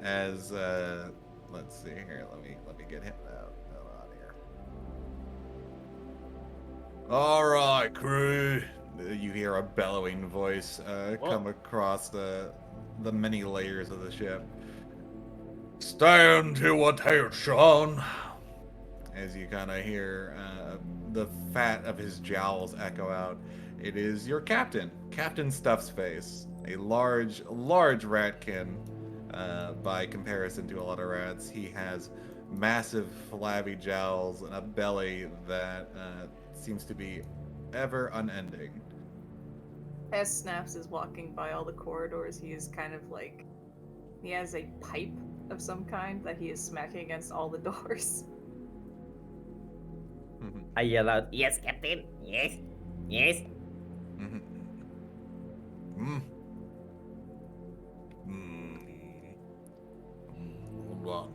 as let's see here. Let me get him out. Hold on here. All right, crew. You hear a bellowing voice come across the many layers of the ship. Stand to attention. As you kind of hear the fat of his jowls echo out. It is your captain, Captain Stuff's Face, a large ratkin. By comparison to a lot of rats, he has massive flabby jowls and a belly that seems to be ever unending. As Snaps is walking by all the corridors, he is kind of like he has a pipe of some kind that he is smacking against all the doors. I yell out, "Yes, Captain. Yes, yes." Mm. Hold on.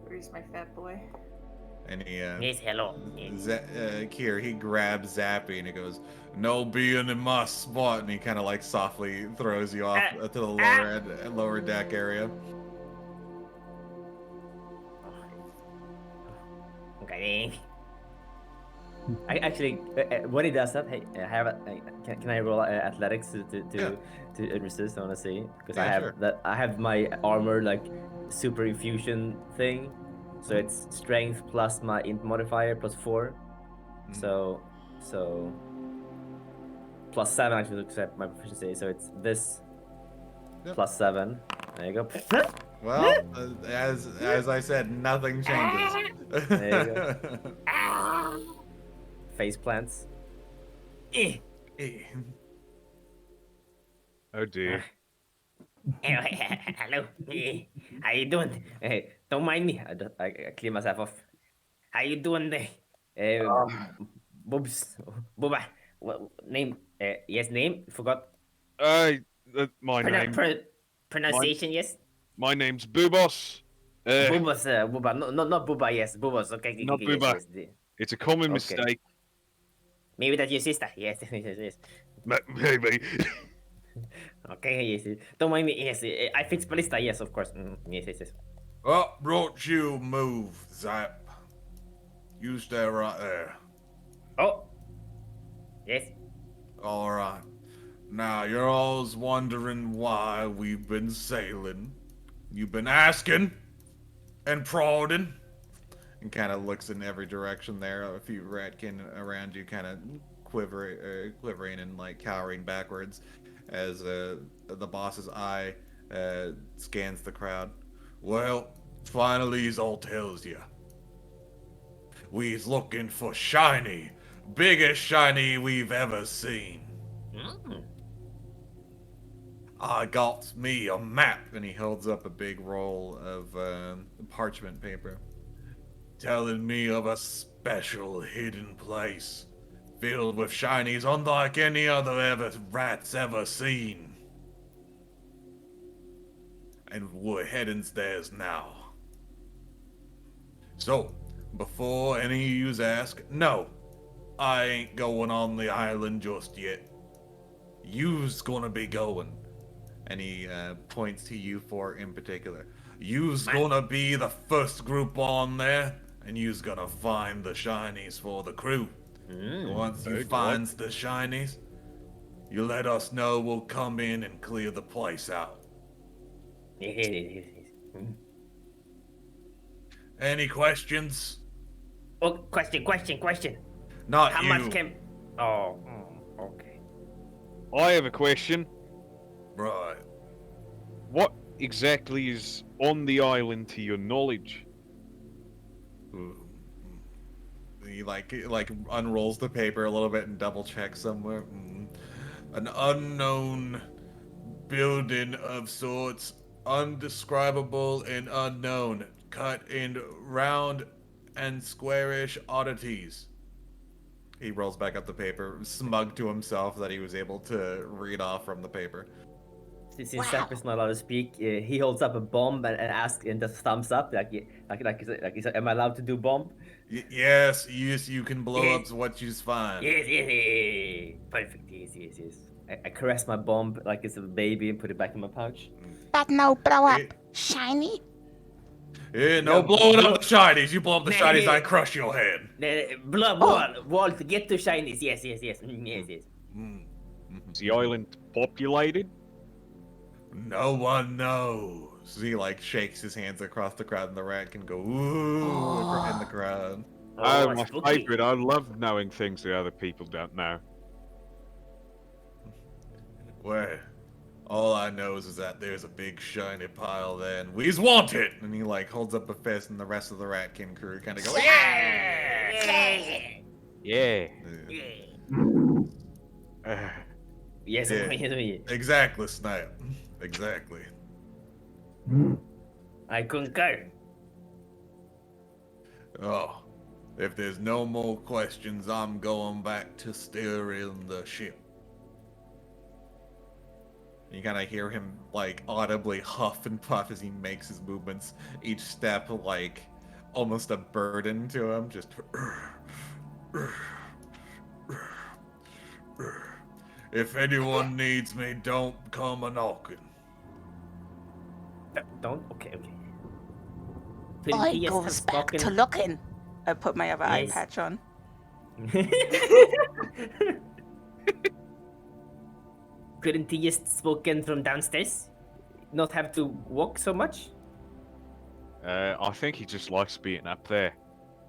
Where's my fat boy? And he Yes, hello. Kier, he grabs Zappy and he goes, "No being in my spot," and he kind of like softly throws you off to the lower deck area. Okay. I actually, when he does that, hey, can I roll athletics to resist? I want to see because I have my armor like super infusion thing, so it's strength plus my int modifier plus 4, so plus 7 actually looks at my proficiency, so it's this plus 7. There you go. Well, as I said, nothing changes. There you go. Face plants. Oh dear. Hello. How you doing? Hey, don't mind me. I clean myself off. How you doing there? Boobs. Booba. What name? Yes, name. Forgot. My name. Pronunciation, yes? My name's Boobos. Boobos, Booba. No, not Booba, yes. Boobos. Okay. Not yes, Booba. Yes. It's a common mistake. Maybe that's your sister. Yes, yes. Maybe. Okay, yes. Don't mind me. Yes, I fixed ballista. Yes, of course. Yes. Well, don't you move, Zap. You stay right there. Oh. Yes. All right. Now, you're always wondering why we've been sailing. You've been asking and prodding. And kind of looks in every direction there. A few ratkin around you kind of quivering and like cowering backwards as the boss's eye scans the crowd. Well, finally he's all tells you. We's looking for shiny. Biggest shiny we've ever seen. I got me a map, and he holds up a big roll of parchment paper, telling me of a special hidden place filled with shinies unlike any other rat's ever seen. And we're heading there now. So, before any of yous ask, no, I ain't going on the island just yet. You's gonna be going. And he points to you four in particular. You's gonna be the first group on there, and you's gonna find the shinies for the crew. Once you find the shinies, you let us know, we'll come in and clear the place out. Any questions? Oh, question. Not How you. much can... Oh, okay. I have a question. Right. What exactly is on the island to your knowledge? He like unrolls the paper a little bit and double checks somewhere. An unknown building of sorts, undescribable and unknown, cut in round and squarish oddities. He rolls back up the paper, smug to himself that he was able to read off from the paper. Since Zap is not allowed to speak, he holds up a bomb and asks, and just thumbs up, like, am I allowed to do bomb? Yes, you can blow up what you find. Yes. Perfect. Yes. I caress my bomb like it's a baby and put it back in my pouch. But no blow up. It- Shiny? Yeah, no No, blowing blow- up the shinies. You blow up the Nah, shinies, nah. I crush your head. Blood wall to get to shinies. Yes. Yes. Yes. Is the island populated? No one knows. He like shakes his hands across the crowd, and the rat can go ooh in the crowd. Oh, my spooky. favorite. I love knowing things that other people don't know. Well, all I know is that there's a big shiny pile there, and we's want it. And he like holds up a fist, and the rest of the Ratkin crew kind of go yeah. Yeah. Yes. Yeah. Yes. Exactly, Snap. Exactly. I concur. Oh, if there's no more questions, I'm going back to steering the ship. You kind of hear him like audibly huff and puff as he makes his movements. Each step like almost a burden to him. Just. If anyone needs me, don't come a knocking. Don't. Okay. I Yes, goes has back to spoken. looking. I put my other eye Yes. patch on. Couldn't he just spoken from downstairs? Not have to walk so much? I think he just likes being up there.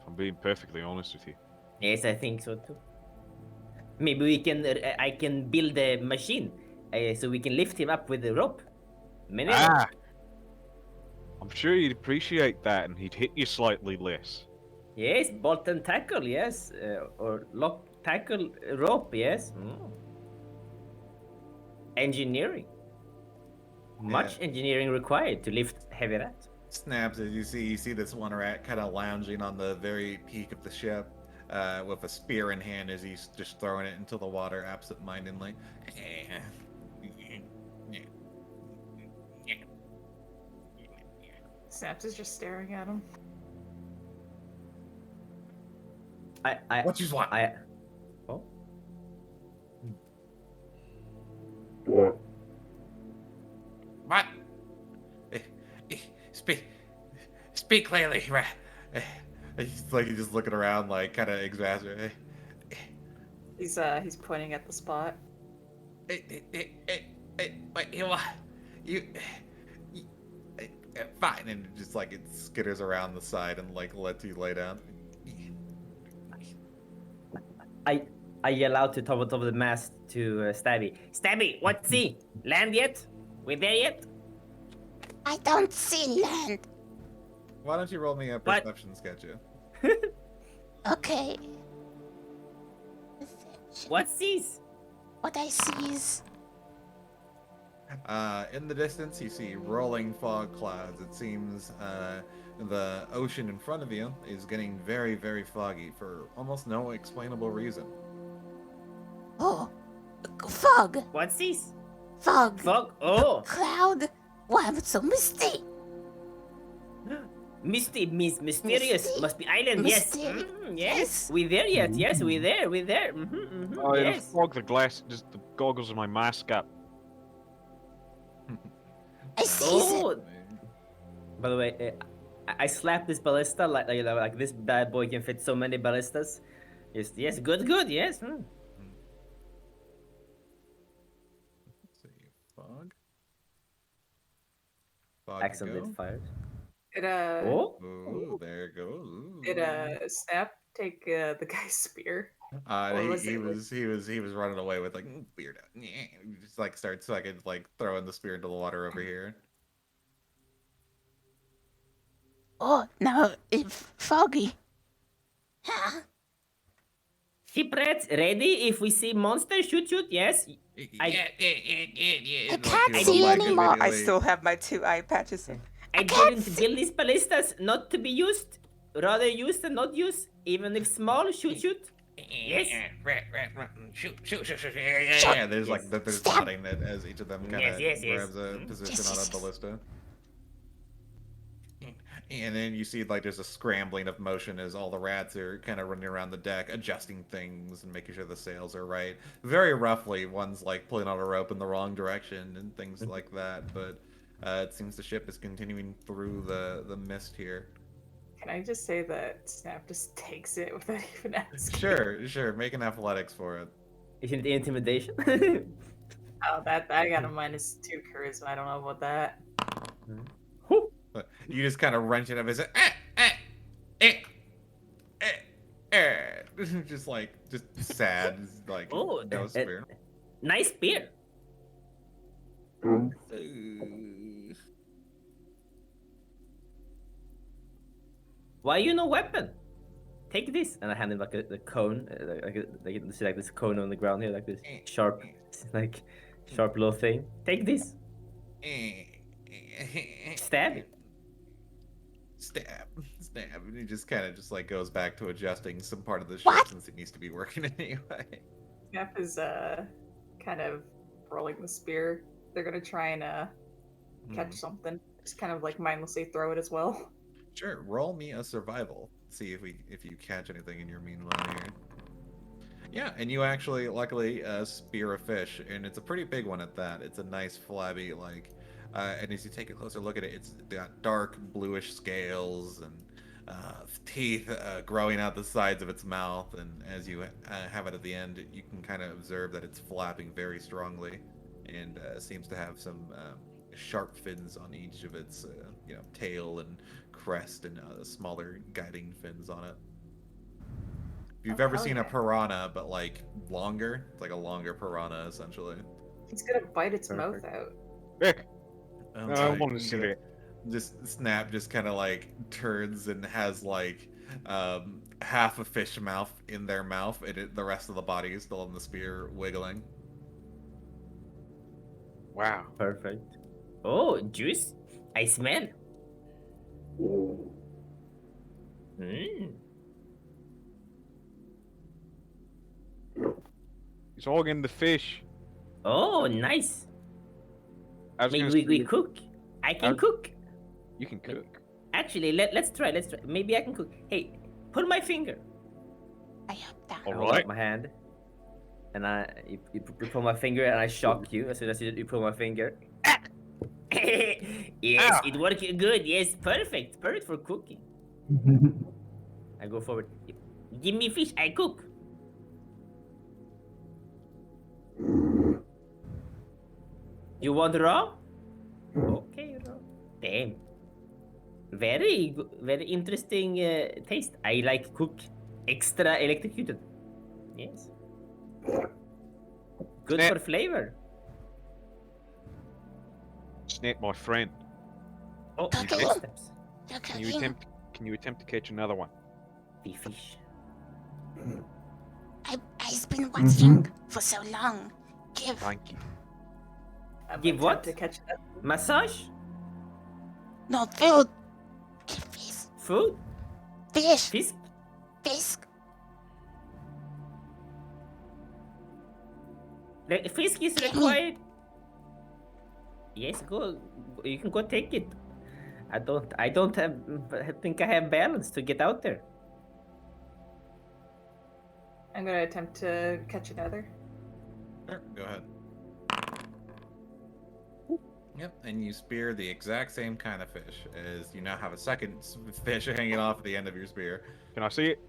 If I'm being perfectly honest with you. Yes, I think so too. Maybe we can. I can build a machine, so we can lift him up with the rope. Ah! I'm sure he'd appreciate that, and he'd hit you slightly less. Yes, bolt and tackle. Yes, or lock, tackle, rope. Yes. Engineering. Much engineering required to lift heavy rat. Snaps as you see this one rat kind of lounging on the very peak of the ship, with a spear in hand as he's just throwing it into the water absent-mindedly. Snaps is just staring at him. What you want? Oh. What? Speak clearly, rat. He's just looking around, like kind of exasperated. He's pointing at the spot. Wait, you fine, and just like it skitters around the side and like lets you lay down. I yell out to top of the mast to Stabby. Stabby, what's he? Land yet? We there yet? I don't see land. Why don't you roll me a What? perception sketch? Okay. What's this? What I see is In the distance, you see rolling fog clouds. It seems the ocean in front of you is getting very, very foggy for almost no explainable reason. fog. What's this? Fog. Fog? Oh! Cloud. Why it's so misty? Misty means mysterious. Misty? Must be island. Misty. Yes. Yes. Yes. We there yet? Yes, we there. Oh, it'll Yes. fog the glass, just the goggles of my mask up. I see it. Oh. By the way, I slapped this ballista like this bad boy can fit so many ballistas. Yes, good, yes. Let's see, fog. Fog to Excellent go. fire. Did Oh. Ooh, there it goes. Ooh. did Snap take the guy's spear? Or He, was he it like- was he was running away with like beard out. He just like starts like throwing the spear into the water over here. Oh, now it's foggy. Huh? Shipwrecks ready. If we see monster, shoot. Yes. I Like, can't he was see like anymore. I immediately- still have my 2 eye patches. I can't didn't build these ballistas not to be used. Rather used than not used. Even if small, shoot. Yes. Shoot. Yeah, there's like there's Stab. nodding that as each of them kind of Yes. grabs a position on a Yes. ballista. And then you see like there's a scrambling of motion as all the rats are kind of running around the deck, adjusting things and making sure the sails are right. Very roughly, one's like pulling on a rope in the wrong direction and things like that. But it seems the ship is continuing through the mist here. Can I just say that Snap just takes it without even asking? Sure. Make an athletics for it. Isn't it intimidation? Oh, that I got a -2 charisma. I don't know about that. But you just kind of wrench it up and say, just like, just sad, like, Oh, no spear. Nice spear. Why you no weapon? Take this, and I hand him like a cone, like this cone on the ground here, like this sharp, like sharp little thing. Take this. Stab. Stab. And he just kind of just like goes back to adjusting some part of the ship What? since it needs to be working anyway. Snap is kind of rolling the spear. They're gonna try and catch something. Just kind of like mindlessly throw it as well. Sure, roll me a survival. See if you catch anything in your meanwhile here. Yeah, and you actually luckily spear a fish, and it's a pretty big one at that. It's a nice flabby like, and as you take a closer look at it, it's got dark bluish scales and teeth growing out the sides of its mouth. And as you have it at the end, you can kind of observe that it's flapping very strongly, and seems to have some sharp fins on each of its tail and crest, and smaller guiding fins on it. If you've ever seen a piranha, but like longer, it's like a longer piranha essentially. He's gonna bite its mouth out. Vic, Oh, I want to see it. Just Snap just kind of like turns and has like half a fish mouth in their mouth, and the rest of the body is still in the spear, wiggling. Wow. Perfect. Oh, juice. I smell. Mm. It's all in the fish. Oh, nice. I was gonna Maybe we say, cook. I can cook. You can cook. Actually, let's try. Maybe I can cook. Hey, pull my finger. I hope that. All I hold right. up my hand, and you pull my finger, and I shock you as soon as you pull my finger. Yes, Ow. it worked good. Yes, perfect for cooking. I go forward. Give me fish. I cook. You want raw? Okay, raw. Damn. Very interesting taste. I like cook extra electrocuted. Yes. Good Snap. for flavor. Snap, my friend. Oh, Look you at got him. steps. Look at Can you him. attempt to catch another one? The fish. I've been watching for so long. Give. Thank you. I'm Give gonna what? attempt to catch that. Massage? No food. Give fish. Food? Fish. Fish? Fish. Fish is Give me. required. Yes, go. You can go take it. I don't have. I think I have balance to get out there. I'm gonna attempt to catch another. Sure, go ahead. Yep, and you spear the exact same kind of fish, as you now have a second fish hanging off at the end of your spear. Can I see it?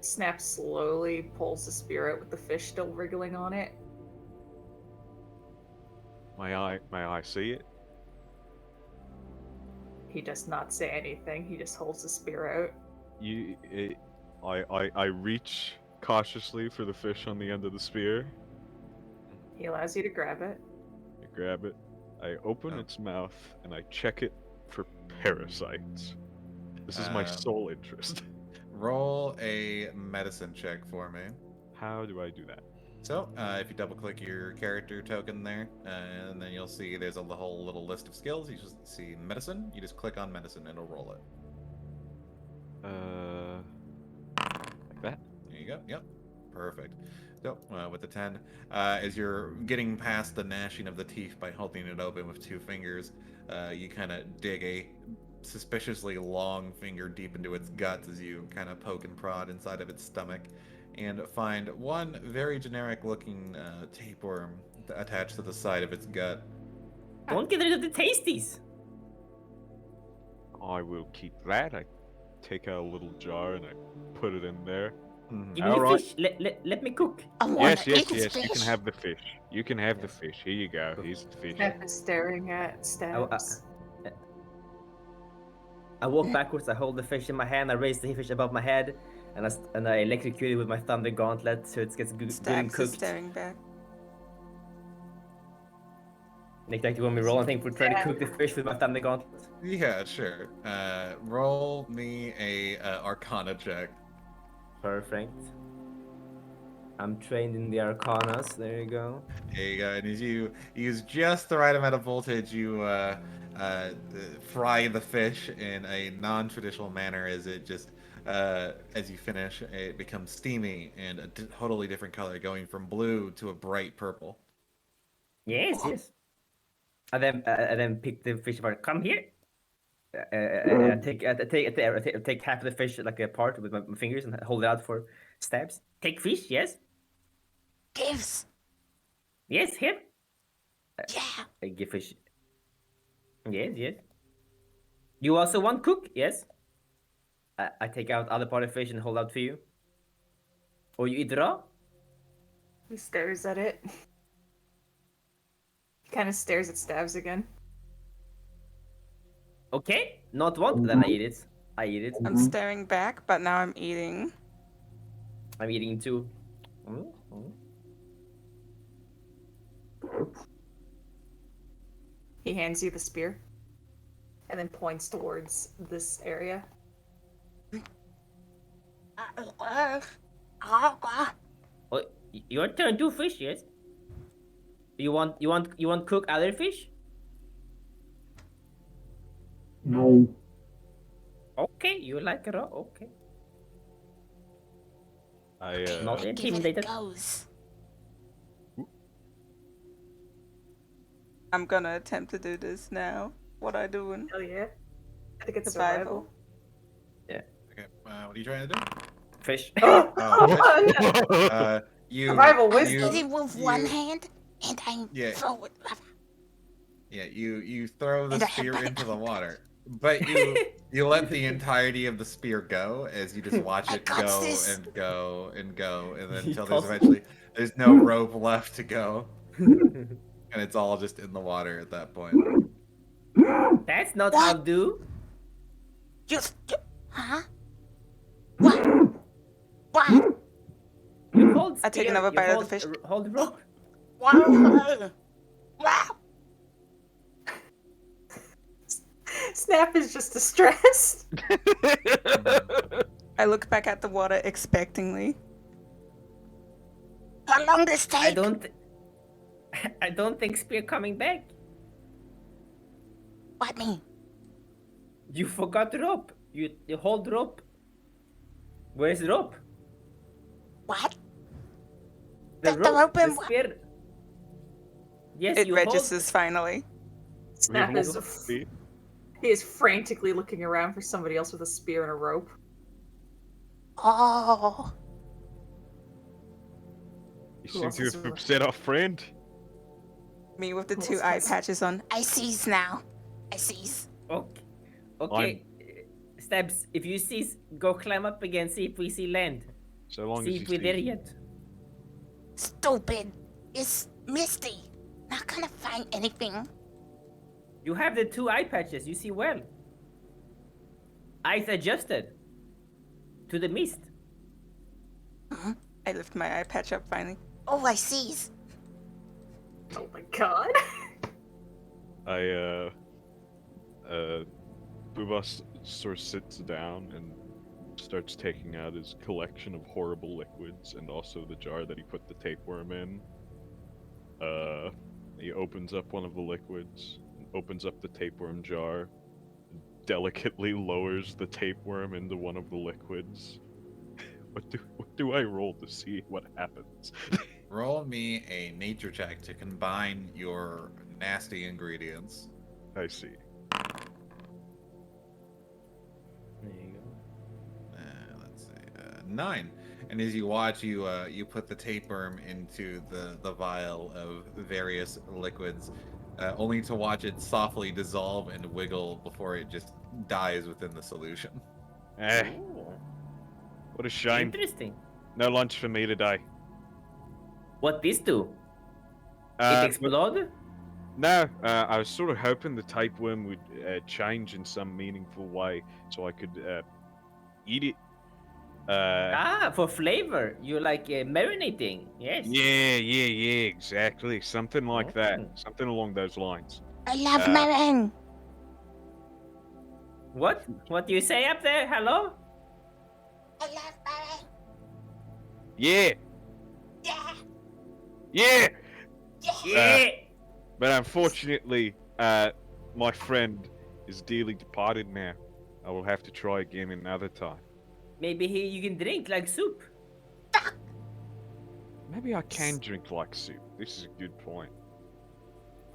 Snap slowly pulls the spear out with the fish still wriggling on it. May I see it? He does not say anything. He just holds the spear out. I reach cautiously for the fish on the end of the spear. He allows you to grab it. I grab it. I open its mouth and I check it for parasites. This is my sole interest. Roll a medicine check for me. How do I do that? So, if you double-click your character token there, and then you'll see there's a whole little list of skills. You just see medicine. You just click on medicine, and it'll roll it. Like that? There you go. Yep. Perfect. Yep, with the 10. As you're getting past the gnashing of the teeth by holding it open with 2 fingers, you kind of dig a suspiciously long finger deep into its guts as you kind of poke and prod inside of its stomach, and find one very generic looking tapeworm attached to the side of its gut. Don't get rid of the tasties. I will keep that. I take out a little jar and I put it in there. Give me the fish. Let me cook. I want Yes, to yes, eat this yes. You fish. can have the fish. You can have the fish. Here you go. Here's the fish. Snap is staring at Stabs. I walk backwards. I hold the fish in my hand. I raise the fish above my head, and I electrocute it with my thunder gauntlet so it gets good and Stabs is cooked. staring back. Nicnac, do you want me to roll anything for trying to cook the fish with my thunder gauntlet? Yeah, sure. Roll me a Arcana check. Perfect. I'm trained in the Arcanas. There you go. There you go. And as you use just the right amount of voltage, you fry the fish in a non-traditional manner. As it just, as you finish, it becomes steamy and a totally different color, going from blue to a bright purple. Yes, yes. I then pick the fish apart. Come here. I take half of the fish like apart with my fingers and hold it out for Stabs. Take fish, yes. Gives. Yes, here. Yeah. I give fish. Yes, yes. You also want cook? Yes. I take out other part of fish and hold out for you. Or you eat raw? He stares at it. He kind of stares at Stabs again. Okay, not want, then I eat it. I eat it. I'm staring back, but now I'm eating. I'm eating too. He hands you the spear. And then points towards this area. Oh, your turn to fish, yes? You want cook other fish? No. Okay, you like raw, okay. Not Give it a intimidated. goes. I'm gonna attempt to do this now. What I doing? Hell yeah. I think it's Survival. survival. Okay, what are you trying to do? Fish. Oh, Oh, you. Survival I wisdom. eat it with one hand, and I Yeah. throw it. Yeah, you throw the And I have spear my- into the water, but you let the entirety of the spear go as you just watch I it got go this. and go and go, and then He until there's tosses- eventually there's no rope left to go, and it's all just in the water at that point. That's not What? how do. Huh? What? What? You hold I take spear, another you bite of the hold- fish. Hold rope. Wow. Wow. Snap is just distressed. I look back at the water expectingly. How long this take? I don't think spear coming back. What mean? You forgot rope. You hold rope. Where's the rope? What? The The rope in the what? spear. Yes, It you registers finally. Snap We is will see. he is frantically looking around for somebody else with a spear and a rope. Oh. You Who seem else to is have around? upset our friend. Me with the Who 2 else eye has- patches on. I sees now. I sees. hold. Okay. Stabs, if you see, go climb up again. See if we see land. So long See as if you we're there see. yet. Stupid. It's misty. Not gonna find anything. You have the 2 eye patches. You see well. Eyes adjusted to the mist. I lift my eye patch up finally. Oh, I sees. Oh my god. Bubas sort of sits down and starts taking out his collection of horrible liquids and also the jar that he put the tapeworm in. He opens up one of the liquids, opens up the tapeworm jar, delicately lowers the tapeworm into one of the liquids, What do I roll to see what happens? Roll me a nature check to combine your nasty ingredients. I see. There you go. Let's see, 9. And as you watch, you put the tapeworm into the vial of various liquids, only to watch it softly dissolve and wiggle before it just dies within the solution. Ooh, What a shame. interesting. No lunch for me today. What these do? Uh, It explode? No, I was sort of hoping the tapeworm would change in some meaningful way so I could eat it. For flavor. You like marinating? Yes. Yeah, exactly. Something like that. Mm. Something along those lines. I love meringue. What? What do you say up there? Hello? I love meringue. Yeah, Yeah. yeah. Yeah. But unfortunately, my friend is dearly departed now. I will have to try again another time. Maybe you can drink like soup. Maybe I can drink like soup. This is a good point.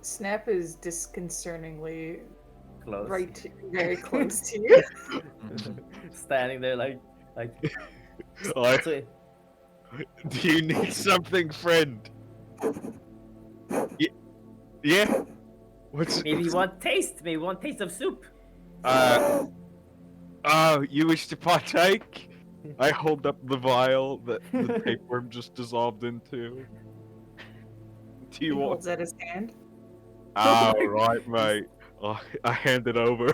Snap is disconcertingly Close. very close to you. Standing there like. I- So- Do you need something, friend? Yeah. maybe you want taste. Maybe you want taste of soup. Oh, you wish to partake? I hold up the vial that the tapeworm just dissolved into. Do He you want? holds out his hand. Oh, right, mate. I hand it over.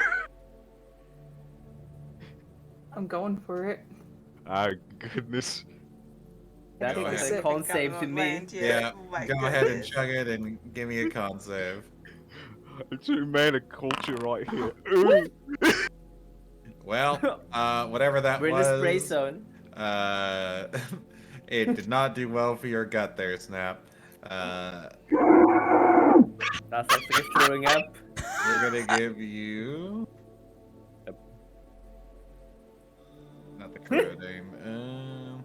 I'm going for it. Oh, goodness. That's Go like ahead. a con save to me. Yeah, Oh my go ahead and goodness. chug it and give me a con save. True man of culture right here. Ooh. Well, whatever that We're in was. the spray zone. It did not do well for your gut there, Snap. That's like throwing up. We're gonna give you. Not the correct name.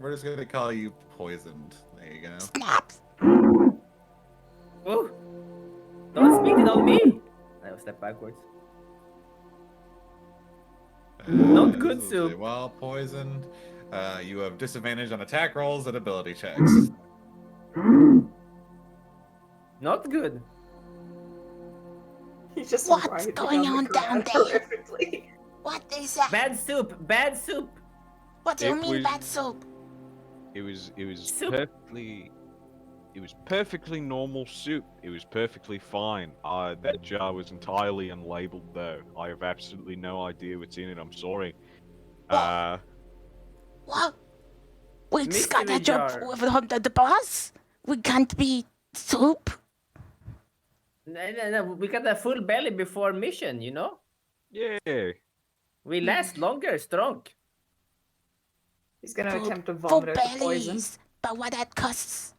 We're just gonna call you poisoned. There you go. Snaps. Oh! Don't speak it on me! I will step backwards. Not good, This is Soup. While poisoned, you have disadvantage on attack rolls and ability checks. Not good. He's just What's writhing going the on down ground there? horrifically. What is that? Bad soup! Bad soup! What do you It mean was- bad soup? It was Soup. perfectly normal soup. It was perfectly fine. That jar was entirely unlabeled though. I have absolutely no idea what's in it. I'm sorry. What? We just got a Mystery job jar. with the boss. We can't be soup. No. We got a full belly before mission, you know? Yeah. We last longer, strong. He's gonna Full- attempt to Full vomit out the poison. bellies. But what that costs?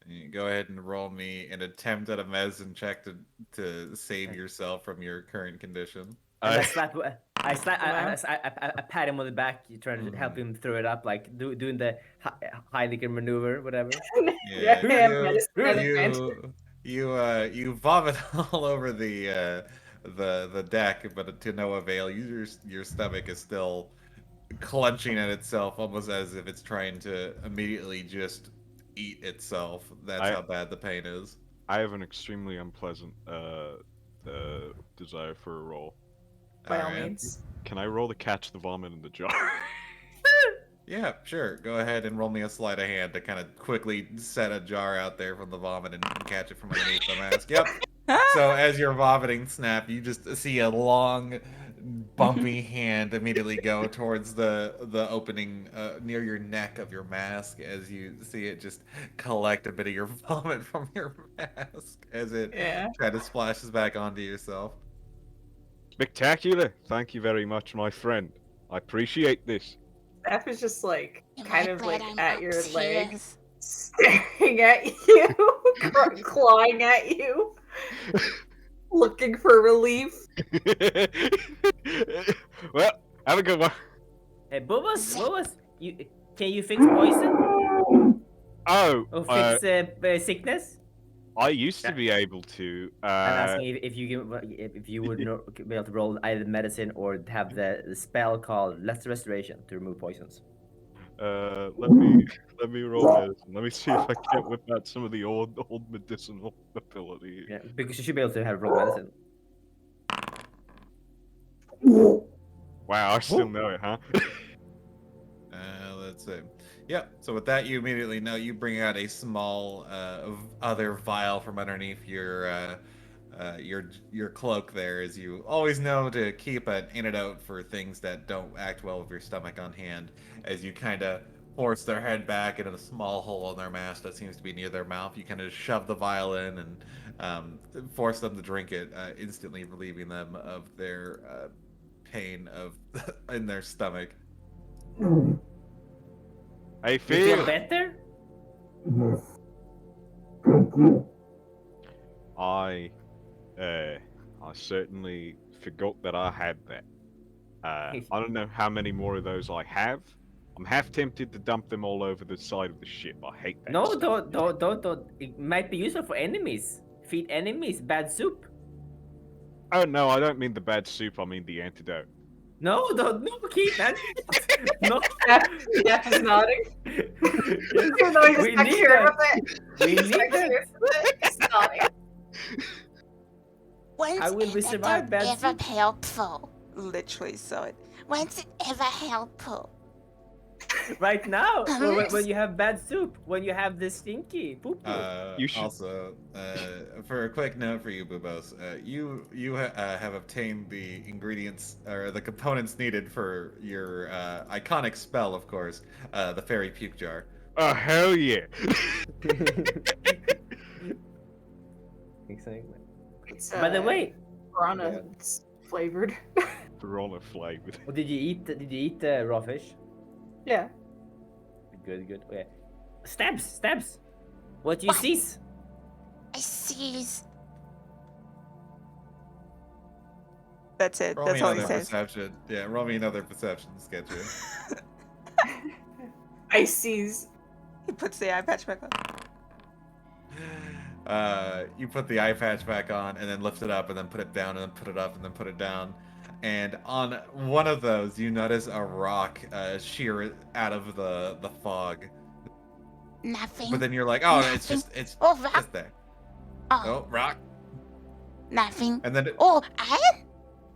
You go ahead and roll me an attempt at a medicine check to save yourself from your current condition. And I I- pat him on the back, trying to help him throw it up, like doing the Heidegger maneuver, whatever. Yeah, you you vomit all over the deck, but to no avail. Your stomach is still clenching at itself, almost as if it's trying to immediately just eat itself. That's how bad the pain is. I have an extremely unpleasant desire for a roll. By all Alright. means. Can I roll to catch the vomit in the jar? Yeah, sure. Go ahead and roll me a sleight of hand to kind of quickly set a jar out there from the vomit and catch it from underneath the mask. Yep. So as you're vomiting, Snap, you just see a long, bumpy hand immediately go towards the opening near your neck of your mask as you see it just collect a bit of your vomit from your mask as it kind of splashes back onto yourself. Spectacular. Thank you very much, my friend. I appreciate this. Snap is just like Am kind I of glad like I'm at your leg, upstairs? staring at you, clawing at you, looking for relief. Well, have a good one. Hey, Bubbles, Sick. Bubbles, can you fix poison Oh, or fix sickness? I used to Yeah. be able to. I'm asking if you would be able to roll either medicine or have the spell called Restoration to remove poisons. Let me roll medicine. Let me see if I can't whip out some of the old medicinal ability. Yeah, because you should be able to have roll medicine. Wow, I still know it, huh? Let's see. Yep. So with that, you immediately know. You bring out a small other vial from underneath your cloak there, as you always know to keep an antidote for things that don't act well with your stomach on hand. As you kind of force their head back into the small hole in their mask that seems to be near their mouth, you kind of shove the vial in and force them to drink it, instantly relieving them of their pain of in their stomach. Hey, You feel Phil. better? I certainly forgot that I had that. I don't know how many more of those I have. I'm half tempted to dump them all over the side of the ship. I hate that. No, stuff. don't. It might be useful for enemies. Feed enemies bad soup. Oh no, I don't mean the bad soup. I mean the antidote. No, don't. No, keep man. No. Snap is nodding. Yes, Even though he's we not need here that. with it. We He's need not that. here with it. He's nodding. When's How will we it survive bad ever soup? helpful? Literally saw it. When's it ever helpful? Right now, when Yes. you have bad soup, when you have this stinky poo poo. You should- Also, for a quick note for you, Bubos, you have obtained the ingredients or the components needed for your iconic spell, of course, the fairy puke jar. Oh hell yeah! Exactly. It's, By the way, piranha flavored. Piranha flavored. did you eat raw fish? Yeah. Good. Okay. Stabs. What do you What? sees? I seize. That's it. Roll That's me all he another says. perception. Yeah, roll me another perception sketch here. I seize. He puts the eye patch back on. You put the eye patch back on, and then lift it up, and then put it down, and then put it up, and then put it down. And on one of those, you notice a rock shear out of the fog. Nothing. But then you're like, oh, it's Nothing. Oh, rock. just there. Oh, Oh, rock. nothing. And then Oh, iron?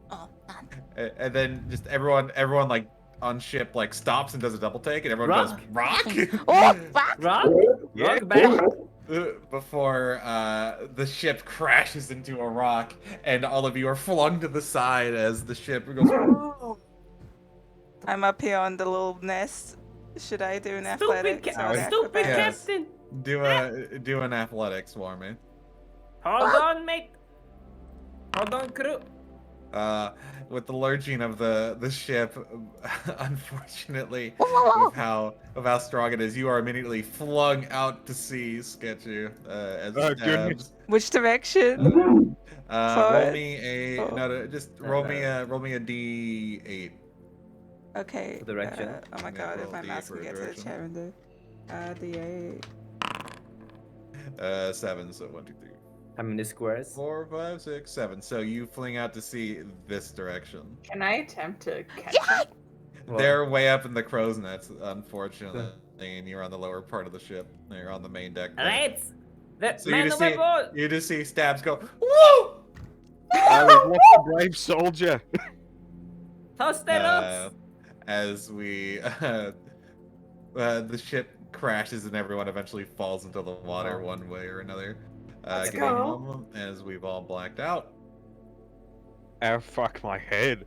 Oh, none. and then just everyone like on ship like stops and does a double take, and everyone goes rock. Oh, rock. Rock? Yeah. Rock back. Before the ship crashes into a rock, and all of you are flung to the side as the ship goes. I'm up here on the little nest. Should I do an Stupid, athletics or an stupid acrobatics? captain. Do an athletics for me. Hold on, mate. Hold on, crew. With the lurching of the ship, unfortunately, Whoa, whoa, whoa. of how strong it is, you are immediately flung out to sea, Sketchy. As Oh, stabs. goodness. Which direction? Roll Forward. me a Oh. no, just roll me a D8. Okay. For direction. Oh my Yeah, god, if roll my D8 mouse for can get to the direction. chat window. D8. 7. So 1, 2, 3, How many squares? 4, 5, 6, 7. So you fling out to sea this direction. Can I attempt to catch Yeah. him? Well, They're way up in the crow's nets, unfortunately, and you're on the lower part of the ship. You're on the main deck. there. Right. The So you man just see overboard. you just see Stabs go woo. What a brave soldier! Toss the ropes. As we the ship crashes and everyone eventually falls into the water one way or another. Let's Give me a go. moment as we've all blacked out. Oh fuck my head.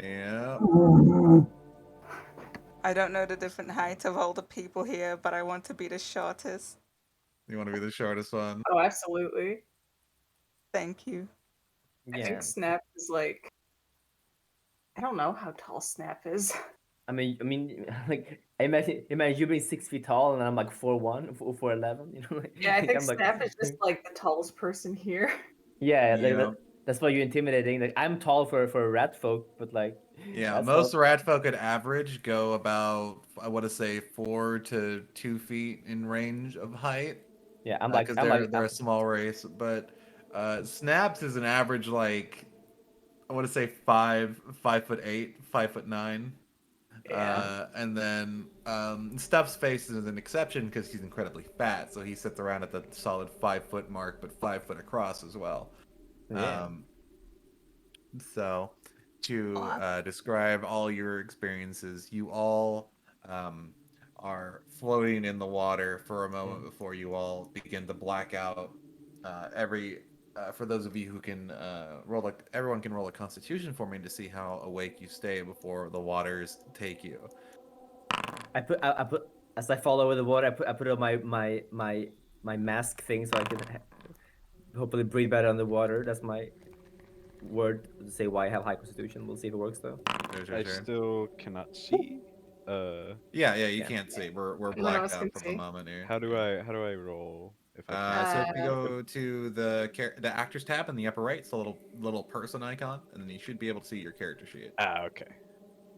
Yeah. I don't know the different heights of all the people here, but I want to be the shortest. You want to be the shortest one? Oh, absolutely. Thank you. I Yeah. think Snap is like. I don't know how tall Snap is. I mean, like imagine you being 6 feet tall and I'm like 4'1", 4'11", you know? Like, Yeah, I think I'm like, Snap is just like the tallest person here. yeah, like Yeah. that's why you're intimidating. Like I'm tall for a rat folk, but like Yeah, That's most not. rat folk at average go about, I want to say, 4 to 2 feet in range of height, Yeah, because they're a small race. But Snaps is an average like, I want to say 5'8", 5'9". Yeah. And then Stuff's face is an exception because he's incredibly fat, so he sits around at the solid 5 foot mark, but 5 foot across as well. Yeah. So, to Oh, describe all your experiences, you all um, are floating in the water for a moment before you all begin to black out. For those of you who can everyone can roll a Constitution for me to see how awake you stay before the waters take you. I put as I fall over the water. I put on my mask thing so I can hopefully breathe better underwater. That's my word to say why I have high constitution. We'll see if it works though. I still cannot see. Yeah, you Yeah. can't see. We're None of blacked us can out from the see. moment here. How do I roll if I can't So see? if you Uh, go to the actors tab in the upper right, it's a little person icon, and then you should be able to see your character sheet. Okay.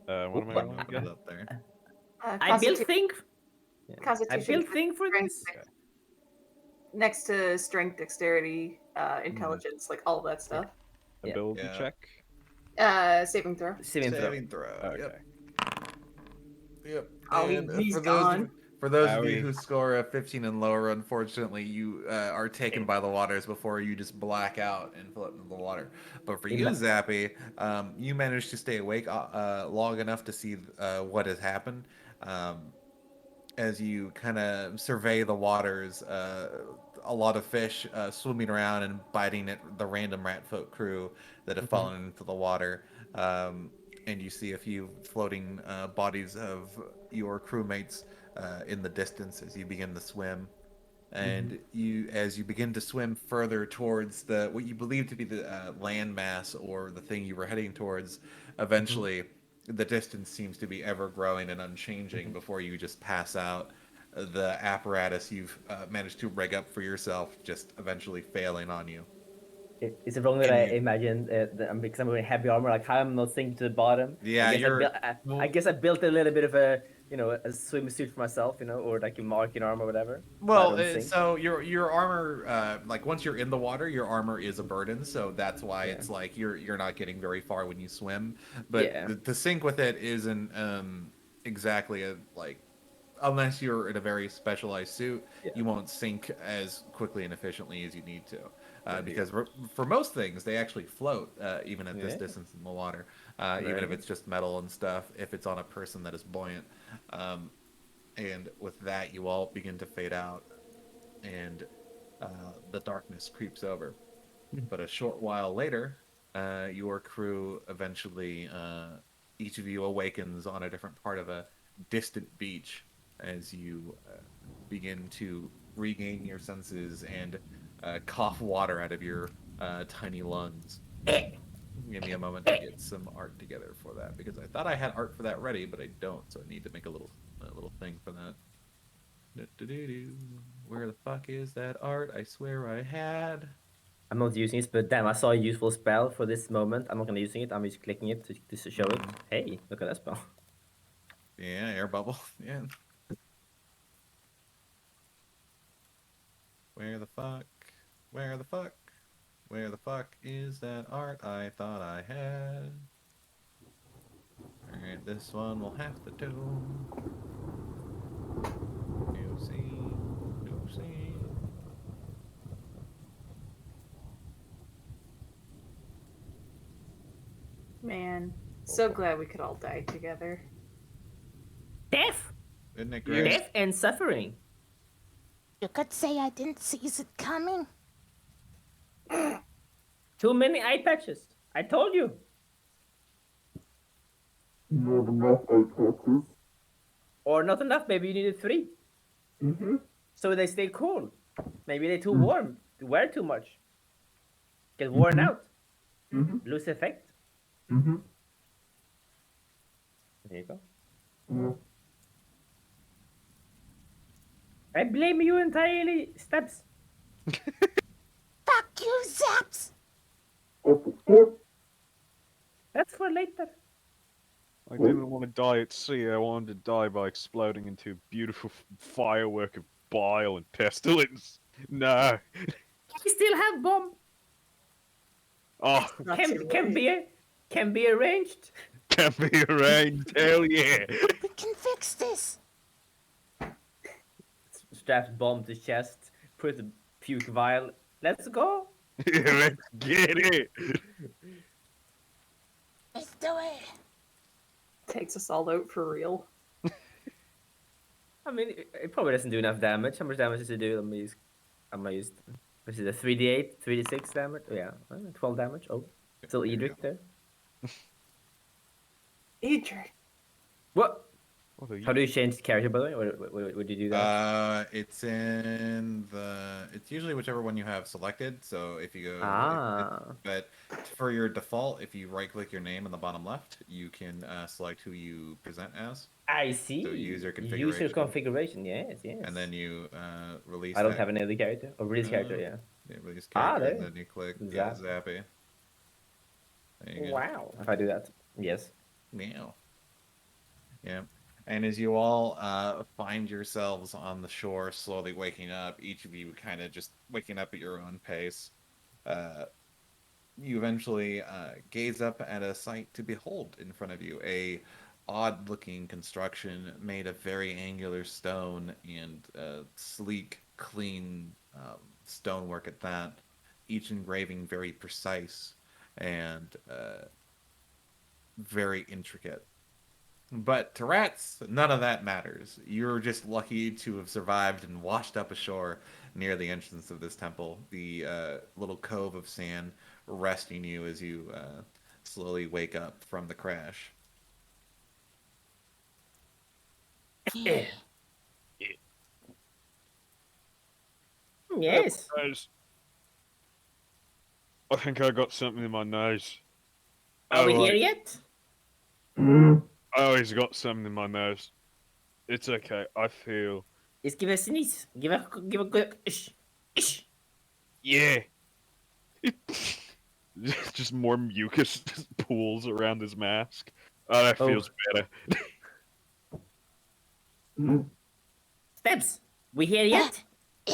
What am I Button rolling opens again? up there. I built Constitu- thing. Yeah. I Constitution built thing for strength, this. Okay. next to strength, dexterity, intelligence, like all that stuff. Yeah. Ability Yeah. check. Saving throw. Saving throw. Saving throw. Okay. Yep. Oh, And he's gone. for those of you Owie. who score a 15 and lower, unfortunately, you are taken by the waters before you just black out and float into the water. But for you, Ima- Zappy, you managed to stay awake long enough to see what has happened. As you kind of survey the waters, a lot of fish swimming around and biting at the random rat folk crew that have fallen into the water. And you see a few floating bodies of your crewmates in the distance as you begin to swim. And as you begin to swim further towards what you believe to be the landmass or the thing you were heading towards, eventually the distance seems to be ever growing and unchanging before you just pass out. The apparatus you've managed to rig up for yourself just eventually failing on you. Is it wrong that And I you, imagine because I'm wearing heavy armor, like how I'm not sinking to the bottom? yeah, I guess you're. I guess I built a little bit of a a swimsuit for myself, or like a marking armor or whatever. So I Well, don't sink. so your armor, like once you're in the water, your armor is a burden. So that's why Yeah. it's like you're not getting very far when you swim. But Yeah. the sync with it isn't exactly like, unless you're in a very specialized suit, Yeah. you won't sink as quickly and efficiently as you need to. Right. Because for most things, they actually float even at this Yeah. distance in the water, even Right. if it's just metal and stuff. If it's on a person that is buoyant. And with that, you all begin to fade out, and the darkness creeps over. But a short while later, your crew eventually, each of you awakens on a different part of a distant beach as you begin to regain your senses and cough water out of your tiny lungs. Give me a moment to get some art together for that, because I thought I had art for that ready, but I don't, so I need to make a little thing for that. Where the fuck is that art? I swear I had. I'm not using it, but damn, I saw a useful spell for this moment. I'm not gonna using it. I'm just clicking it to show it. Hey, look at that spell. Yeah, air bubble. Yeah. Where the fuck? Where the fuck? Where the fuck is that art I thought I had? Alright, this one will have to do. New scene. New scene. Man, so glad we could all die together. Death, Isn't it great? death, and suffering. You could say I didn't see it coming. Too many eye patches. I told you. Not enough eye patches. Or not enough. Maybe you needed 3. So they stay cool. Maybe they're too warm. To wear too much. Get worn out. Lose effect. There you go. Yeah. I blame you entirely, Steps. Fuck you, Zaps! What the fuck? That's for later. I didn't want to die at sea. I wanted to die by exploding into a beautiful firework of bile and pestilence. No. We still have bomb. Oh, Not Can too can late. be can be arranged. can be arranged. Hell yeah. We can fix this. Straps bomb to chest. Put a puke vial. Let's go. Let's get it. Let's do it. Takes us all out for real. I mean, it probably doesn't do enough damage. How much damage does it do? I'm gonna use. What is it? A 3d8, 3d6 damage? Oh, yeah, 12 damage. Oh, still Edric there. Adrian. What? What are you? How do you change the character, by the way? Would you do that? It's in the. It's usually whichever one you have selected. So if you go, but for your default, if you right-click your name in the bottom left, you can select who you present as. I see. So user configuration. User configuration. Yes, yes. And then you release. I don't have any other character. Or release character, yeah. Release character, there. and then you click Zap. Zappy. There you go. Wow. If I do that, yes. Meow. Yeah. And as you all find yourselves on the shore, slowly waking up, each of you kind of just waking up at your own pace, you eventually gaze up at a sight to behold in front of you. A odd-looking construction made of very angular stone and sleek, clean stonework at that. Each engraving very precise and very intricate. But to rats, none of that matters. You're just lucky to have survived and washed up ashore near the entrance of this temple. The little cove of sand resting you as you slowly wake up from the crash. Yeah. Yes. Guys, I think I got something in my nose. Are we Oh, here yet? I always got something in my nose. It's okay. I feel. Just give a sneeze. Give a good. Ish. Ish. Yeah. Just more mucus pools around his mask. Oh, that feels better. Steps. We here yet?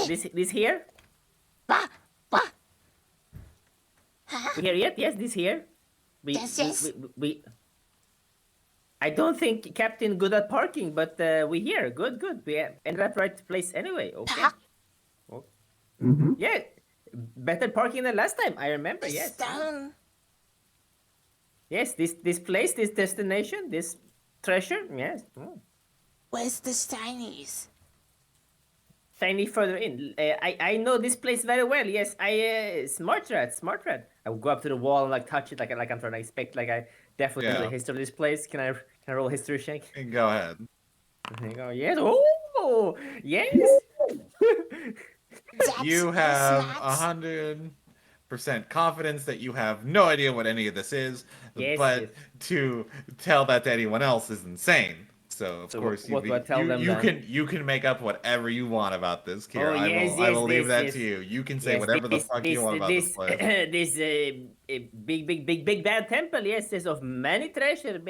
This here? What? What? We here yet? Yes, this here. Yes. We I don't think Captain good at parking, but we here. Good. We ended up right place anyway. Okay. Park. Yeah. Better parking than last time. I remember. The Yes. stone. Yes. This place, this destination, this treasure. Yes. Where's the shinies? Shiny further in. I know this place very well. Yes. Smart rat. I will go up to the wall and like touch it like I'm trying to inspect. Like I definitely know the history of this place. Can I roll a history check? Go ahead. There you go. Yes. Oh. Yes. You have 100% confidence that you have no idea what any of this is, Yes, but yes. to tell that to anyone else is insane. So of So course what do I tell them then? you can make up whatever you want about this, Kira. Oh, I will leave that yes. to you. You can say Yes, whatever the fuck you want about this place. This big bad temple. Yes, there's of many treasure.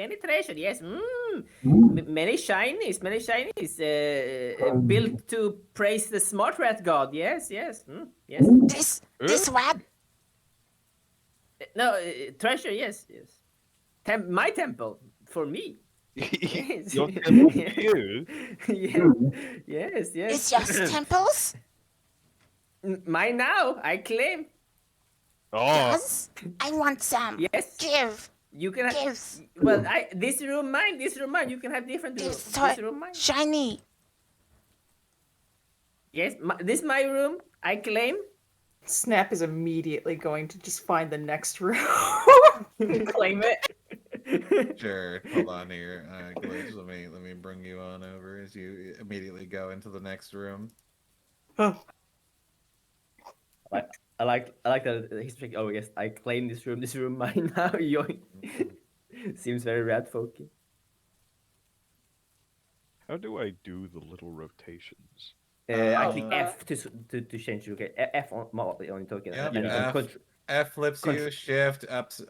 Yes, many shinies. Built to praise the smart rat god. Yes. Yes. This rat. No treasure. Yes. My temple for me. Your temple here? Yes. It's just temples. Mine now. I claim. Oh, Yes. I want some. Yes. Give. You can have. Give. Well, this room mine. You can have different rooms. This room mine. Shiny. Yes, this my room. I claim. Snap is immediately going to just find the next room and claim it. Sure. Hold on here, Glitch. Let me bring you on over as you immediately go into the next room. Oh. I like the history. Oh yes, I claim this room. This room mine now. Yoink. Seems very rat folky. how do I do the little rotations? I click F to change. Okay, F on your token. Yeah, and you can F flips you, shift, ups,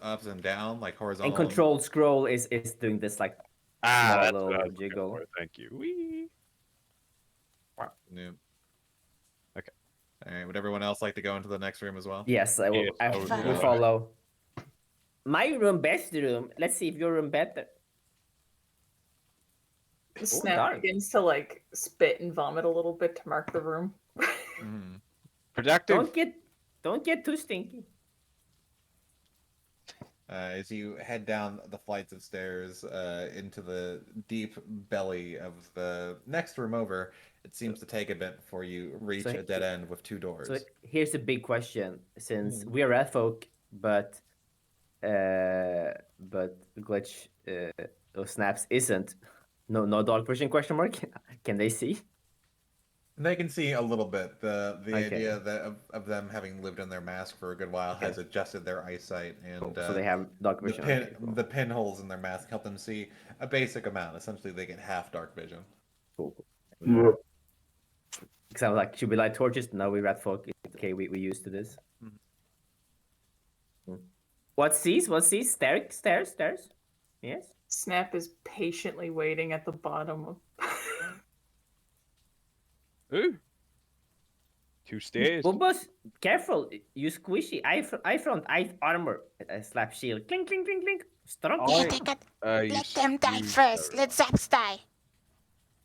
and down, like horizontal. And control scroll is doing this like small that's what I little was looking jiggle. for. Thank you. Whee! No. Okay. All right. Would everyone else like to go into the next room as well? Yes, I will. Yes, I would We follow. follow. My room, best room. Let's see if your room better. Snap dark. begins to like spit and vomit a little bit to mark the room. Mhm. Productive. Don't get too stinky. As you head down the flights of stairs into the deep belly of the next room over, it seems to take a bit before you reach So a dead end with 2 doors. So here's a big question: since we are rat folk, but glitch or snaps isn't. No dark vision question mark. Can they see? They can see a little bit. The Okay. idea that of them having lived in their mask for a good while has adjusted their eyesight, and So they have dark the vision. the pinholes in their mask help them see a basic amount. Essentially, they get half dark vision. Cool. Yeah. Because I was like, should we light torches? No, we rat folk. It's okay, we used to this. What's these? Stairs? Yes. Snap is patiently waiting at the bottom of. Ooh. 2 stairs. Bulbos, careful. You squishy. I front. I armor. I slap shield. Clink, clink, clink, clink. Strong. Yeah, they got. Let them die first. Let Zaps die.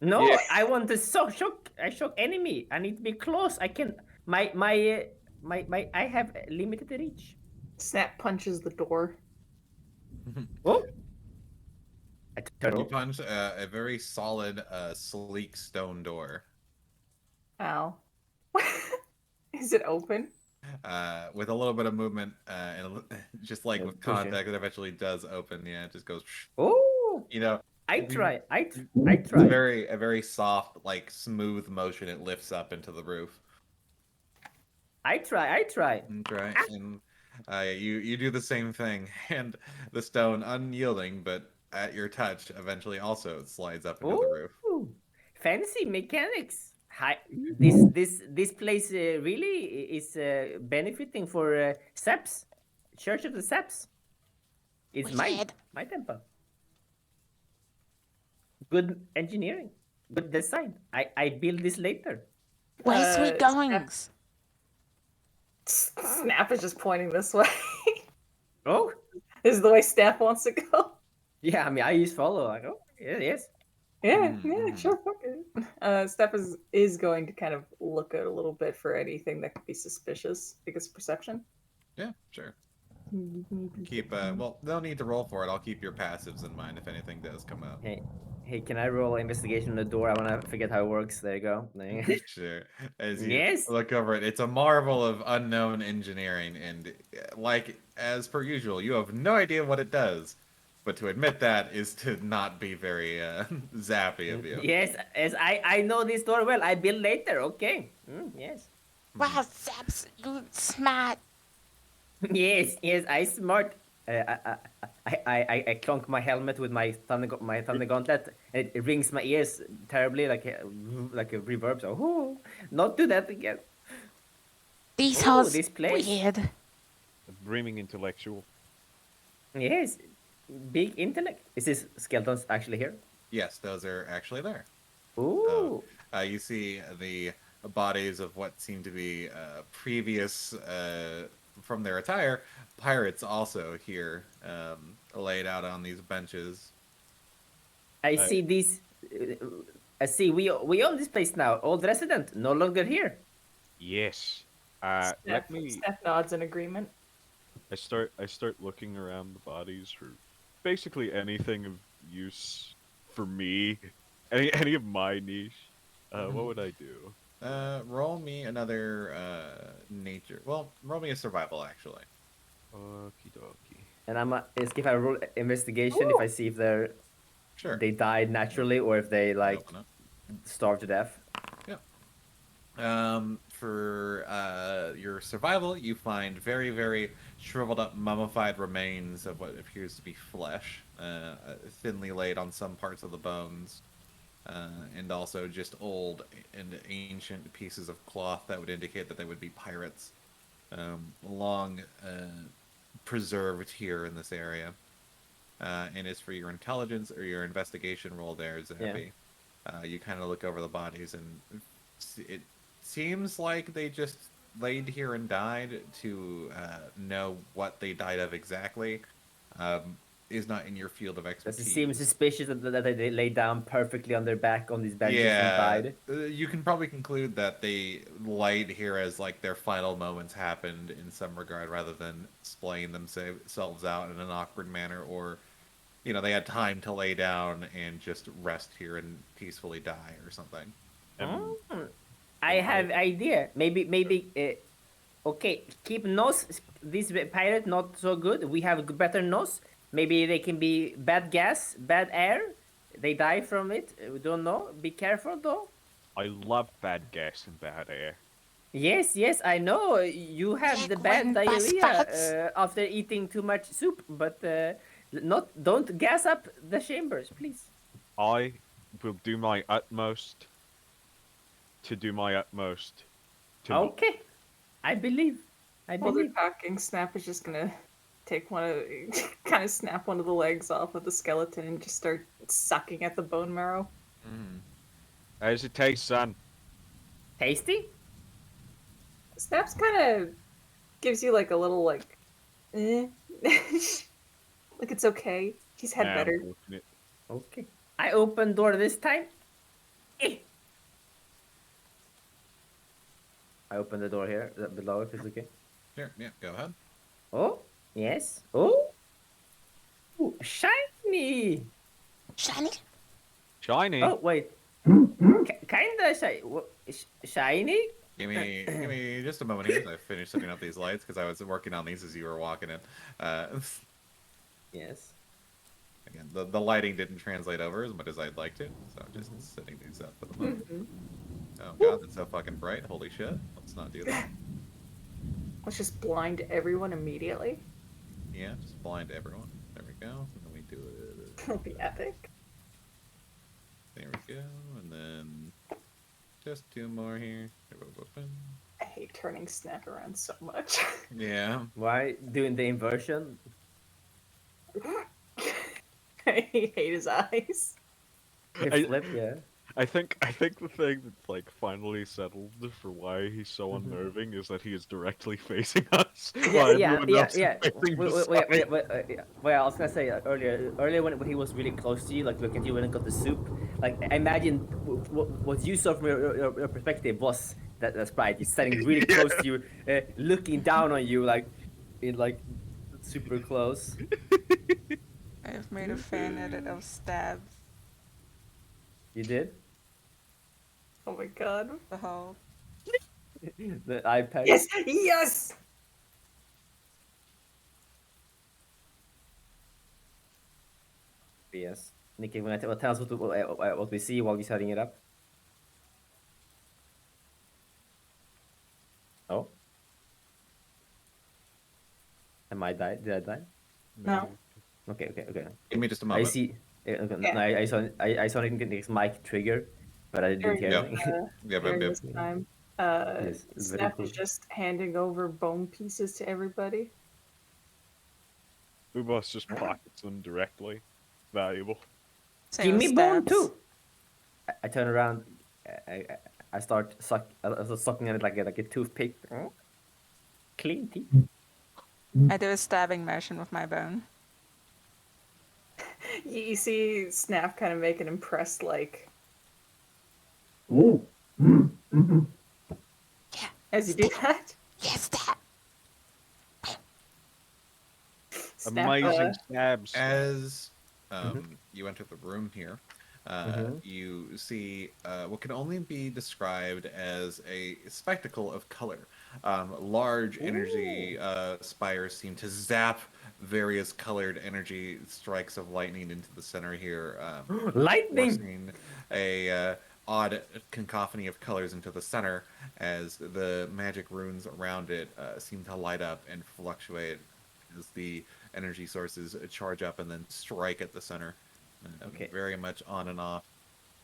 No, Yeah. I want to shock. I shock enemy. I need to be close. I can. My. I have limited reach. Snap punches the door. Oh. I turn. You punch a very solid, sleek stone door. Ow. Is it open? With a little bit of movement, and just like with push it. contact, it eventually does open. Yeah, it just goes. Oh. You know, I try. it's try. a very soft, like smooth motion. It lifts up into the roof. I try. Okay, and you do the same thing, and the stone, unyielding but at your touch, eventually also slides up into the roof. Ooh, fancy mechanics. Hi, this place really is benefiting for Seps, Church of the Seps. It's Wicked. my temple. Good engineering, good design. I build this later. Where's we going? Snap is just pointing this way. Oh, This is the way Snap wants to go. yeah. I mean, I use follow. Like, oh, yes. Yeah, sure, fuck it. Steph is going to kind of look out a little bit for anything that could be suspicious because perception. Yeah, sure. Keep well, no need to roll for it. I'll keep your passives in mind if anything does come up. Hey, can I roll investigation on the door? I want to forget how it works. There you go. Sure. As you Yes. look over it, it's a marvel of unknown engineering, and like as per usual, you have no idea what it does. But to admit that is to not be very zappy of you. Yes, as I know this door well. I build later. Okay. Yes. Wow, Zaps, you smart. Yes, I smart. I clunk my helmet with my thunder gauntlet, and it rings my ears terribly like a reverb. So, not do that again. These Oh, hoes this place. weird. A brimming intellectual. Yes, big intellect. Is this skeletons actually here? Yes, those are actually there. Ooh. You see the bodies of what seem to be previous, from their attire, pirates also here, laid out on these benches. I see these. I see. We own this place now. Old resident, no longer here. Yes. Steph nods in agreement. I start looking around the bodies for basically anything of use for me. Any of my niche. What would I do? Roll me another nature. Well, roll me a survival actually. Okie dokie. And I'm ask if I roll investigation if I see if they died naturally or if they like starved to death. Yeah. For your survival, you find very, very shriveled up, mummified remains of what appears to be flesh, thinly laid on some parts of the bones, and also just old and ancient pieces of cloth that would indicate that they would be pirates. long preserved here in this area. And it's for your intelligence or your investigation roll there, Zappy. You kind of look over the bodies, and it seems like they just laid here and died. To know what they died of exactly is not in your field of Does it expertise. seem suspicious that they lay down perfectly on their back on these benches and Yeah, died? you can probably conclude that they lied here as like their final moments happened in some regard, rather than splaying themselves out in an awkward manner, or they had time to lay down and just rest here and peacefully die or something. I have idea. Maybe. Okay, keep nose. This pirate not so good. We have better nose. Maybe they can be bad gas, bad air. They die from it. We don't know. Be careful though. I love bad gas and bad air. Yes, I know. You have the bad Liquid bus farts. diarrhea after eating too much soup, but don't gas up the chambers, please. I will do my utmost to do my utmost to not. Okay, I believe. While they're talking, Snap is just gonna take kind of snap one of the legs off of the skeleton and just start sucking at the bone marrow. How does it taste, son? Tasty? Snaps kind of gives you like a little like, like it's okay. He's had better. Unfortunate. Okay. I open door this time. Eh. I open the door here below if it's okay. Sure, yeah, go ahead. Oh, yes. Oh. Ooh, shiny. Shiny? Shiny. Oh, wait. Kinda shiny? Give me just a moment here as I finish setting up these lights, because I was working on these as you were walking in. Yes. Again, the lighting didn't translate over as much as I'd like to, so I'm just setting these up for the moment. Oh god, that's so fucking bright. Holy shit. Let's not do that. Let's just blind everyone immediately. Yeah, just blind everyone. There we go. And then we do it. That'll be epic. There we go. And then just two more here. I hate turning Snap around so much. Yeah. Why doing the inversion? I hate his eyes. They flip, yeah. I think the thing that's like finally settled for why he's so unnerving is that he is directly facing us. while everyone else is facing the side. Wait, I was gonna say earlier when he was really close to you, like look at you when it got the soup. Like imagine what you saw from your perspective was that sprite. He's standing really close to you, looking down on you, like super close. I've made a fan edit of stabs. You did? Oh my god. The whole. The iPad. Yes! Yes! Yes. Nikki, when tell us what we see while you're setting it up. Oh. Am I died? Did I die? No. Okay. Give me just a moment. I see. Okay, Yeah. no, I saw Nick's mic trigger, but I didn't hear Yep. anything. During this time, Yes, it's very Snap cool. is just handing over bone pieces to everybody. Ubos just pockets them directly. Valuable. Same Give with me bone stabs. too. I turn around. I start sucking at it like a toothpick. Clean teeth. I do a stabbing motion with my bone. You see Snap kind of make an impressed like Oh. Yeah. as you do that. Yes, that. Snap, Amazing stabs. As you enter the room here, you see what can only be described as a spectacle of color. Large energy spires seem to zap various colored energy strikes of lightning into the center here. Lightning! Forcing a odd cacophony of colors into the center as the magic runes around it seem to light up and fluctuate as the energy sources charge up and then strike at the center. Okay. Very much on and off.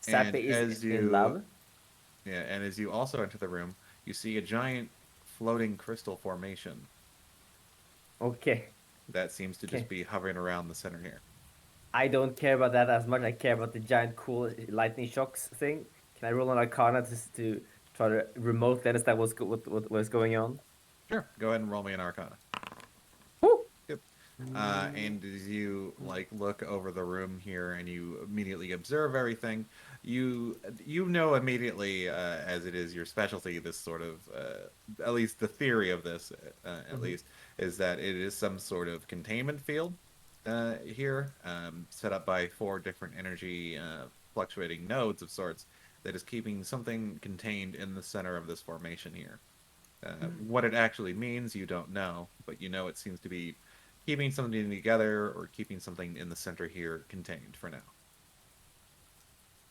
Sappy And is as in you- love. Yeah, and as you also enter the room, you see a giant floating crystal formation Okay. that seems to just be hovering around the center here. I don't care about that as much. I care about the giant cool lightning shocks thing. Can I roll an Arcana to try to remotely understand what's going on? Sure. Go ahead and roll me an Arcana. Woo! Yep. And as you like look over the room here and you immediately observe everything, you know immediately, as it is your specialty, this sort of at least the theory of this at least is that it is some sort of containment field here, set up by 4 different energy fluctuating nodes of sorts that is keeping something contained in the center of this formation here. What it actually means, you don't know, but you know it seems to be keeping something together or keeping something in the center here contained for now.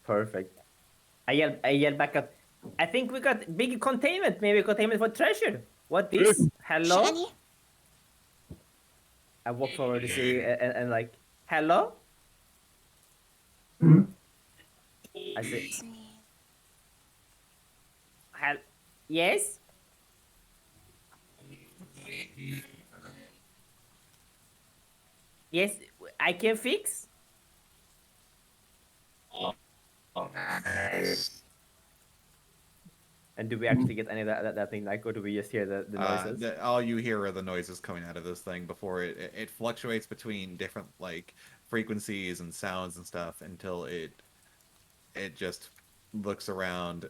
Perfect. I yell back up. I think we got big containment. Maybe containment for treasure. What this? Hello? Shani? I walk forward to see and like, hello? I say, yes? Yes, I can fix? And do we actually get any of that thing, like, or do we just hear the noises? All you hear are the noises coming out of this thing before it fluctuates between different like frequencies and sounds and stuff until it just looks around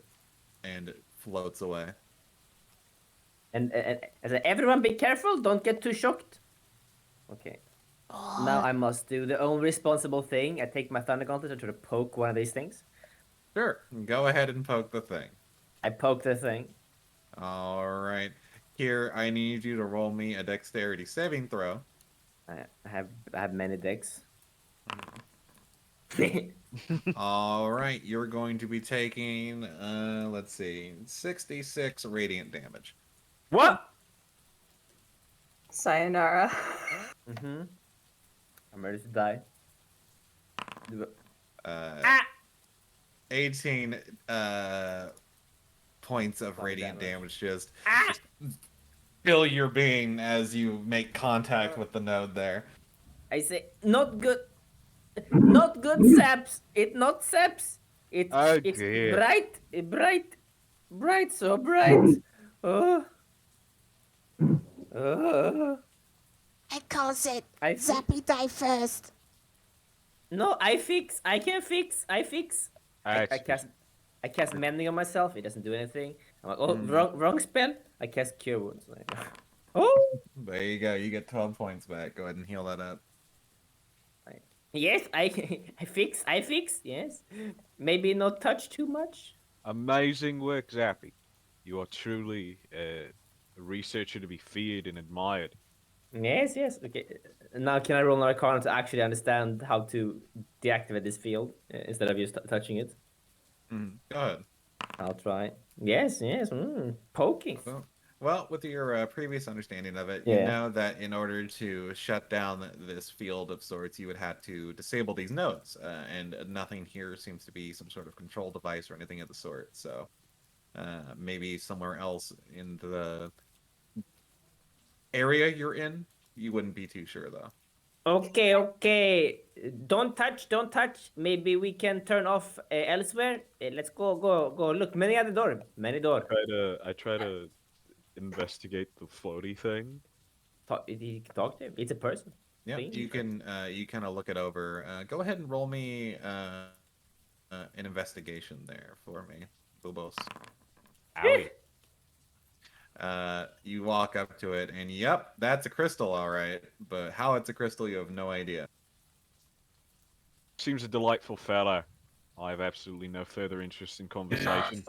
and floats away. And everyone be careful, don't get too shocked. Okay. Now I must do the only responsible thing. I take my Thunder Gauntlet and try to poke one of these things. Sure, go ahead and poke the thing. I poke the thing. All right. Here, I need you to roll me a dexterity saving throw. I have many decks. All right, you're going to be taking, let's see, 66 radiant damage. What? Sayonara. I'm ready to die. 18 points of radiant damage just fill your being as you make contact with the node there. I say, not good. Not good, Saps. It not Saps. It's bright, so bright. Oh. I calls it I Zappy die first. No, I fix. I can fix. I fix. I cast mending on myself. It doesn't do anything. I'm like, oh, wrong spell. I cast cure wounds. Oh. There you go. You get 12 points back. Go ahead and heal that up. Yes, I fix. Yes, maybe not touch too much. Amazing work, Zappy. You are truly a researcher to be feared and admired. Yes. Okay. Now, can I roll an Arcana to actually understand how to deactivate this field instead of just touching it? Go ahead. I'll try. Yes. Poking. Well, with your previous understanding of it, you know that in order to shut down this field of sorts, you would have to disable these nodes, and nothing here seems to be some sort of control device or anything of the sort. So maybe somewhere else in the area you're in, you wouldn't be too sure, though. Okay. Don't touch. Maybe we can turn off elsewhere. Let's go. Look, many door. I try to investigate the floaty thing. You can talk to him. It's a person. Yeah, you can. You kind of look it over. Go ahead and roll me an investigation there for me, Bubos. Owie. You walk up to it, and yep, that's a crystal, all right. But how it's a crystal, you have no idea. Seems a delightful fellow. I have absolutely no further interest in conversation.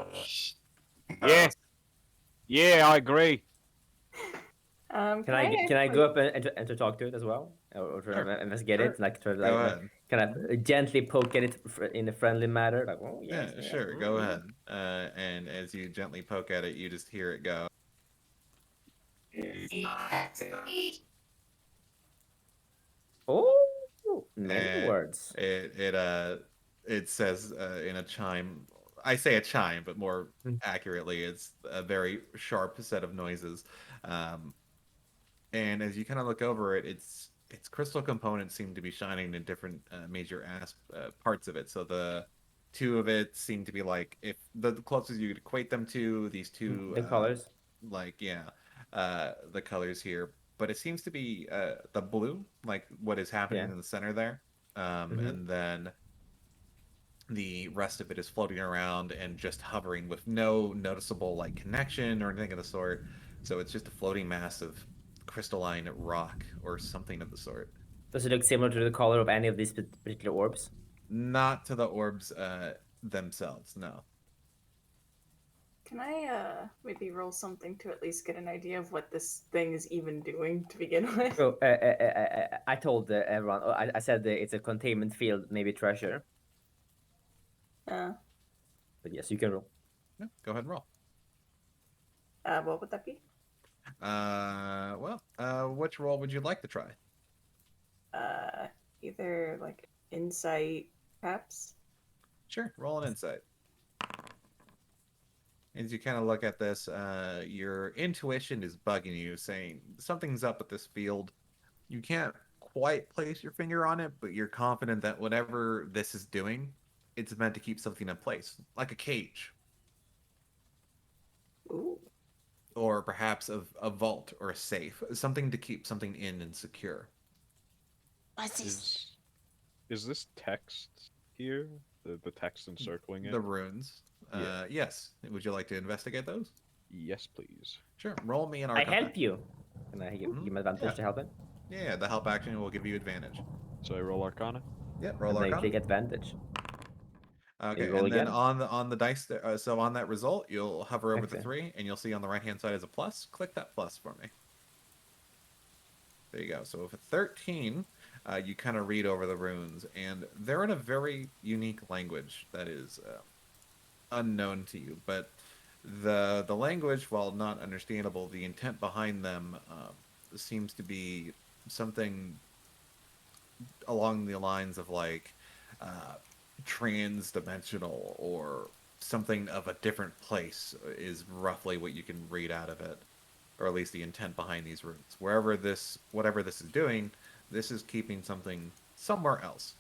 Yes. Yeah, I agree. Can I go up and to talk to it as well, or try to investigate it, like try to kind of gently poke at it in a friendly manner, like sure, go ahead. And as you gently poke at it, you just hear it go. Oh, many words. It says in a chime I say a chime, but more Mm. accurately, it's a very sharp set of noises. Um, and as you kind of look over it, its crystal components seem to be shining in different major parts of it. So the two of it seem to be like, if the closest you could equate them to, these two The colors. like yeah, the colors here. But it seems to be the blue, like what is happening Yeah. in the center there. Mm-hmm. And then the rest of it is floating around and just hovering with no noticeable like connection or anything of the sort. So it's just a floating mass of crystalline rock or something of the sort. Does it look similar to the color of any of these particular orbs? Not to the orbs themselves, no. Can I maybe roll something to at least get an idea of what this thing is even doing to begin with? So I told everyone. I said it's a containment field, maybe treasure. Uh, But yes, you can roll. Yeah, go ahead and roll. what would that be? Which roll would you like to try? Uh, either like insight, perhaps. Sure, roll an insight. As you kind of look at this, your intuition is bugging you, saying something's up with this field. You can't quite place your finger on it, but you're confident that whatever this is doing, it's meant to keep something in place, like a cage, Ooh. or perhaps a vault or a safe, something to keep something in and secure. What's this? Is this text here? The text encircling it? The runes. Yeah. Yes. Would you like to investigate those? Yes, please. Sure. Roll me an I Arcana. help you. Can I give him advantage Yeah. to help him? Yeah, the help action will give you advantage. So I roll Arcana? Yeah, roll And then Arcana. click advantage. Okay, roll and then again? on the dice, so on that result, you'll hover over the Okay. 3, and you'll see on the right hand side is a plus. Click that plus for me. There you go. So with a 13, you kind of read over the runes, and they're in a very unique language that is unknown to you. But the language, while not understandable, the intent behind them seems to be something along the lines of like trans-dimensional or something of a different place is roughly what you can read out of it, or at least the intent behind these runes. Whatever this is doing, this is keeping something somewhere else.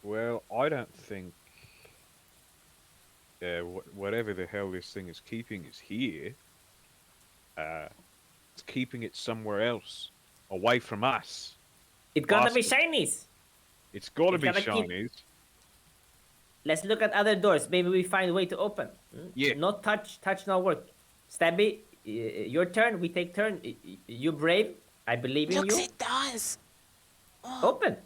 Well, I don't think whatever the hell this thing is keeping is here. It's keeping it somewhere else, away from us. It's gotta be Bastard. shinies. It's got to It's be gotta keep- shinies. Let's look at other doors. Maybe we find a way to open. Yeah. Not touch. Touch not work. Stabby, your turn. We take turn. You brave. I believe in Looks, you. it does. Oh, Open.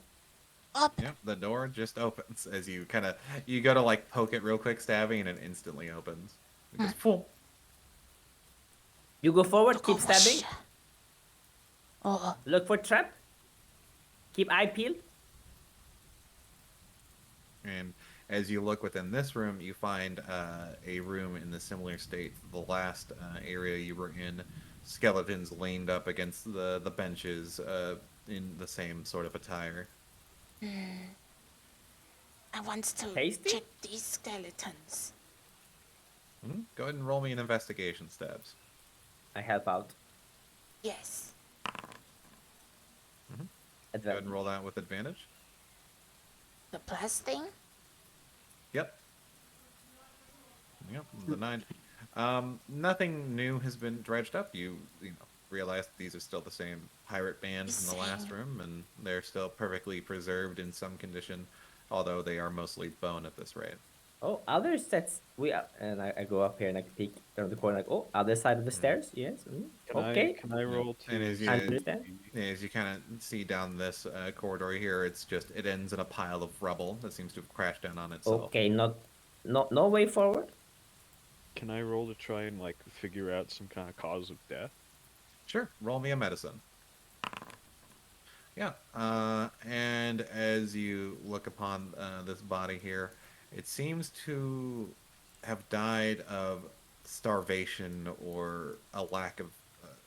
up. Yep, the door just opens as you go to like poke it real quick, stabbing, and it instantly opens. It goes, "Phew." You go forward. Look Keep over. stabbing. Oh, Look for trap. Keep eye peeled. And as you look within this room, you find a room in the similar state to the last area you were in. Skeletons leaned up against the benches in the same sort of attire. I want to Tasty? check these skeletons. Go ahead and roll me an investigation, Stabs. I help out. Yes. Go ahead Advantage. and roll that with advantage. The plus thing? Yep. Yep, the 9. Nothing new has been dredged up. You realize that these are still the same pirate band in the last room, and they're still perfectly preserved in some condition, although they are mostly bone at this rate. Oh, other sets. And I go up here and I peek around the corner. Like, oh, other side of the stairs. Yes. Okay. Can I roll to And as you, Understand. as you kind of see down this corridor here, it ends in a pile of rubble that seems to have crashed down on itself. Okay. No way forward. Can I roll to try and like figure out some kind of cause of death? Sure, roll me a medicine. Yeah, and as you look upon this body here, it seems to have died of starvation or a lack of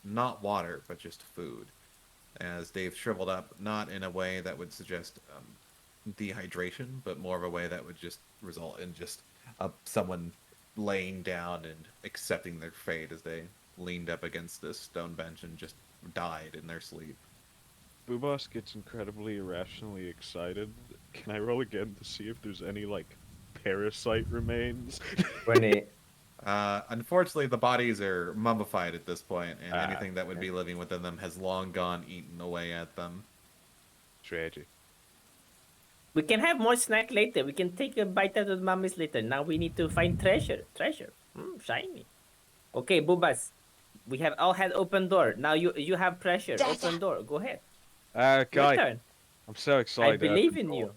not water, but just food. As they've shriveled up, not in a way that would suggest dehydration, but more of a way that would just result in just someone laying down and accepting their fate as they leaned up against this stone bench and just died in their sleep. Boobos gets incredibly irrationally excited. Can I roll again to see if there's any like parasite remains? 20. Unfortunately, the bodies are mummified at this point, and Ah, anything that would be living within them has long gone eaten away at them. Tragic. We can have more snack later. We can take a bite out of the mummies later. Now we need to find treasure. Treasure. Shiny. Okay, Boobas. We have all had open door. Now you have pressure. Yeah, Open yeah. door. Go ahead. Ah, Your guy, turn. I'm so I excited. believe in you.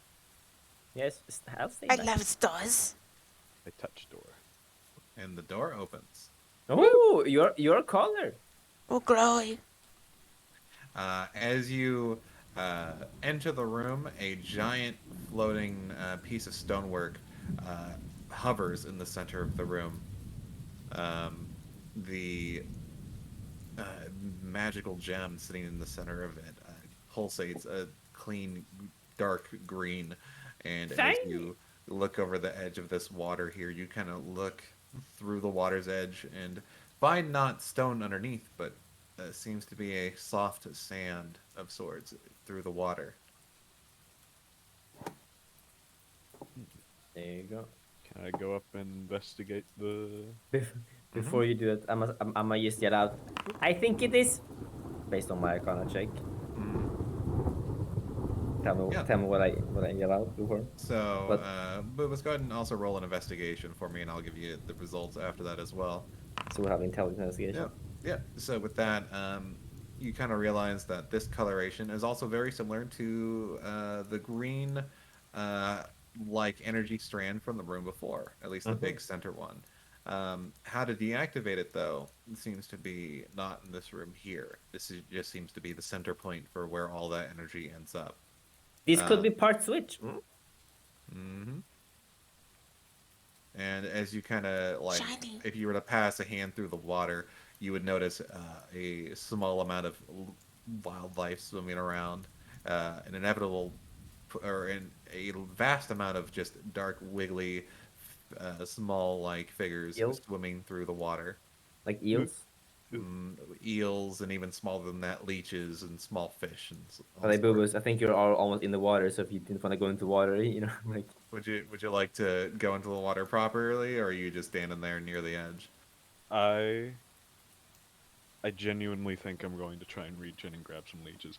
Yes, I'll stay I back. love stores. I touch door. And the door opens. Oh, your color. Oh, glory. As you enter the room, a giant floating piece of stonework hovers in the center of the room. The magical gem sitting in the center of it pulsates a clean, dark green. And as Shiny. you look over the edge of this water here, you kind of look through the water's edge and find not stone underneath, but seems to be a soft sand of sorts through the water. There you go. Can I go up and investigate the? Before you do it, I'ma just yell out. I think it is, based on my Arcana check. Tell me what I yell out before. So, But- let's go ahead and also roll an investigation for me, and I'll give you the results after that as well. So we have intelligence investigation. Yeah. So with that, you kind of realize that this coloration is also very similar to the green, like energy strand from the room before, at least the big center one. How to deactivate it, though, seems to be not in this room here. Just seems to be the center point for where all that energy ends up. This could be part switch. And as you kind of like, Shiny. if you were to pass a hand through the water, you would notice a small amount of wildlife swimming around, an inevitable, or in a vast amount of just dark, wiggly, small like figures Eels? swimming through the water. Like eels. Eels, and even smaller than that, leeches and small fish. And all But like sorts. Boobas, I think you're all almost in the water. So if you didn't want to go into water, you know, like Would you like to go into the water properly, or are you just standing there near the edge? I genuinely think I'm going to try and reach in and grab some leeches.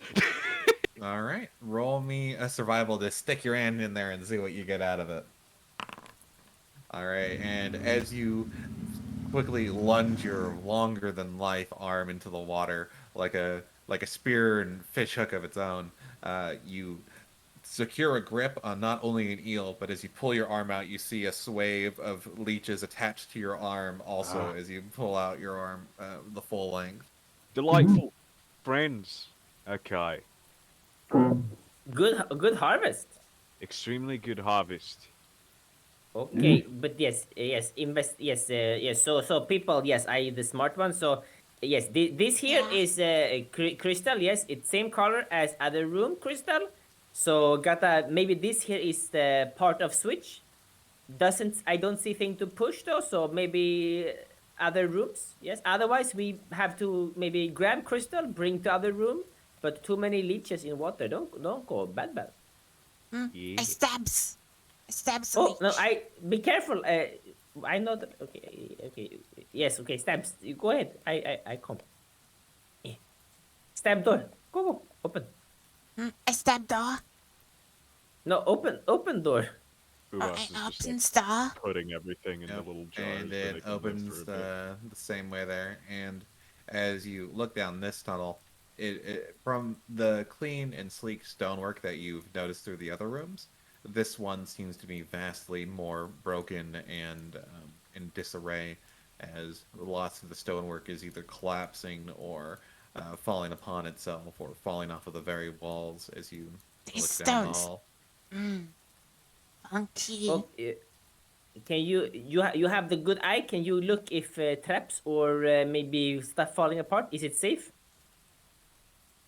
All right, roll me a survival to stick your hand in there and see what you get out of it. All right, and as you quickly lunge your longer than life arm into the water like a spear and fish hook of its own, you secure a grip on not only an eel, but as you pull your arm out, you see a swathe of leeches attached to your arm also as you pull out your arm the full length. Delightful friends. Okay. good harvest. Extremely good harvest. Okay, but yes, yes. So people, yes, the smart one. So yes, this here Yeah. is crystal. Yes, it's same color as other room crystal. So maybe this here is the part of switch. I don't see thing to push though. So maybe other rooms. Yes. Otherwise we have to maybe grab crystal, bring to other room. But too many leeches in water. Don't go bad. Yeah. I stabs. I stabs. Oh no! Be careful. I know that. Okay. Yes. Okay. Stabs. You go ahead. I come. Yeah. Stab door. Go. Open. I stab door. No. Open door. Boobas I is just open like star. putting everything in the Yep, little jars. and so they it can live opens through a bit. the same way there. And as you look down this tunnel, it from the clean and sleek stonework that you've noticed through the other rooms, this one seems to be vastly more broken and in disarray, as lots of the stonework is either collapsing or falling upon itself or falling off of the very walls as you These look down the stones. hall. Funky. Oh, can you have the good eye? Can you look if traps or maybe stuff falling apart? Is it safe?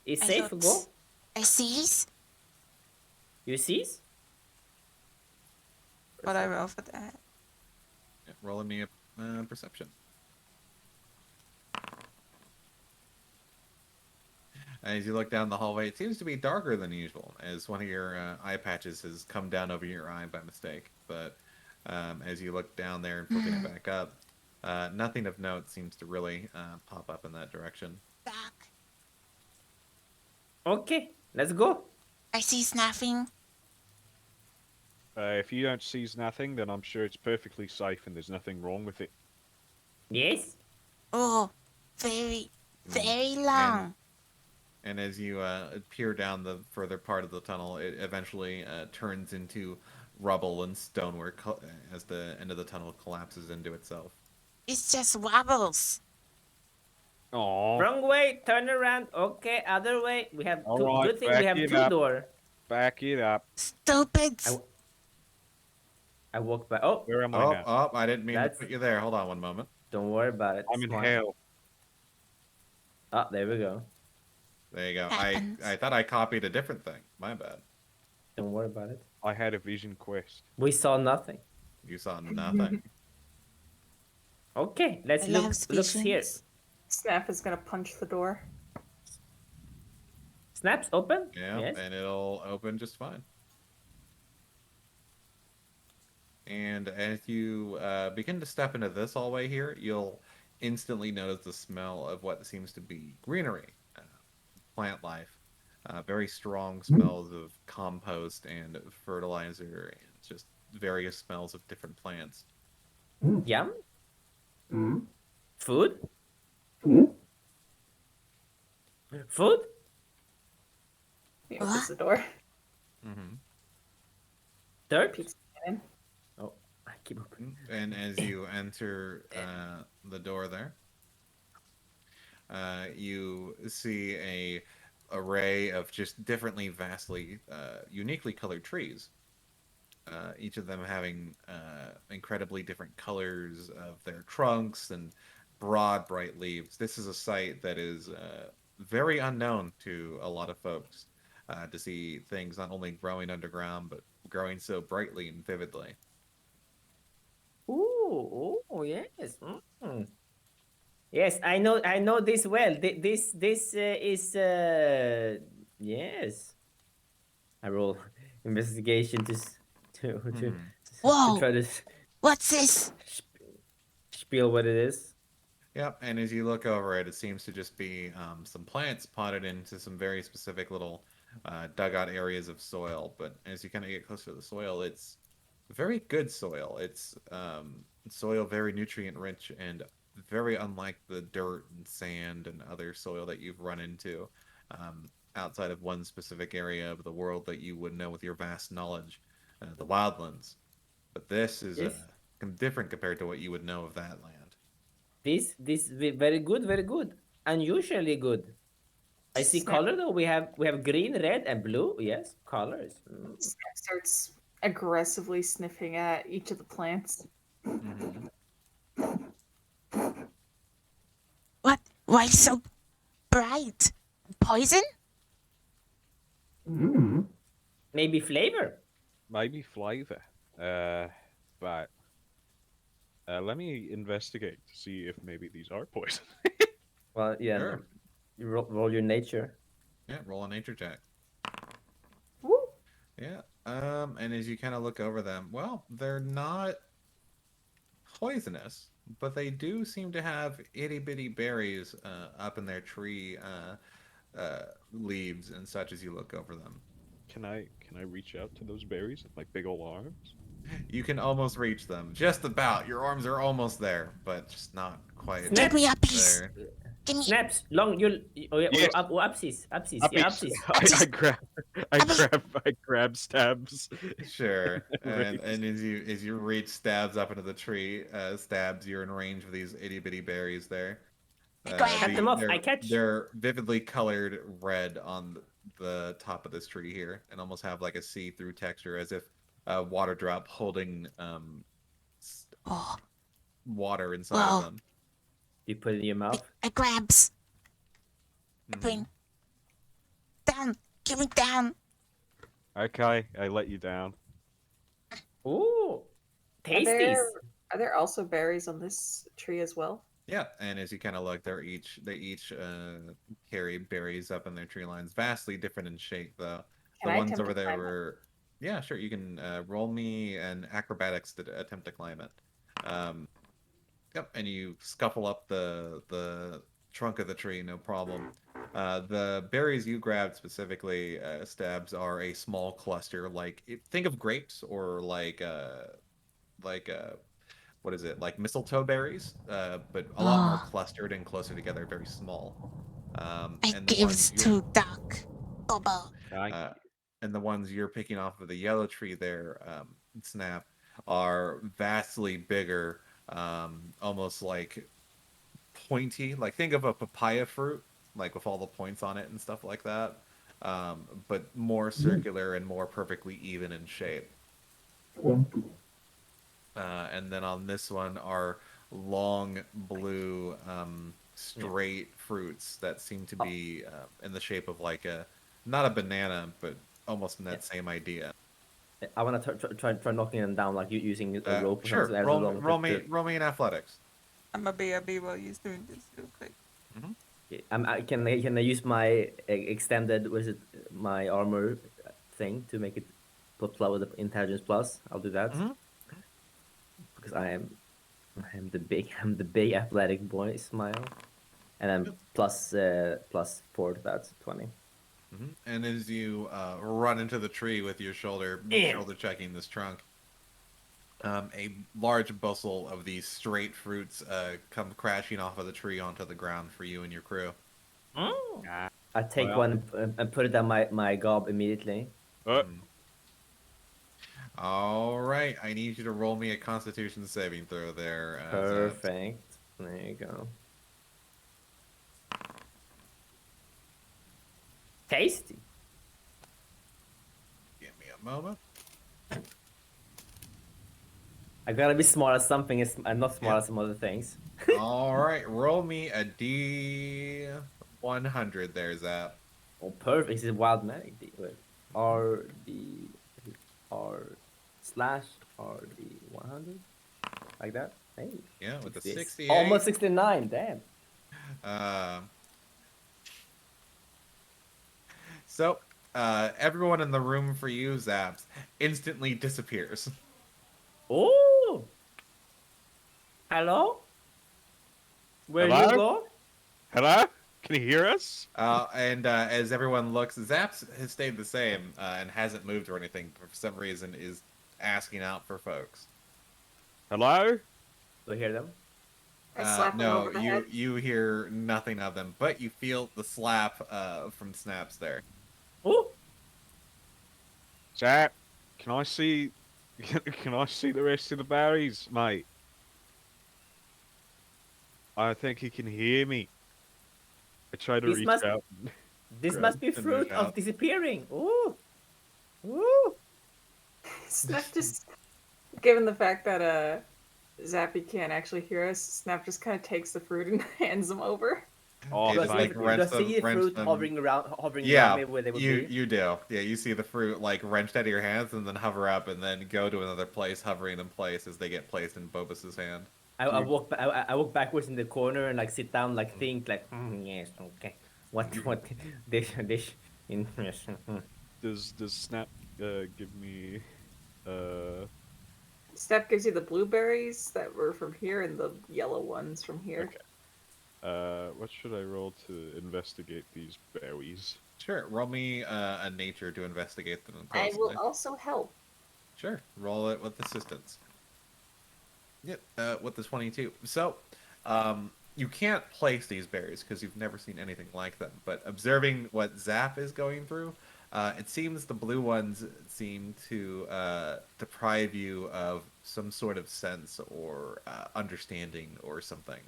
Is I safe? looks. Go. I sees. You sees? What I roll for that? Yeah, roll me a perception. As you look down the hallway, it seems to be darker than usual, as one of your eye patches has come down over your eye by mistake. But as you look down there and flipping it back up, nothing of note seems to really pop up in that direction. Doc, Okay, let's go. I see nothing. If you don't see nothing, then I'm sure it's perfectly safe and there's nothing wrong with it. Yes. Oh, very long. And as you peer down the further part of the tunnel, it eventually turns into rubble and stonework as the end of the tunnel collapses into itself. It's just wobbles. Oh. Wrong way. Turn around. Okay, other way. We have All two. right, Good thing back we have it two up. door. Back it up. Stupids. I walk by. Oh, Where am I Oh, now? oh, I didn't mean That's- to put you there. Hold on one moment. don't worry about it. I'm in Smart. hell. Ah, there we go. There you go. Happens. I thought I copied a different thing. My bad. Don't worry about it. I had a vision quest. We saw nothing. You saw nothing. Okay, let's I look. love Looks here. visions. Snap is gonna punch the door. Snaps open. Yeah, Yes. and it'll open just fine. And as you begin to step into this hallway here, you'll instantly notice the smell of what seems to be greenery, plant life. Very strong smells of compost and fertilizer, and just various smells of different plants. Yum. Mm. Food. Mm. Food. He opens the door. Mm-hmm. Dirt. Peeks in. Oh, I keep opening. And as you enter the door there, you see a array of just differently, vastly, uniquely colored trees. Each of them having incredibly different colors of their trunks and broad, bright leaves. This is a site that is very unknown to a lot of folks. To see things not only growing underground, but growing so brightly and vividly. Ooh, yes. Mm. Yes, I know this well. This is yes. I roll investigation to Whoa. try to What's this? spiel what it is. Yep, and as you look over it, it seems to just be some plants potted into some very specific little dugout areas of soil. But as you kind of get closer to the soil, it's very good soil. It's soil very nutrient rich and very unlike the dirt and sand and other soil that you've run into outside of one specific area of the world that you would know with your vast knowledge, the wildlands. But this is Yes. different compared to what you would know of that land. This very good. Unusually good. I see Snap. color though. We have green, red, and blue. Yes, colors. Mm. Snap starts aggressively sniffing at each of the plants. Mhm. What? Why so bright? Poison? Mm. Maybe flavor. Maybe flavor. But let me investigate to see if maybe these are poison. Well, yeah. Sure. No. You roll your nature. Yeah, roll a nature check. Woo! Yeah. And as you kind of look over them, well, they're not poisonous, but they do seem to have itty bitty berries up in their tree leaves and such as you look over them. Can I reach out to those berries with my big old arms? You can almost reach them. Just about. Your arms are almost there, but just not quite Give me a piece. there. Give me. Snaps long. You. Oh yeah. Yes. Upsies. Yeah, upsies. I grab stabs. Sure. And, Right. and as you reach stabs up into the tree, stabs, you're in range of these itty bitty berries there. I grab. Cut them off, They're, I catch. They're vividly colored red on the top of this tree here, and almost have like a see-through texture, as if a water drop holding Oh, water inside Wow. of them. You put it in your mouth. I grabs. Mhm. Bring. Down. Give me down. Okay, I let you down. Ooh. Tasties. Are there also berries on this tree as well? Yeah, and as you kind of look, they each carry berries up in their tree lines, vastly different in shape though. Can The I ones attempt over to there climb it? were, yeah, sure. You can roll me an acrobatics to attempt to climb it. Um, yep, and you scuffle up the trunk of the tree, no problem. The berries you grabbed specifically, Stabs, are a small cluster. Think of grapes or like what is it, like mistletoe berries, but a lot more Oh, clustered and closer together, very small. I And the ones gives you're to duck. Bobo. Thank uh, you. and the ones you're picking off of the yellow tree there, Snap, are vastly bigger, almost like pointy. Like think of a papaya fruit, like with all the points on it and stuff like that, but more circular and more perfectly even in shape. Thank you. And then on this one are long blue Yeah. straight fruits that seem to Oh, be in the shape of like a not a banana but almost in yeah. that same idea. I want to try knocking them down, like using a rope or Sure, something as long roll me in athletics. I'm a BRB while you're doing this real quick. Can I use my extended, was it my armor thing to make it plus with the intelligence plus? I'll do that Mm-hmm. because I am the big athletic boy. Smile, and then plus 4 to that, 20. And as you run into the tree with your Yeah. shoulder checking this trunk, a large bustle of these straight fruits come crashing off of the tree onto the ground for you and your crew. Ah, I take well. one and put it on my gob immediately. Mhm. All right, I need you to roll me a Constitution saving throw there, Zeb. Perfect. There you go. Tasty. Give me a moment. I gotta be smart at something and not smart Yeah. at some other things. All right, roll me a D100 there, Zap. Oh, perfect. This is wild magic. Wait. RD R slash RD 100 like that. Hey, Yeah, with the what's this? 68. Almost 69. Damn. Uh, so, everyone in the room for you, Zaps, instantly disappears. Oh, hello. Where you Hello? go? Hello? Can you hear us? And as everyone looks, Zaps has stayed the same and hasn't moved or anything, but for some reason is asking out for folks. Hello? Do you hear them? I slap him No, over the head. you hear nothing of them, but you feel the slap from Snaps there. Oh, Jack, can I see can I see the rest of the berries, mate? I think he can hear me. I try to this reach must out. this must be and move fruit of out. disappearing. Ooh, ooh. Snap just, given the fact that Zappy can't actually hear us, Snap just kind of takes the fruit and hands them over. Oh, It Do I just see, like thank you. do I wrench see the fruit them. hovering around Yeah, me where they would you be? you do. Yeah, you see the fruit like wrenched out of your hands and then hover up and then go to another place, hovering in place as they get placed in Bobus's hand. I walk backwards in the corner and like sit down, like think, like yes, okay. What this interesting. Does Snap give me uh Snap gives you the blueberries that were from here and the yellow ones from here. okay. What should I roll to investigate these berries? Sure, roll me a nature to investigate them I will closely. also help. Sure, roll it with assistance. Yep, with the 22. So, you can't place these berries because you've never seen anything like them. But observing what Zap is going through, it seems the blue ones seem to deprive you of some sort of sense or understanding or something.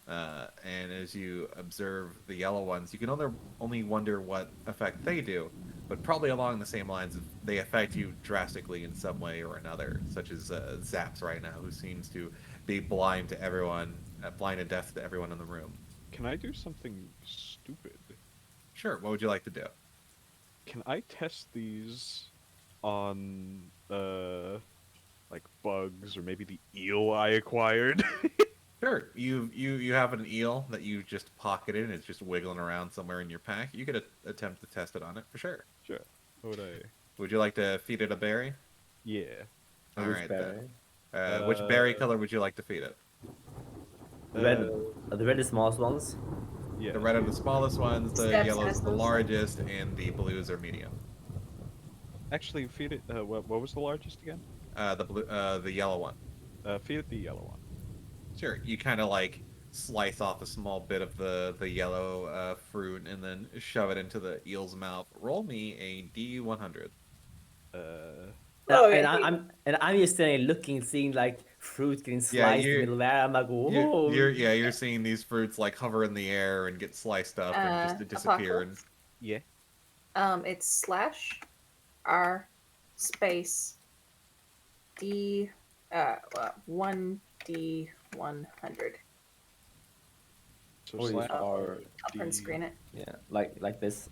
And as you observe the yellow ones, you can only wonder what effect they do, but probably along the same lines of they affect you drastically in some way or another, such as Zaps right now, who seems to be blind to everyone, blind and deaf to everyone in the room. Can I do something stupid? Sure, what would you like to do? Can I test these on like bugs or maybe the eel I acquired? Sure. You have an eel that you just pocketed and it's just wiggling around somewhere in your pack. You could attempt to test it on it for sure. Sure. What would I? Would you like to feed it a berry? Yeah. All Which right berry? then. Which berry color would you like to feed it? The red. Are the red the smallest ones? Yeah. The red are the smallest ones, the Steps yellows has are the those. largest, and the blues are medium. Actually, feed it. What was the largest again? The yellow one. Feed it the yellow one. Sure. You kind of like slice off a small bit of the yellow fruit and then shove it into the eel's mouth. Roll me a D100. Oh, And yeah, I'm just standing looking, seeing like fruit getting Yeah, sliced in the middle there. I'm like, whoa. you're seeing these fruits like hover in the air and get sliced up and just disappear. And Apocalypse? Yeah. It's slash R space D 1D100. So Or slash I'll R print D. screen it. Yeah, like this.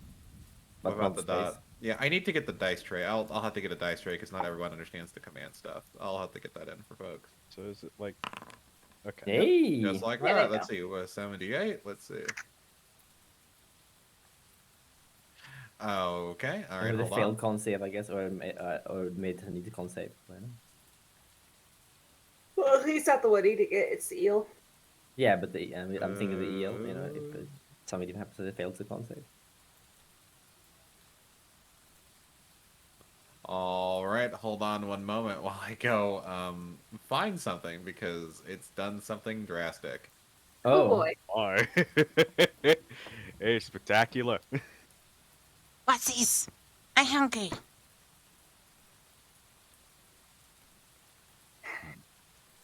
what But about not the space. dot? Yeah, I need to get the dice tray. I'll have to get a dice tray because not everyone understands the command stuff. I'll have to get that in for folks. So is it like? Okay. Hey. Just like There that. we Let's see. 78. Let's see. Okay. All right. Or the Hold failed on. con save, I guess, or made to need to con save. I don't know. Well, he's not the one eating it. It's the eel. Yeah, but I'm thinking of the eel. You know, if something didn't happen, so they failed to con save. All right. Hold on one moment while I go find something because it's done something drastic. Oh, boy. Why? Hey, spectacular. What's this? I'm hungry.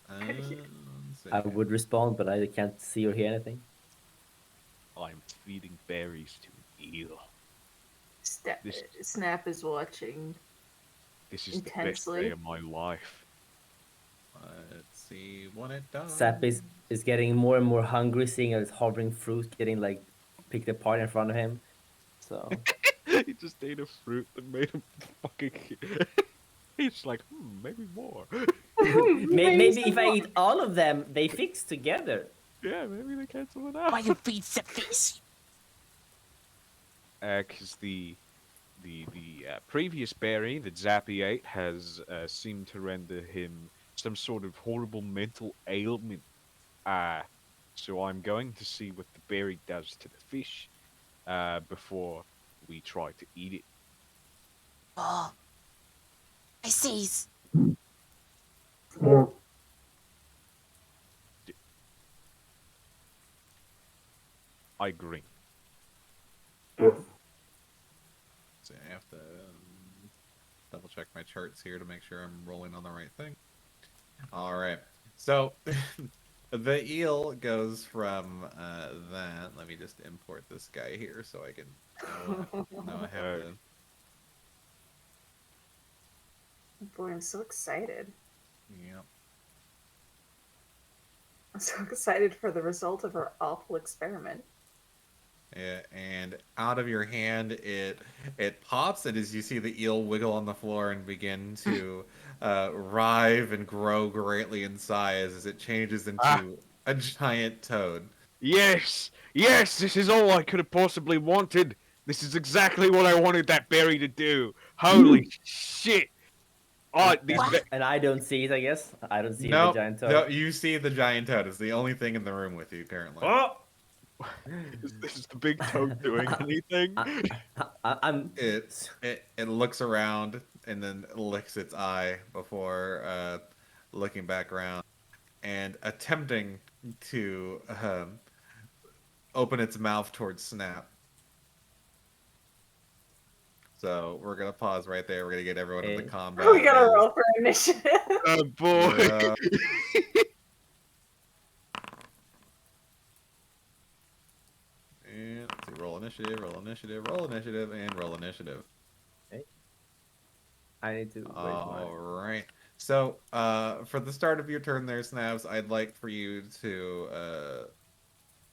Let's see. I would respond, but I can't see or hear anything. I'm feeding berries to an eel. This- Snap is watching. This is the best Intensely. day of my life. Let's see what it does. Sap is getting more and more hungry, seeing his hovering fruit getting like picked apart in front of him. So He just ate a fruit that made him fucking. He's like, maybe more. maybe if I eat all of them, they fix together. Yeah, maybe they cancel it out. Why you feed the fish? Because the previous berry that Zappy ate has seemed to render him some sort of horrible mental ailment. So I'm going to see what the berry does to the fish before we try to eat it. Oh, I see. I agree. Yes. So I have to double check my charts here to make sure I'm rolling on the right thing. All right. So the eel goes from that. Let me just import this guy here so I can. No, I have to. Boy, I'm so excited. Yep. I'm so excited for the result of our awful experiment. Yeah, and out of your hand, it pops, and as you see the eel wiggle on the floor and begin to writhe and grow greatly in size as it changes into a giant toad. Yes! Yes! This is all I could have possibly wanted! This is exactly what I wanted that berry to do! Holy shit! Oh, And I don't see it, I guess. I don't see the No, giant toad. no, you see the giant toad. It's the only thing in the room with you currently. Oh! Is the big toad doing anything? I'm. It looks around and then licks its eye before looking back around and attempting to open its mouth towards Snap. So we're gonna pause right there. We're gonna get everyone into Hey. combat. We gotta roll for initiative. Oh boy! Yeah. And let's see, roll initiative, roll initiative, roll initiative, and roll initiative. I need to. All right. So, for the start of your turn there, Snaps, I'd like for you to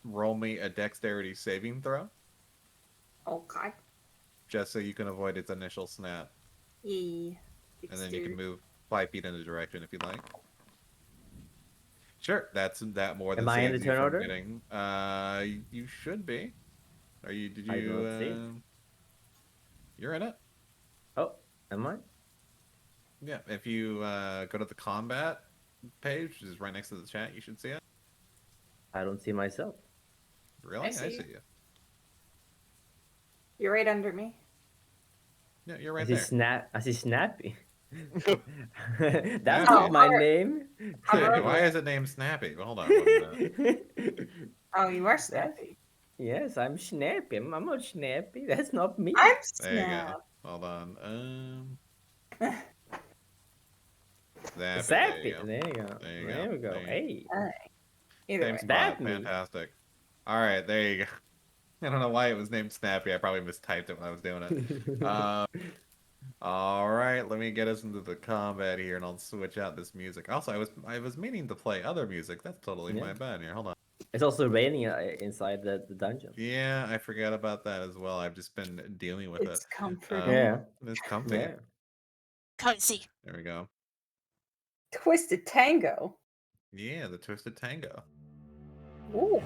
roll me a dexterity saving throw, Okay. just so you can avoid its initial snap, Yeah. and then you can move 5 feet in a direction if you'd like. Sure, that more than Am I in saves the you turn from order? getting. You should be. Are you? Did I do not see. you? You're in it. Oh, am I? Yeah. If you go to the combat page, which is right next to the chat, you should see it. I don't see myself. Really? I see you. you. You're right under me. Yeah, you're right I see there. I see Snappy. That's Snappy. not my Oh, name. Why is it named Snappy? Well, hold on 1 minute. Oh, you are snappy. Yes, I'm Snappy. I'm not Snappy. That's not me. I'm There you go. Snap. Hold on. Snappy. Snappy. There you go. There you There go. we go. There you go. Hey. Either Same way. spot. Snap me. Fantastic. All right, there you go. I don't know why it was named Snappy. I probably mistyped it when I was doing it. All right, let me get us into the combat here, and I'll switch out this music. Also, I was meaning to play other music. That's totally my bad here. Hold on. It's also raining inside the dungeon. Yeah, I forgot about that as well. I've just been dealing with It's it. comforting. Yeah. It's comfy. Yeah. Cozy. There we go. Twisted Tango. Yeah, the Twisted Tango. Ooh.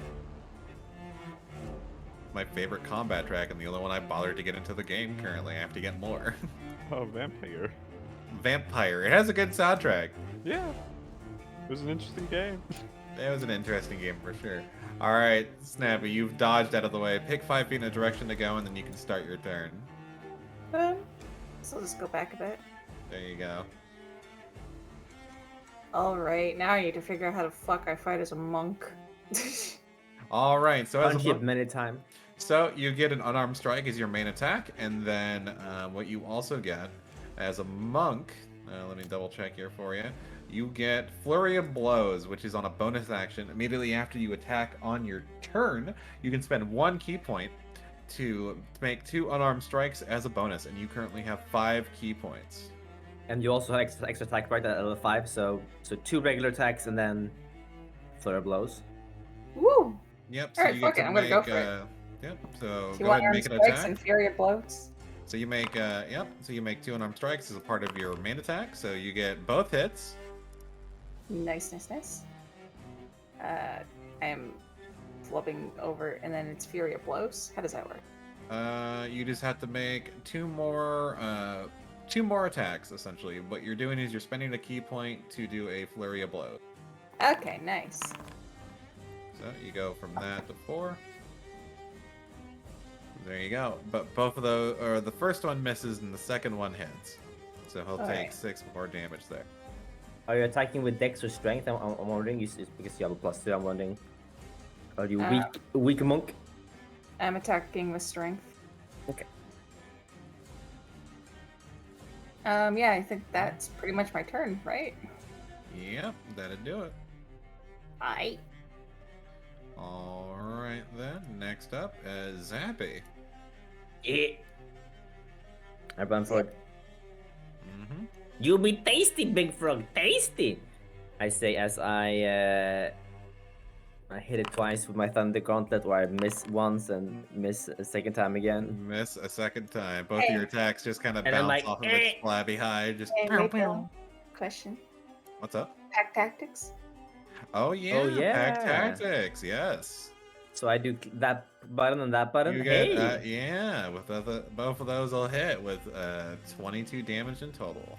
My favorite combat track, and the only one I bothered to get into the game currently. I have to get more. Oh, vampire. Vampire. It has a good soundtrack. Yeah. It was an interesting game. It was an interesting game for sure. All right, Snappy, you've dodged out of the way. Pick 5 feet in a direction to go, and then you can start your turn. So let's go back a bit. There you go. Alright, now I need to figure out how the fuck I fight as a monk. All right, so as Punch a it monk, many times. so you get an unarmed strike as your main attack, and then what you also get as a monk, let me double check here for you. You get Flurry of Blows, which is on a bonus action. Immediately after you attack on your turn, you can spend 1 key point to make 2 unarmed strikes as a bonus, and you currently have 5 key points. And you also have extra attack right at level 5, so 2 regular attacks and then flurry of blows. Woo! Yep. So Alright, you fuck get it, to I'm gonna go make, for it. Yep. So Two go ahead and unarmed make an strikes attack. and Fury of Blows. So you make yep. So you make 2 unarmed strikes as a part of your main attack. So you get both hits. Nice. I am flipping over, and then it's Fury of Blows. How does that work? You just have to make 2 more attacks essentially. What you're doing is you're spending a key point to do a flurry of blows. Okay, nice. So you go from that to 4. There you go. But both of those, or the first one misses and the second one hits. So he'll take Alright. 6 more damage there. Are you attacking with dex or strength? I'm wondering. It's because you have a +2. I'm wondering. Are you weak monk? I'm attacking with strength. Okay. Yeah, I think that's pretty much my turn, right? Yep, that'd do it. Aye. Alright then, next up is Zappy. Yeah. I run for it. Mm-hmm. You be tasty, big frog, tasty. I say as I hit it twice with my thunder gauntlet, where I miss once and miss a second time again. Miss a second time. Both of your attacks just kind of And I'm bounce like, off of its flabby hide. Just Hey, wait, Bill. Question. What's up? Pack tactics? Oh yeah, Oh, yeah. Pack Tactics, yes. So I do that button and that button. You get Hey. yeah, with both of those will hit with 22 damage in total.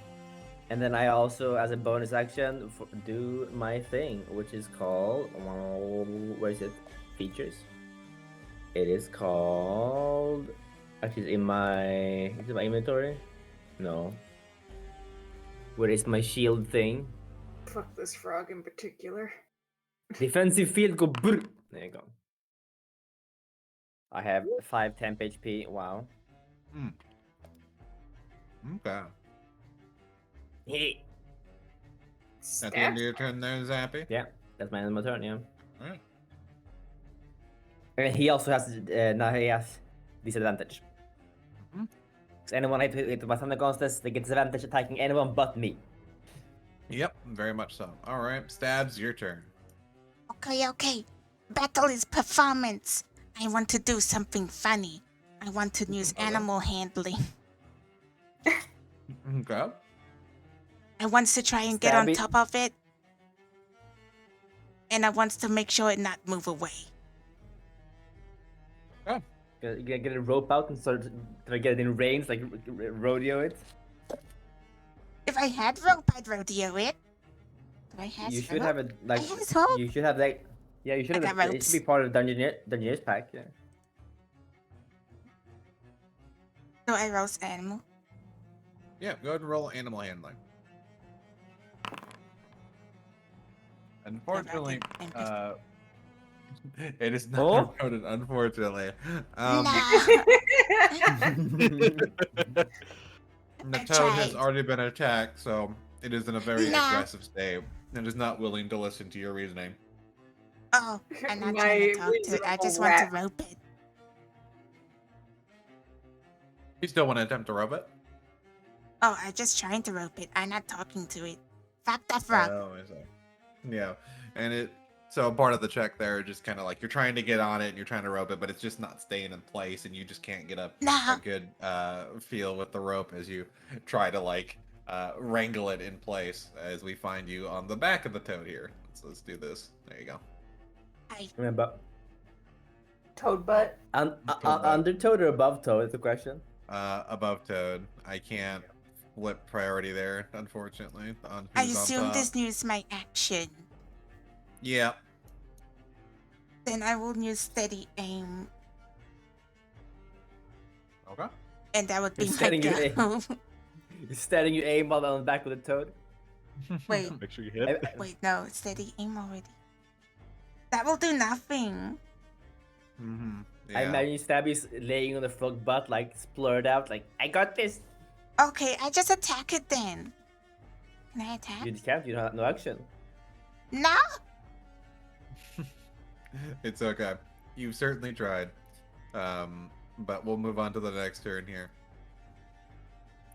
And then I also, as a bonus action, do my thing, which is called, where is it? Features. It is called. Actually, is it my inventory? No. Where is my shield thing? Fuck this frog in particular. Defensive field go brr. There you go. I have 5 temp HP. Wow. Okay. Hey. At the end of your turn there, Zappy? Yeah, that's my end of my turn. Yeah. Alright. And he also has now he has disadvantage. Mhm. So anyone I hit by thunder constants, they get disadvantage attacking anyone but me. Yep, very much so. Alright, Stabs, your turn. Okay. Battle is performance. I want to do something funny. I want to use Okay. animal handling. Okay. I want to try and get on Stabby. top of it. And I want to make sure it not move away. You get a rope out and start to get it in reins, like rodeo it. If I had rope, I'd rodeo it. Do I have You should rope? have it like. I have rope. You should have like. Yeah, you should I have. got It ropes. should be part of the Dungeoneer's pack. Yeah. So I roast animal. Yeah, go ahead and roll animal handling. Unfortunately, it is not Oh? eroded, unfortunately. No. The I toad has tried. already been attacked, so it is in a very No. aggressive state and is not willing to listen to your reasoning. Oh, I'm not My trying to talk to it. I reasonable just want to rat. rope it. You still want to attempt to rope it? Oh, I'm just trying to rope it. I'm not talking to it. Fuck that frog. Oh, I see. Yeah, and so part of the check there, just kind of like you're trying to get on it and you're trying to rope it, but it's just not staying in place, and you just can't get a No. good feel with the rope as you try to like wrangle it in place. As we find you on the back of the toad here. So let's do this. There you go. Remember, Toad butt. under toad or above toad is the question. Above toad. I can't flip priority there, unfortunately. On I who's on assume top. this is my action. Yeah. Then I will use steady aim, Okay. and that would be You're my steadying your go. You're standing your aim while on the back of the toad. Wait, Make sure you hit. wait, no, steady aim already. That will do nothing. Mm-hmm. I imagine you Stabby's laying on the frog butt, like splurred out, like I got this. Okay, I just attack it then. Can I attack? You can't. You don't have no action. No. It's okay. You've certainly tried. But we'll move on to the next turn here.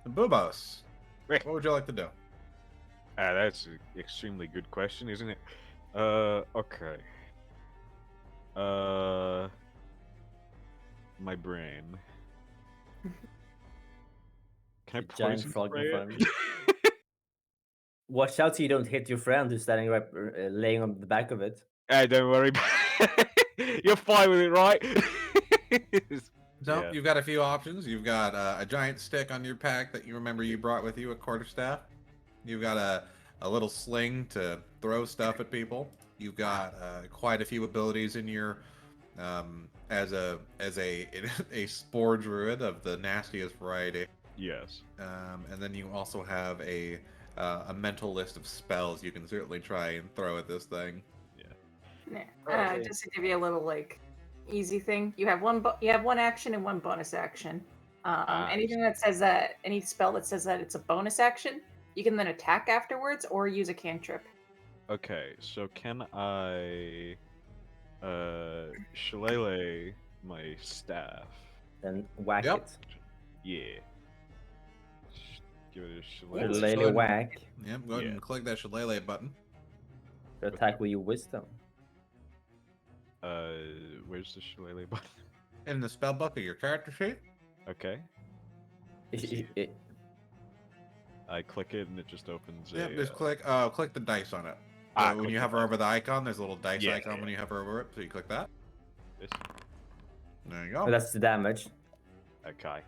Boobos, Right. what would you like to do? That's an extremely good question, isn't it? Okay. My brain. Can I Giant poison frog in spray front it? of you. Watch out so you don't hit your friend who's standing right, laying on the back of it. Don't worry. You're fine with it, right? So Yeah. you've got a few options. You've got a giant stick on your pack that you remember you brought with you, a quarterstaff. You've got a little sling to throw stuff at people. You've got quite a few abilities in your as a a spore druid of the nastiest variety. Yes. And then you also have a mental list of spells you can certainly try and throw at this thing. Yeah. Just to give you a little like easy thing, you have one action and one bonus action. Anything that says that any spell that says that it's a bonus action, you can then attack afterwards or use a cantrip. Okay, so can I shillelagh my staff? Then whack Yep. it. Yeah. Give it a Ooh, shillelagh. Lady whack. Yep, go ahead Yeah. and click that shillelagh button. Attack with your wisdom. Where's the shillelagh button? In the spell book of your character sheet. Okay. It- I click it and it just opens Yep, a. just click the dice on it. Ah, So when click you the hover dice. over the icon, there's a little dice Yeah, icon yeah. when you hover over it. So you click that. This. There you oh, go. that's the damage. Okay.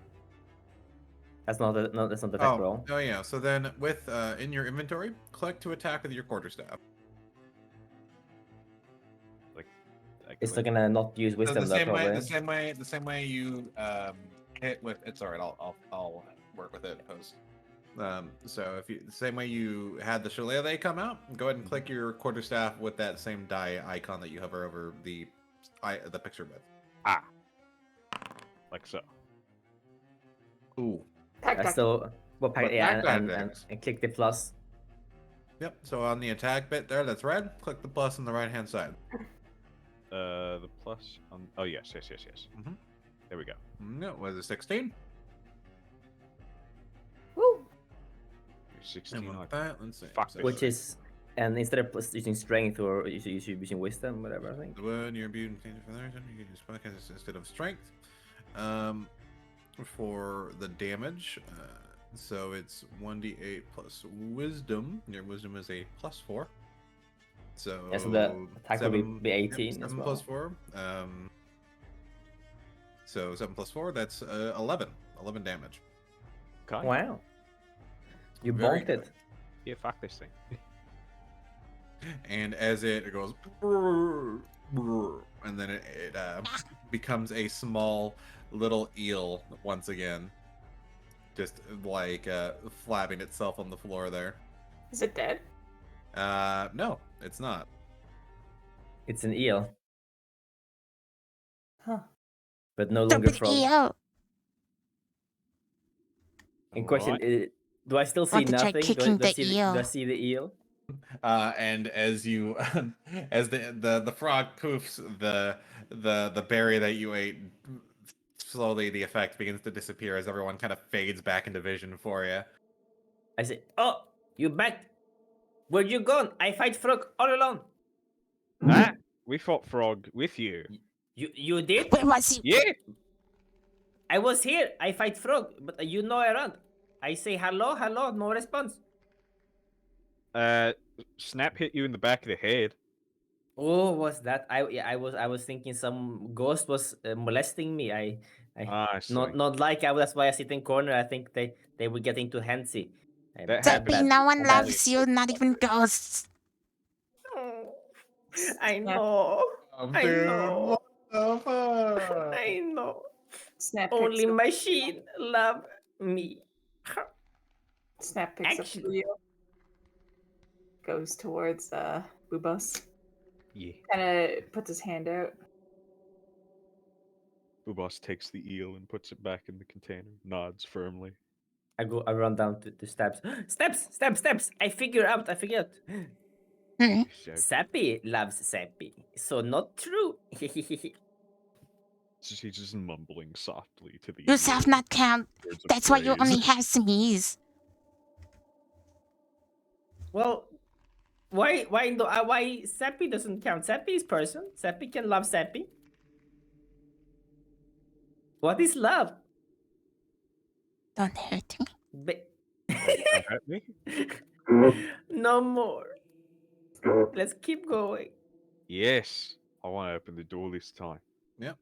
That's not the that's not the attack roll. Oh yeah. So then with in your inventory, click to attack with your quarterstaff. I It's click- not gonna not use So wisdom the though, same way, probably. the same way you hit with. It's alright. I'll work with it post. So if you the same way you had the shillelagh come out, go ahead and click your quarterstaff with that same die icon that you hover over the picture with. like so. Ooh. I still well, But yeah, that and damage. click the plus. Yep. So on the attack bit there, that's red. Click the plus on the right hand side. The plus on. Oh yes. Mhm. There we go. No, was it 16? Woo! 16 And on. with that, let's see. Fuck So this. Which is, and instead of using strength or using wisdom, whatever I think. when you're imbued with danger from others, you can use focus instead of strength. For the damage, So it's 1d8 plus wisdom. Your wisdom is a +4. So, Yeah, so the attack will be 18 7 as well. plus 4. So 7 plus 4, that's 11. 11 damage. Okay. Wow. You Very bonked good. it. Yeah, fuck this thing. And as it goes, and then it becomes a small little eel once again, just like flapping itself on the floor there. Is it dead? No, it's not. It's an eel, Huh. but no longer Stupid frog. EO. In question, Alright. do I still see Want to try nothing? kicking the Do eel? I see the eel? And as you, as the frog poofs the berry that you ate, slowly the effect begins to disappear as everyone kind of fades back into vision for you. I say, oh, you back? Where you gone? I fight frog all alone. Ah, we fought frog with you. You did? Where was he? Yeah. I was here. I fight frog, but you know around. I say hello, hello, no response. Snap hit you in the back of the head. Oh, was that? I was thinking some ghost was molesting me. I I see. not like I. That's why I sit in corner. I think they were getting too handsy. That Zappy, happened. no one bad. loves you, not even ghosts. I know. I Dude, know. what the fuck? I know. Snap Only picks up, machine love me. Snap picks up Action. the eel. Goes towards Bubos. Yeah. Kind of puts his hand out. Ubas takes the eel and puts it back in the container. Nods firmly. I run down to Stabs. Steps. I figure out. Hmm. Sappy loves Sappy. So not true. He's just mumbling softly to the You eel. self not count. Words of That's why you praise. only have sneeze. Well, why Sappy doesn't count? Sappy is person. Sappy can love Sappy. What is love? Don't hurt me. Don't hurt me. No more. Let's keep going. Yes. I want to open the door this time. Yep.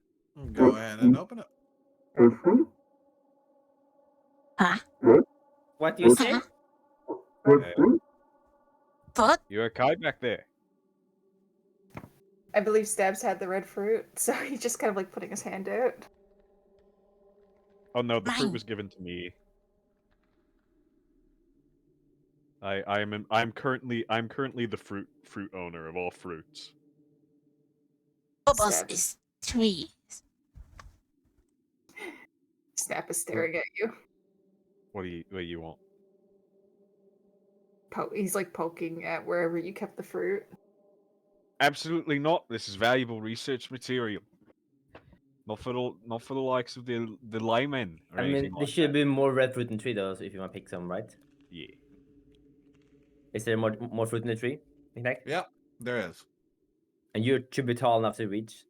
Go ahead and open it. Huh? What do you say? What? You okay back there? I believe Stabs had the red fruit, so he's just kind of like putting his hand out. Oh no, the fruit Mine. was given to me. I'm currently the fruit owner of all fruits. Bubbles Stabs. is 3. Snap is staring at you. What do you want? He's like poking at wherever you kept the fruit. Absolutely not. This is valuable research material. Not for the likes of the laymen or I mean, anything there like should that. be more red fruit in the tree though, so if you want to pick some, right? Yeah. Is there more fruit in the tree? Nicnac? Yep, there is. And you should be tall enough to reach.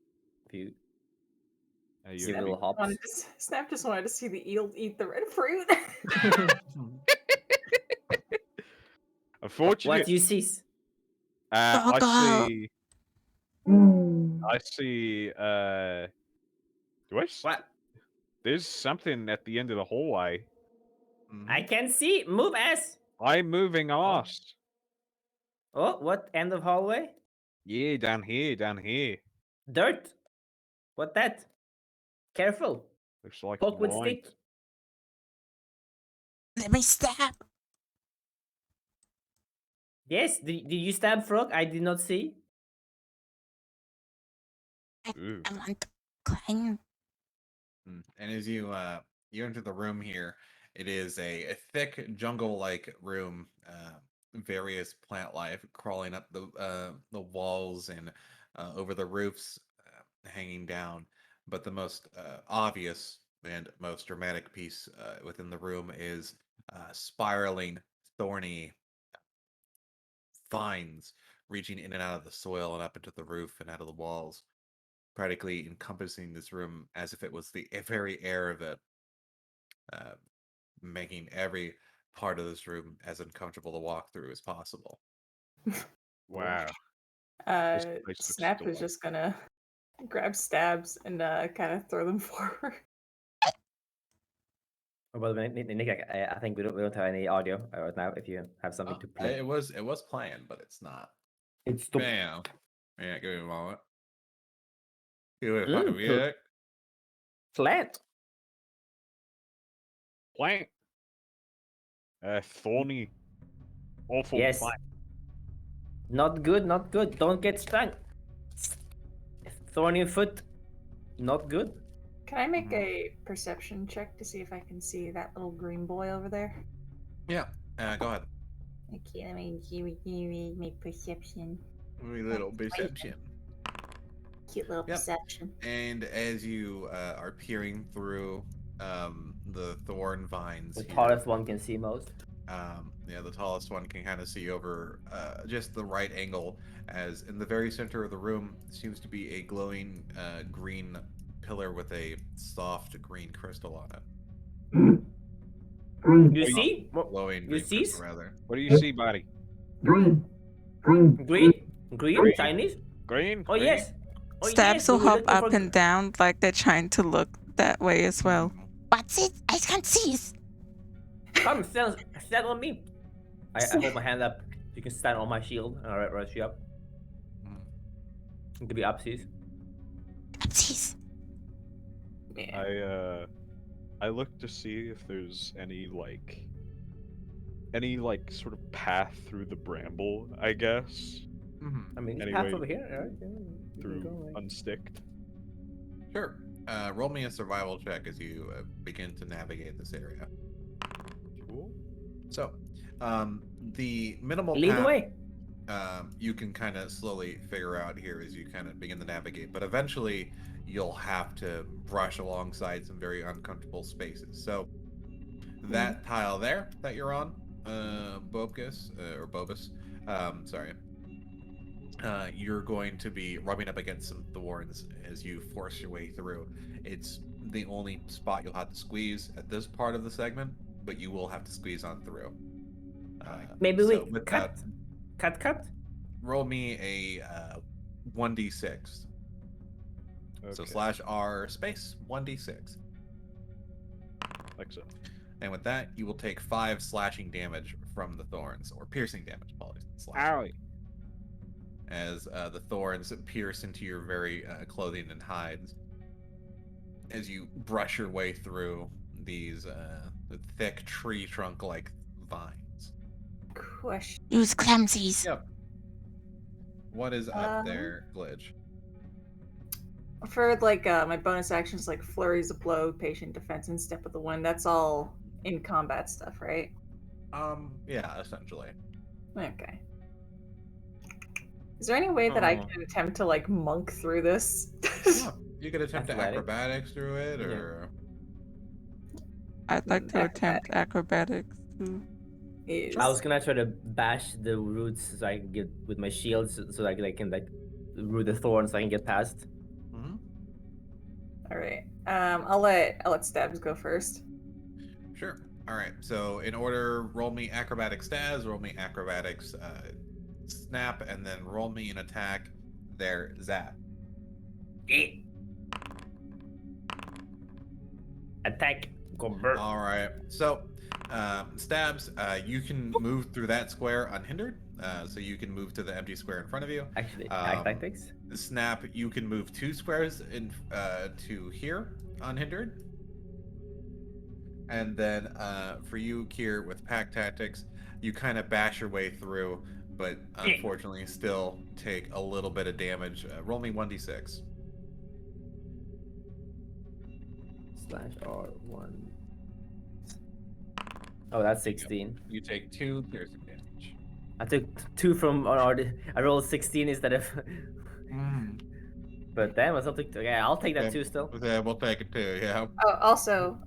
If you You give little hops. Snap just wanted to see the eel eat the red fruit. Unfortunate. What do you see? Oh, Go. I see. Do I? What? There's something at the end of the hallway. I can see. Move ass. I'm moving ass. Oh, what end of hallway? Yeah, down here. Dirt. What that? Careful. Looks like Poke with blind. stick. Let me stab. Yes. Did you stab frog? I did not see. Ooh. I want to climb. And as you enter the room here, it is a thick jungle-like room. Various plant life crawling up the walls and over the roofs, hanging down. But the most obvious and most dramatic piece within the room is spiraling, thorny vines reaching in and out of the soil and up into the roof and out of the walls, practically encompassing this room as if it was the very air of it. making every part of this room as uncomfortable to walk through as possible. Wow. This place looks Snap is delightful. just gonna grab stabs and kind of throw them forward. Oh, by the way, Nick, I think we don't have any audio right now. If you have something to play, It was playing, but it's not. it's stop. Bam. Yeah, give me a moment. Give me a fucking cool. music. Flat. Plant. Thorny. Awful Yes. plant. Not good. Not good. Don't get stung. Thorny foot. Not good. Can I make a perception check to see if I can see that little green boy over there? Yeah, go ahead. Okay, let me give my perception. Wee little perception. Cute little perception. And as you are peering through the thorn vines, The here, tallest one can see most. yeah, the tallest one can kind of see over just the right angle, as in the very center of the room seems to be a glowing green pillar with a soft green crystal on it. You see? Glowing You green see? crystal, rather. What do you see, buddy? Green? Chinese? Green? Oh Green? yes. Oh, Stabs yes, will we were hop looking up for- and down like they're trying to look that way as well. What's it? I can't see it. Come, stand on me. I hold my hand up. You can stand on my shield and I'll rush you up. It could be upsies. Jeez. Yeah. I look to see if there's any like sort of path through the bramble, I guess. I mean, it's Anyway, path over here, right? Yeah, you can Through go, like- unsticked. Sure. Roll me a survival check as you begin to navigate this area. Cool. So, the minimal Lead the path way. you can kind of slowly figure out here as you kind of begin to navigate, but eventually you'll have to brush alongside some very uncomfortable spaces. So, that tile there that you're on, Bobus, sorry. You're going to be rubbing up against some thorns as you force your way through. It's the only spot you'll have to squeeze at this part of the segment, but you will have to squeeze on through. Maybe so we with cut. that, Cut. roll me a 1d6. So Okay. /r space 1d6. Like so. And with that, you will take 5 slashing damage from the thorns, or piercing damage, apologies. Slashing. Owie. As the thorns pierce into your very clothing and hides as you brush your way through these thick tree trunk-like vines. Question. Use clumsies. Yep. What is up there, Glitch? For like my bonus actions, like flurries of blow, patient defense, and step of the wind. That's all in combat stuff, right? Yeah, essentially. Okay. Is there any way that I can attempt to like monk through this? Yeah, you could attempt to Athletics. acrobatics through it, or I'd like to attempt acrobatics too. I was gonna try to bash the roots so I can get with my shield so I can like root the thorns so I can get past. All right. I'll let Stabs go first. Sure. All right. So in order, roll me acrobatics stabs, roll me acrobatics snap, and then roll me an attack there, zap. Attack. Convert. All right. So, stabs, you can move through that square unhindered. So you can move to the empty square in front of you. Actually, tactics. Snap, you can move 2 squares in to here unhindered. And then for you, Kier, with pack tactics, you kind of bash your way through, but unfortunately still take a little bit of damage. Roll me 1d6. /R1. Oh, that's 16. You take 2 piercing damage. I took 2 from I rolled 16 instead of. But damn, I still took. Okay, I'll take that too still. Yeah, we'll take it too. Yeah. Oh, also,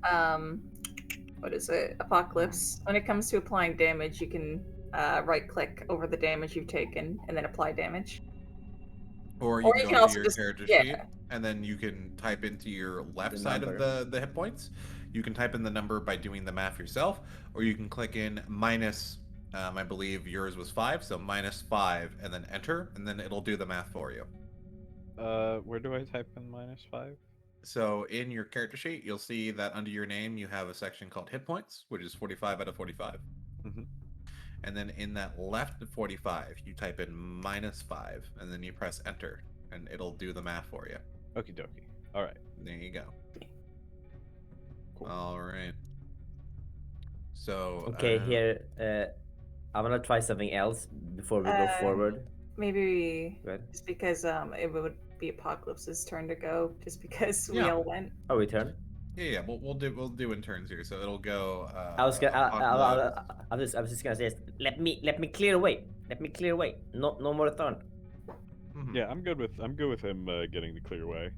what is it? Apocalypse. When it comes to applying damage, you can right-click over the damage you've taken and then apply damage. Or you can go also to your just character sheet, and then you can type into your left The side number. of the hit points. You can type in the number by doing the math yourself, or you can click in minus. I believe yours was 5, so -5, and then enter, and then it'll do the math for you. Where do I type in -5? So in your character sheet, you'll see that under your name you have a section called hit points, which is 45 out of 45. Mm-hmm. And then in that left 45, you type in -5, and then you press enter, and it'll do the math for you. Okie dokie. All right. There you go. Cool. All right. So Okay, here I'm gonna try something else before we go forward. Maybe Go ahead. just because it would be Apocalypse's turn to go, just because we Yeah. all went. Oh, return. Yeah, we'll do in turns here. So it'll go. I was gonna. Apocalypse. I was just gonna say, let me clear away. Let me clear away. No more turn. Mhm. Yeah, I'm good with him getting the clear way.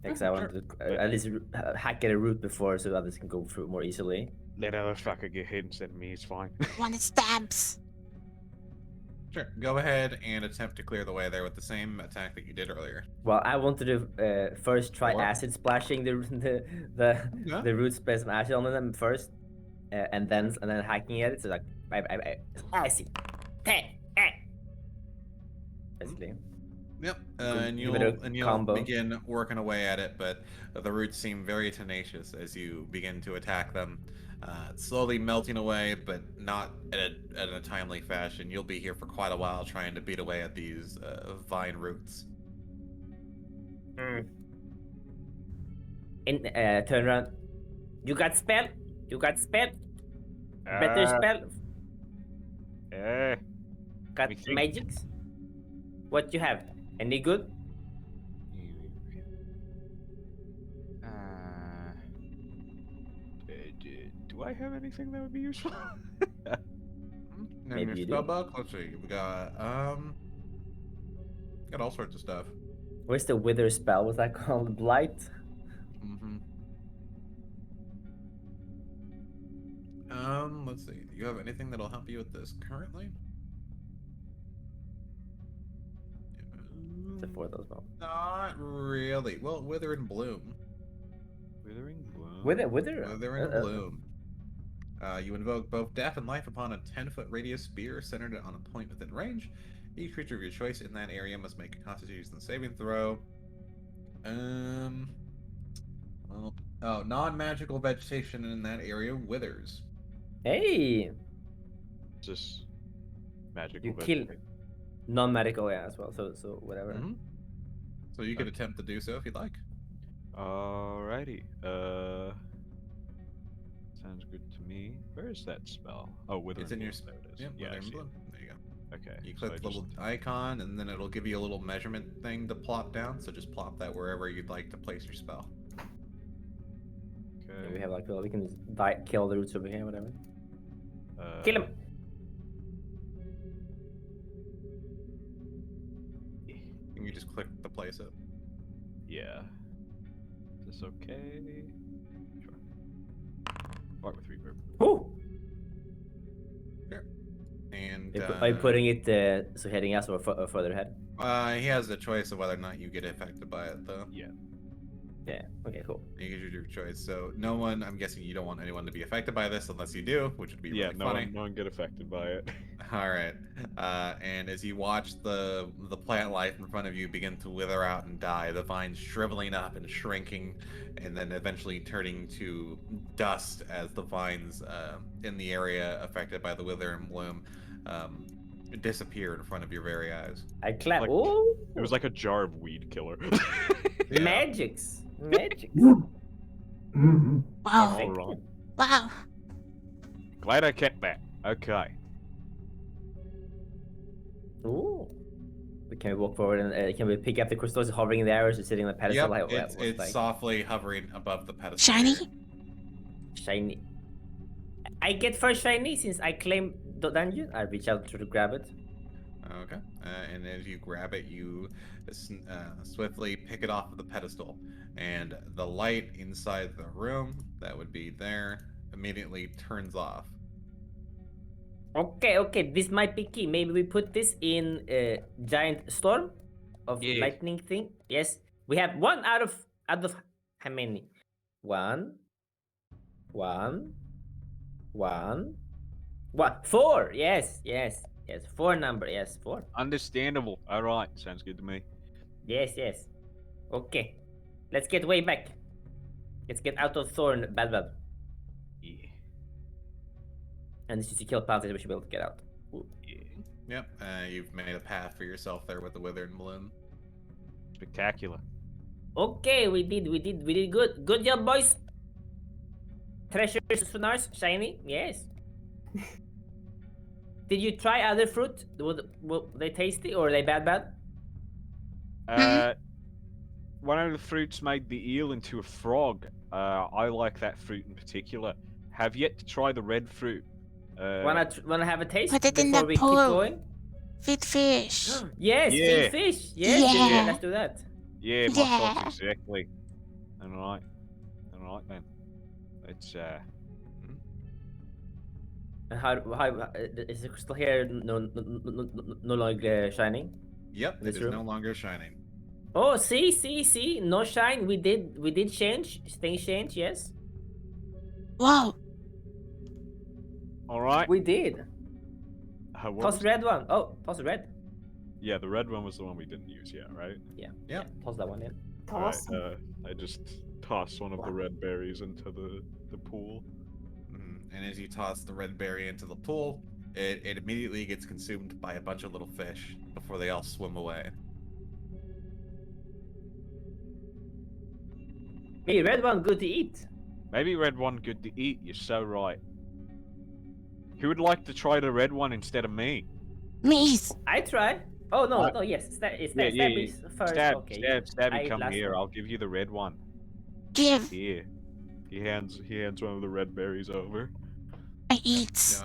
Because I want to at least hack at a route before, so others can go through more easily. Let other fucker get hit instead of me. It's fine. One stabs. Sure. Go ahead and attempt to clear the way there with the same attack that you did earlier. Well, I want to do first try Or- acid splashing Yeah. the root, spray some acid on them first, and then hacking at it. So like acid, basically. Yep. Give And it a you'll combo. begin working away at it, but the roots seem very tenacious as you begin to attack them. Slowly melting away, but not at a timely fashion. You'll be here for quite a while trying to beat away at these vine roots. And turn around. You got spell? You got spell? Better spell? Got me think. magics? What you have? Any good? Do I have anything that would be useful? And Maybe your you do. spellbook, let's see. We got all sorts of stuff. Where's the wither spell? Was that called blight? Mm-hmm. Let's see. Do you have anything that'll help you with this currently? Except for those ones. Not really. Well, Wither and Bloom. Withering bloom. Wither? Wither and Bloom. You invoke both Death and Life upon a 10-foot radius spear centered on a point within range. Each creature of your choice in that area must make a Constitution saving throw. Well, non-magical vegetation in that area withers. Hey! Just magical. You kill non-medical, yeah, as well. So whatever. Mhm. So you could attempt to do so if you'd like. Alrighty. Sounds good to me. Where is that spell? Oh, Withering It's in your Bloom. There it is. Yeah, Yeah, I Wither and see it. Bloom. There you go. Okay. You so click I the little just- icon, and then it'll give you a little measurement thing to plop down. So just plop that wherever you'd like to place your spell. Yeah, Okay. we have like, well, we can just kill the roots over here, whatever. Uh, Kill him! And you just click to place it. Yeah. Is this okay? Sure. Part with reverb. Woo! And Are you putting it so heading us or further ahead? he has the choice of whether or not you get affected by it, though. Yeah. Yeah. Okay. Cool. You get your choice. So no one. I'm guessing you don't want anyone to be affected by this unless you do, which would be Yeah. really No funny. one get affected by it. All right. And as you watch the plant life in front of you begin to wither out and die, the vines shriveling up and shrinking, and then eventually turning to dust as the vines in the area affected by the wither and bloom disappear in front of your very eyes. I clap. Like- Oh! It was like a jar of weed killer. Yeah. Magics. Magics. Wow. All wrong. Wow. Glad I kept that. Okay. Ooh. Can we walk forward and can we pick up the crystals hovering in the air or is it sitting on the pedestal? Yep, Like, it's, what's it's like? softly hovering above the pedestal. Shiny? Shiny. I get first shiny since I claim the dungeon. I reach out to grab it. Okay. And as you grab it, you swiftly pick it off of the pedestal. And the light inside the room that would be there immediately turns off. Okay, this might be key. Maybe we put this in a giant storm of Yes. lightning thing. Yes, we have one out of how many? 1, One. 4. Yes. 4 number. Yes, 4. Understandable. All right, sounds good to me. Yes. Okay. Let's get way back. Let's get out of Thorn, bad. Yeah. And since you kill Panthers, we should be able to get out. Ooh. Yeah. Yep. You've made a path for yourself there with the Withered Bloom. Spectacular. Okay, we did good. Good job, boys. Treasures, sonars, shiny. Yes. Did you try other fruit? Were they tasty or are they bad? One of the fruits made the eel into a frog. I like that fruit in particular. Have yet to try the red fruit. Wanna have a taste Put it in before the we keep pool. going? Feed fish. Yes, Yeah. feed fish. Yes, Yeah. let's do that. Yeah, my Yeah. thoughts exactly. All right then. Let's And how is the crystal here no longer shining? Yep, This it is room? no longer shining. Oh, see, no shine. We did change. Things change. Yes, Whoa. all right. we did. What Toss was- red one. Oh, toss red. Yeah, the red one was the one we didn't use yet, right? Yeah. Toss that one in. Toss. Alright, I just tossed one of the red berries into the pool. And as you toss the red berry into the pool, it immediately gets consumed by a bunch of little fish before they all swim away. Hey, red one, good to eat. Maybe red one good to eat. You're so right. Who would like to try the red one instead of me? Me. I try. Oh no, yes. Stab is first. Okay. Stabby, I come last here. one. I'll give you the red one. Give. Here. He hands one of the red berries over. I eat.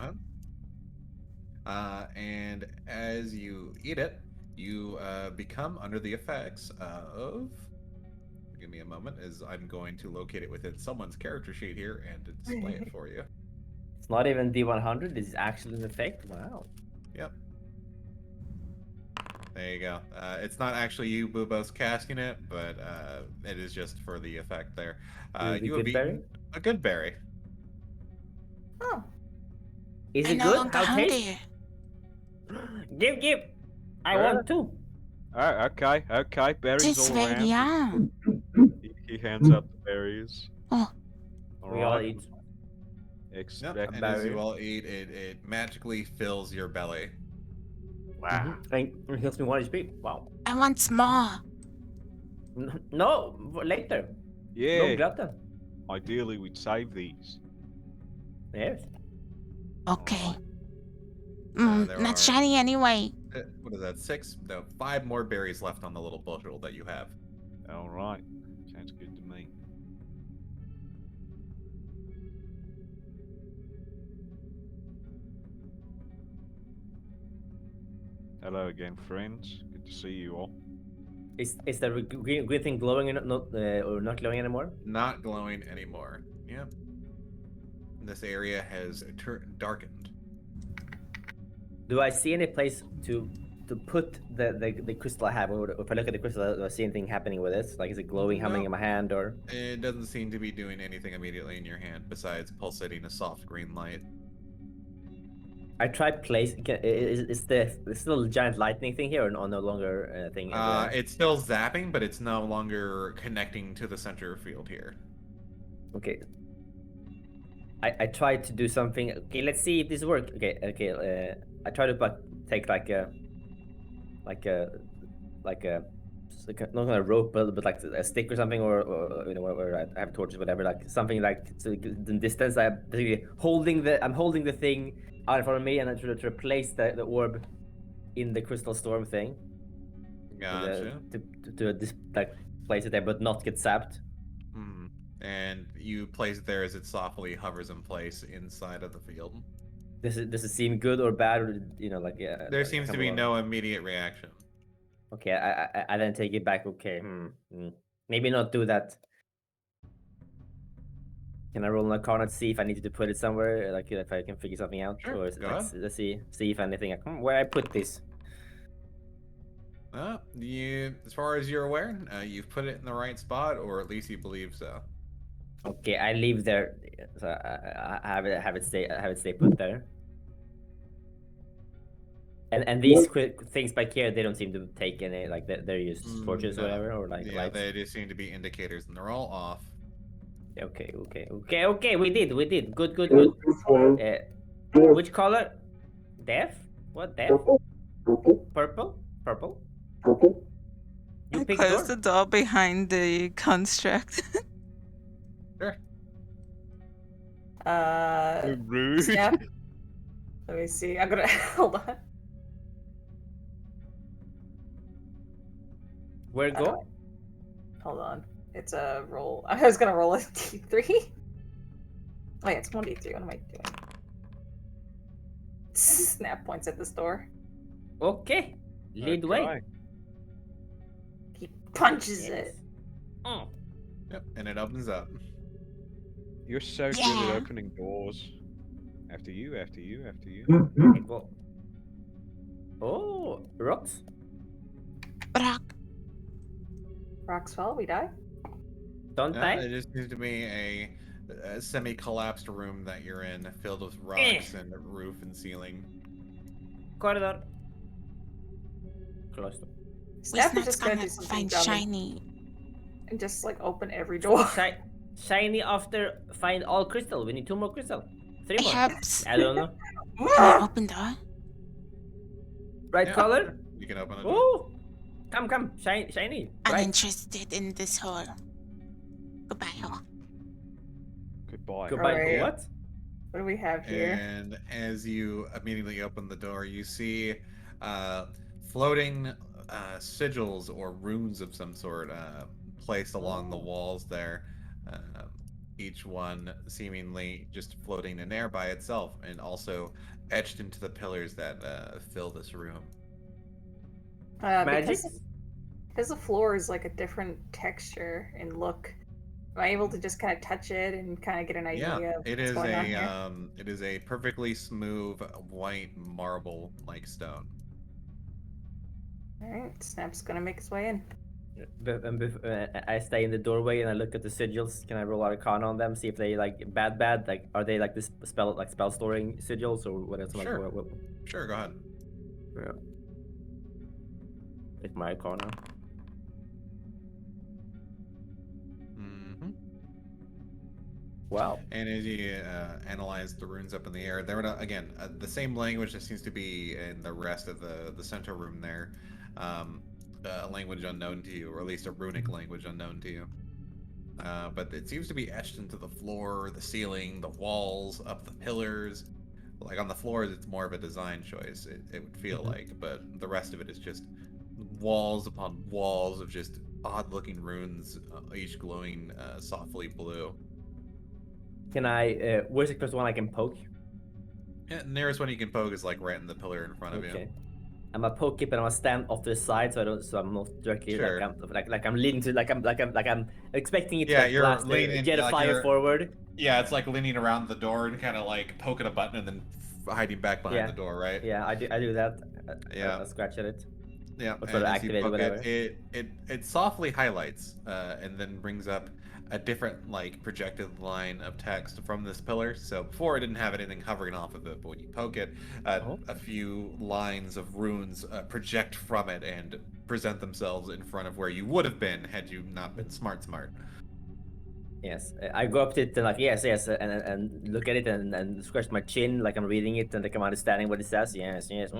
And as you eat it, you become under the effects of. Give me a moment, as I'm going to locate it within someone's character sheet here and display it for you. It's not even D100. This is actually an effect. Wow. Yep. There you go. It's not actually you, Bubos, casting it, but it is just for the effect there. You have eaten a good berry. Oh. Is I'm it no good? longer How taste? hungry. Give. I want two. Okay. Berries Tastes all very around. yum. He hands out the berries. Oh. We all eat. Yep. And as you all eat, it magically fills your belly. Wow. And it heals me 1 HP. Wow. I want more. No, later. Yeah. No glutton. Ideally, we'd save these. Yes. Okay. There Not are- shiny anyway. What is that? 6? No, 5 more berries left on the little bushel that you have. All right. Sounds good to me. Hello again, friends. Good to see you all. Is the green thing glowing or not glowing anymore? Not glowing anymore. Yep. This area has darkened. Do I see any place to put the crystal I have? Or if I look at the crystal, do I see anything happening with it? Like, is it glowing, humming in my hand, or? It doesn't seem to be doing anything immediately in your hand besides pulsating a soft green light. I tried placing. Is the still a giant lightning thing here, or no longer a thing? It's still zapping, but it's no longer connecting to the center field here. Okay. I tried to do something. Okay, let's see if this works. Okay. I tried to take like a not a rope, but like a stick or something, or you know, where I have torches, whatever, like something like so the distance. I'm holding the thing out in front of me, and I try to replace the orb in the crystal storm thing. Gotcha. To like place it there, but not get sapped. And you place it there as it softly hovers in place inside of the field. Does it seem good or bad, or you know, like yeah? There seems to be no immediate reaction. Okay, I then take it back. Okay, maybe not do that. Can I roll an Arcana to see if I need to put it somewhere, like if I can figure something out, Sure, or is it, go ahead. let's see if anything. Where I put this? As far as you're aware, you've put it in the right spot, or at least you believe so. Okay, I leave there. So I have it stay put there. And these quick things back here, they don't seem to take any like they're just torches or No. whatever or like Yeah, lights. they just seem to be indicators, and they're all off. Okay. We did. Good. Which color? Deaf? What deaf? Purple? You I pick closed door. the door behind the construct. Sure. Rude. Snap. Let me see. I'm gonna hold on. Where go? Hold on. It's a roll. I was gonna roll a D3. Oh yeah, it's 1D3. What am I doing? Snap points at this door. Okay. Lead way. Okay. He punches Yes. it. Oh. Yep, and it opens up. You're so good Yeah. at opening doors. After you. Okay, go. Oh, rocks. Rock. Rocks fall. We die. Don't die. It just seems to be a semi-collapsed room that you're in, filled with rocks and roof and ceiling. Corridor. Closed. Snap is not just gonna gonna do something find dumb shiny. and just like open every door. Shiny after find all crystal. We need 2 more crystal. 3 more. Perhaps. I don't know. Open door. Right Yeah. color? You can open a door. Oh! Come. Shiny. Right. Uninterested in this hole. Goodbye, hole. Goodbye. Goodbye. Alright. What? What do we have here? And as you immediately open the door, you see floating sigils or runes of some sort placed along the walls there. Each one seemingly just floating in air by itself, and also etched into the pillars that fill this room. Magic? Because the floor is like a different texture and look. Am I able to just kind of touch it and kind of get an idea of it what's is going on here? it is a perfectly smooth white marble like stone. Alright, Snap's gonna make his way in. I stay in the doorway and I look at the sigils. Can I roll Arcana on them? See if they like bad? Like, are they like this spell storing sigils or what else? Sure. Like, what? Sure, go ahead. Yeah. Take my Arcana. Mm-hmm. Wow. And as you analyze the runes up in the air, they're again the same language that seems to be in the rest of the center room there. A language unknown to you, or at least a runic language unknown to you. But it seems to be etched into the floor, the ceiling, the walls, up the pillars. Like on the floors, it's more of a design choice, it would feel like, but the rest of it is just walls upon walls of just odd-looking runes, each glowing softly blue. Can I? Where's the closest one I can poke? Yeah, nearest one you can poke is like right in the pillar in front of you. Okay. I'm a poke it, but I'm gonna stand off to the side so I'm not directly Sure. like I'm leaning to like I'm expecting it to Yeah, like you're blast leaning- jet a like fire you're- forward. Yeah, it's like leaning around the door and kind of like poking a button and then hiding back behind Yeah. the door, right? Yeah, I do that. Yeah. I scratch at it. Yeah, Or sort and of as you activate poke whatever. it softly highlights and then brings up a different like projected line of text from this pillar. So before it didn't have anything hovering off of it, but when you poke it, a few lines of runes project from it and present themselves in front of where you would have been had you not been smart. Yes, I go up to it and like yes, and look at it and scratch my chin like I'm reading it and like I'm understanding what it says. Yes, yes.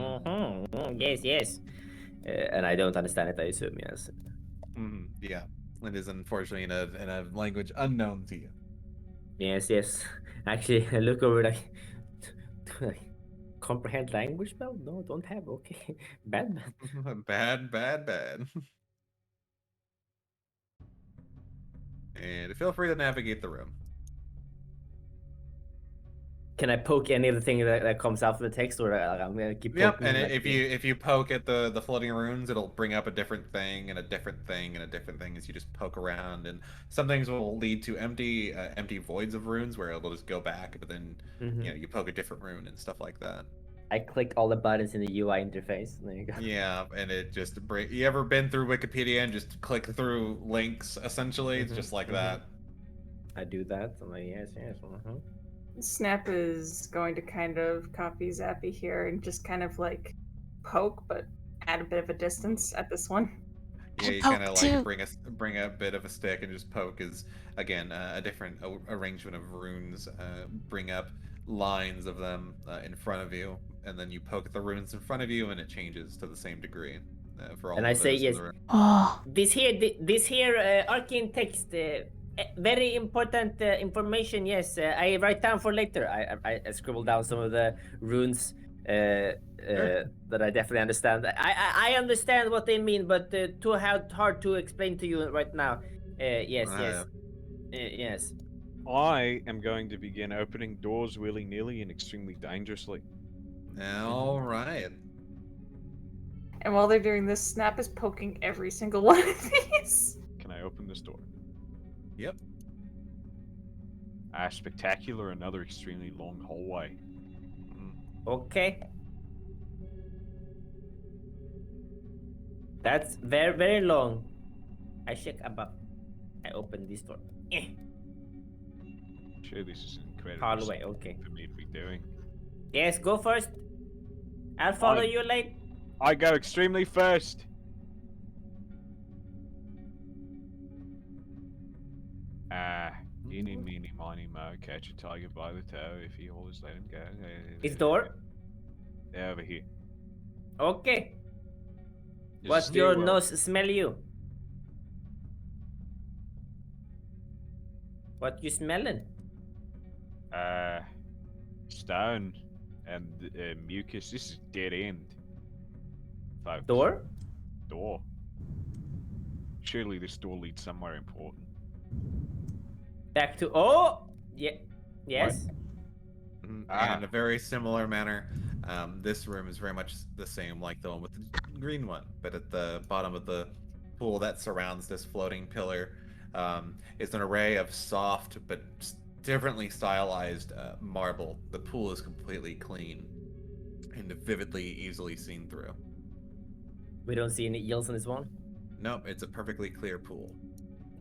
And I don't understand it. I assume yes. Yeah, it is unfortunately in a language unknown to you. Yes. Actually, I look over like, comprehend language spell? No, don't have. Okay, bad. bad. And feel free to navigate the room. Can I poke any of the thing that comes out of the text, or I'm gonna keep poking? Yep, and like, if you poke at the floating runes, it'll bring up a different thing and a different thing and a different thing as you just poke around. And some things will lead to empty voids of runes where it'll just go back, but then you poke a different rune and stuff like that. I click all the buttons in the UI interface. There you go. Yeah, and it just you ever been through Wikipedia and just click through links? Essentially, it's just like that. I do that. I'm like, yes. Snap is going to kind of copy Zappy here and just kind of like poke, but add a bit of a distance at this one. Yeah, I you kind of poke like too. bring a bit of a stick and just poke is again a different arrangement of runes. Bring up lines of them in front of you, and then you poke at the runes in front of you, and it changes to the same degree for all And of I say those in yes. the room. Oh, This here arcane text, very important information. Yes, I write down for later. I scribble down some of the runes that I definitely understand. I understand what they mean, but too hard to explain to you right now. Yes. I am going to begin opening doors willy-nilly and extremely dangerously. All right. And while they're doing this, Snap is poking every single one of these. Can I open this door? Yep. Spectacular, another extremely long hallway. Okay. That's very long. I check above. I open this door. Sure, this is an incredible Hallway. Okay. for me to be doing. Yes, go first. I'll follow you late. I go extremely first. Eeny, meeny, miny, mo, catch a tiger by the toe. If you always let him go. It's door. Over here. Okay. There's a What's your stairwell. nose smell you? What you smelling? Stone and mucus. This is dead end. Folks. Door? Door. Surely this door leads somewhere important. Back to yeah. Yes. In a very similar manner, this room is very much the same like the one with the green one, but at the bottom of the pool that surrounds this floating pillar is an array of soft but differently stylized marble. The pool is completely clean and vividly, easily seen through. We don't see any eels in this one. Nope, it's a perfectly clear pool.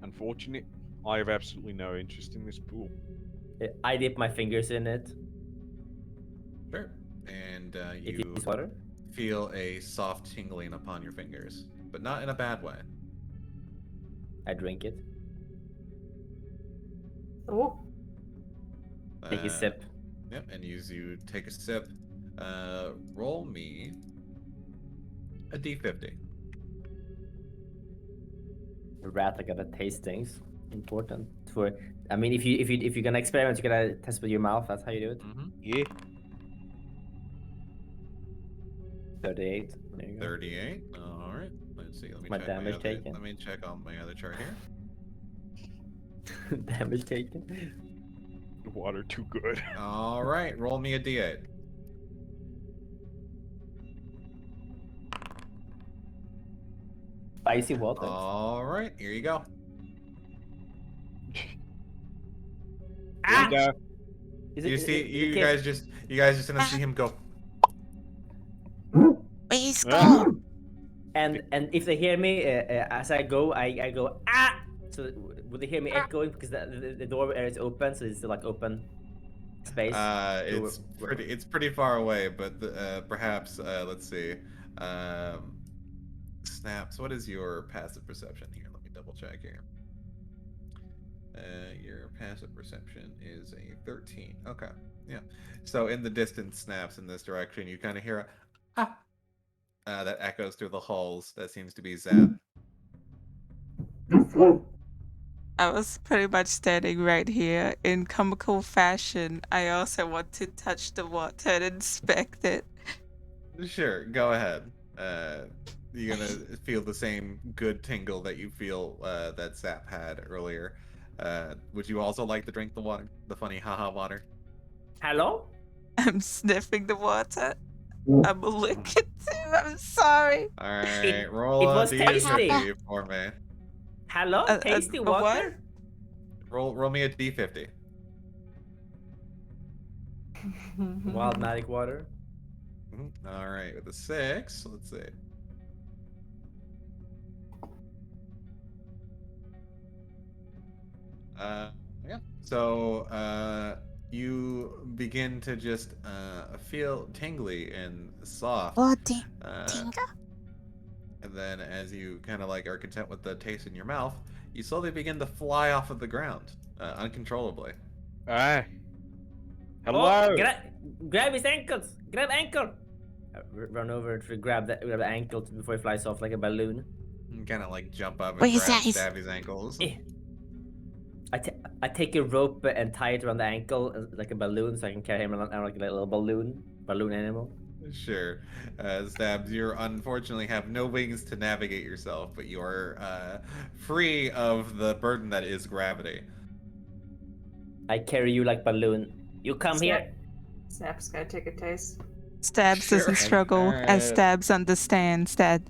Unfortunate. I have absolutely no interest in this pool. I dip my fingers in it. Sure. And It you is water. feel a soft tingling upon your fingers, but not in a bad way. I drink it. Oh, Take a sip. Yep, and you take a sip. Roll me a d50. A rat like that taste things. Important for. I mean, if you're gonna experiment, you're gonna test with your mouth. That's how you do it. Yeah. 38. There you go. 38. All right. Let's see. Let me My check damage other, taken. Let me check on my other chart here. Damage taken. The water too good. All right. Roll me a d8. Spicy water. All right. Here you go. Ah! There Is You is see, it you kiss? guys just gonna see him go. please Ah. go. And if they hear me as I go, I go ah. So would they hear me echoing because the door is open, so it's like open space. It's pretty far away, but perhaps let's see. Snaps. What is your passive perception here? Let me double check here. Your passive perception is a 13. Okay, yeah. So in the distance, Snaps in this direction, you kind of hear a that echoes through the halls. That seems to be Zap. I was pretty much standing right here. In comical fashion, I also want to touch the water and inspect it. Sure, go ahead. You're gonna feel the same good tingle that you feel that Zap had earlier. Would you also like to drink the water? The funny haha water? Hello? I'm sniffing the water. I'm licking too. I'm sorry. Alright, roll it a was tasty. d50 for me. Hello? Tasty a water? what? Roll me a d50. Wild magic water. Alright, with a 6, let's see. Yeah, So you begin to just feel tingly and soft. Oh, Uh, Tinga? and then as you kind of like are content with the taste in your mouth, you slowly begin to fly off of the ground uncontrollably. Ah. Oh, Hello. grab his ankles. Grab ankle. Run over to grab the ankle before he flies off like a balloon. Kind of like jump up and Wait, is grab that- Stabby's ankles. Eh. I take a rope and tie it around the ankle like a balloon, so I can carry him around like a little balloon animal. Sure. Stabs, you unfortunately have no wings to navigate yourself, but you are free of the burden that is gravity. I carry you like balloon. You come here. Snap's gotta take a taste. Stabs Sure. doesn't struggle, as Alright. Stabs understands that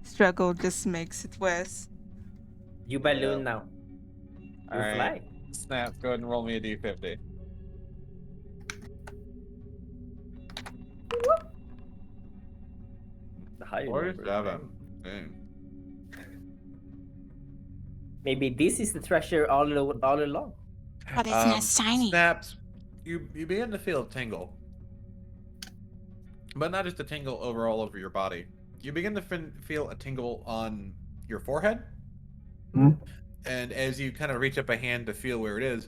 struggle just makes it worse. You balloon now. You Alright. fly. Snap, go ahead and roll me a d50. The higher Or number. 7. Dang. Maybe this is the treasure all along. But it's not shiny. Snaps, you begin to feel a tingle. But not just a tingle all over your body. You begin to feel a tingle on your forehead. And as you kind of reach up a hand to feel where it is,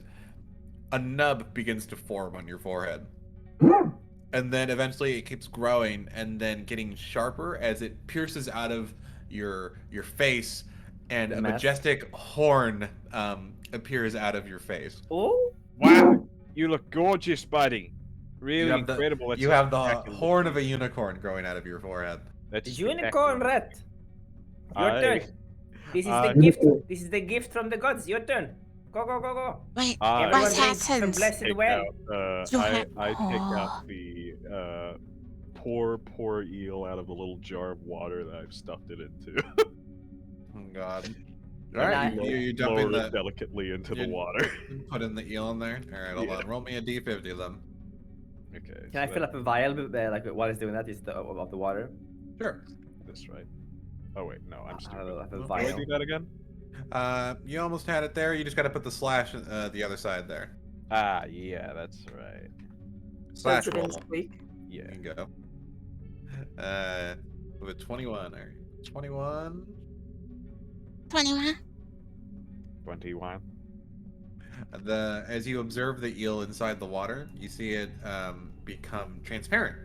a nub begins to form on your forehead. And then eventually it keeps growing and then getting sharper as it pierces out of your face, and a majestic horn appears out of your face. Oh, Wow. You look gorgeous, buddy. Really You have the- incredible. That's You have the spectacular. horn of a unicorn growing out of your forehead. That's unicorn spectacular. rat. Your I- turn. This is the I- gift. This is the gift from the gods. Your turn. Go, go, go, go. Wait, I- Everyone what drinks from happens? blessed Take well. out, You I have- take Oh. out the poor eel out of the little jar of water that I've stuffed it into. Oh god. And Alright, I- you dump Lower in it the delicately into the you- water. put in the eel in there. Alright, hold Yeah. on. Roll me a d50 then. Okay. Can I so fill up a vial like while it's doing that? Is of the water? Sure. That's right. Oh wait, no, I'm stupid. I have a Can I vial. do that again? You almost had it there. You just got to put the slash the other side there. Ah, yeah, that's right. Slash Puts it in roll. squeak. Yeah. You can go. With 21. Alright. 21. 21? 21. As you observe the eel inside the water, you see it become transparent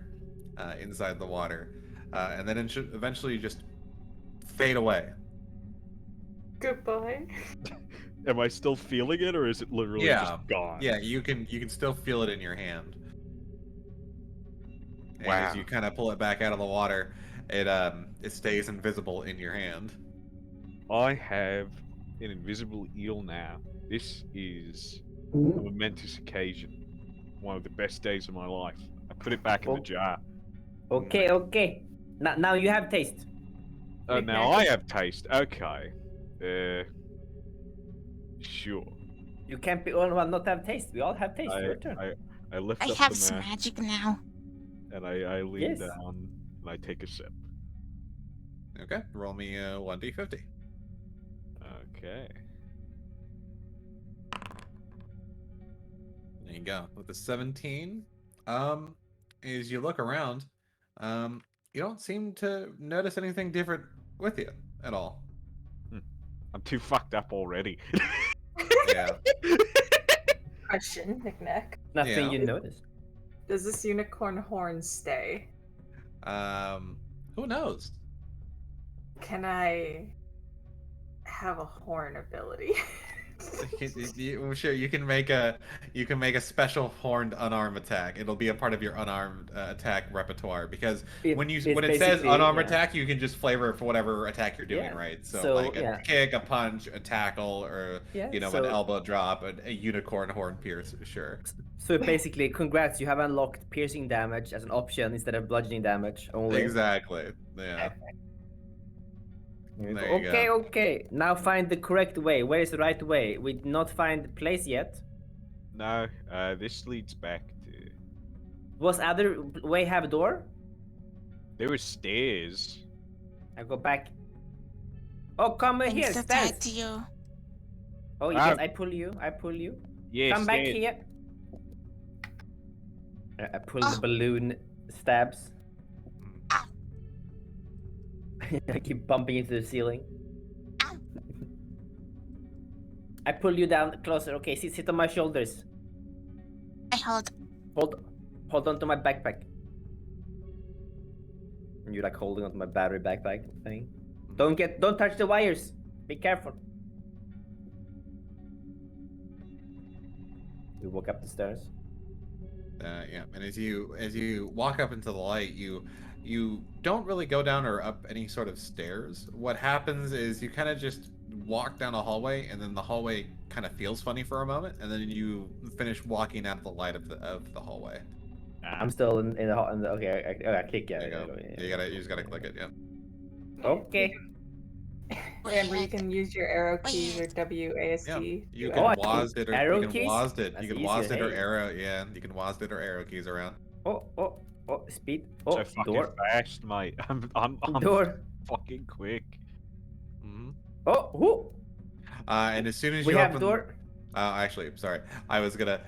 inside the water, and then it should eventually just fade away. Goodbye. Am I still feeling it, or is it literally Yeah. just gone? Yeah, you can still feel it in your hand. And Wow. as you kind of pull it back out of the water, it stays invisible in your hand. I have an invisible eel now. This is a momentous occasion. One of the best days of my life. I put it back in the Oh. jar. Okay, okay. Now you have taste. Now I have taste. Okay. Sure. You can't be only one not have taste. We all have taste. Your turn. I lift I up have the some mask magic now. and I lean Yes. down and I take a sip. Okay, roll me 1d50. Okay. There you go. With the 17, as you look around, you don't seem to notice anything different with you at all. I'm too fucked up already. Yeah. Question, Nicnac. Nothing Yeah. you notice. Does this unicorn horn stay? Who knows? Can I have a horn ability? Sure, you can make a special horned unarmed attack. It'll be a part of your unarmed attack repertoire because when it says basically, unarmed yeah. attack, you can just flavor it for whatever attack you're doing, Yeah. right? So, So, like a yeah. kick, a punch, a tackle, or Yeah, an so- elbow drop, a unicorn horn pierce. Sure. So basically, congrats, you have unlocked piercing damage as an option instead of bludgeoning damage only. Exactly. Yeah. There you Okay, go. okay. Now find the correct way. Where is the right way? We did not find the place yet. No, this leads back to. Was other way have a door? There were stairs. I go back. Oh, come I'm here, so stairs. tied to you. Oh Ah. yes, I pull you. I pull you. Yes, Come back Dad. here. I pull the balloon stabs. I keep bumping into the ceiling. I pull you down closer. Okay, sit on my shoulders. I hold. Hold on to my backpack. And you're like holding onto my battery backpack thing. Don't touch the wires. Be careful. We walk up the stairs. Yeah, and as you walk up into the light, you don't really go down or up any sort of stairs. What happens is you kind of just walk down a hallway, and then the hallway kind of feels funny for a moment, and then you finish walking out of the light of the hallway. I'm still in the okay. I click yeah. You just gotta click it. Yeah. Okay. Remember, you can use your arrow keys or WASD. Yeah. You Oh, can WASD it or arrow you can keys? WASD it. That's You can easier, WASD it or hey. arrow. Yeah, you can WASD it or arrow keys around. Oh, speed. So Oh, fucking door. fast, mate. I'm Door. fucking quick. Mm-hmm. Oh, who? And as soon as We you have open, door. actually, sorry, I was gonna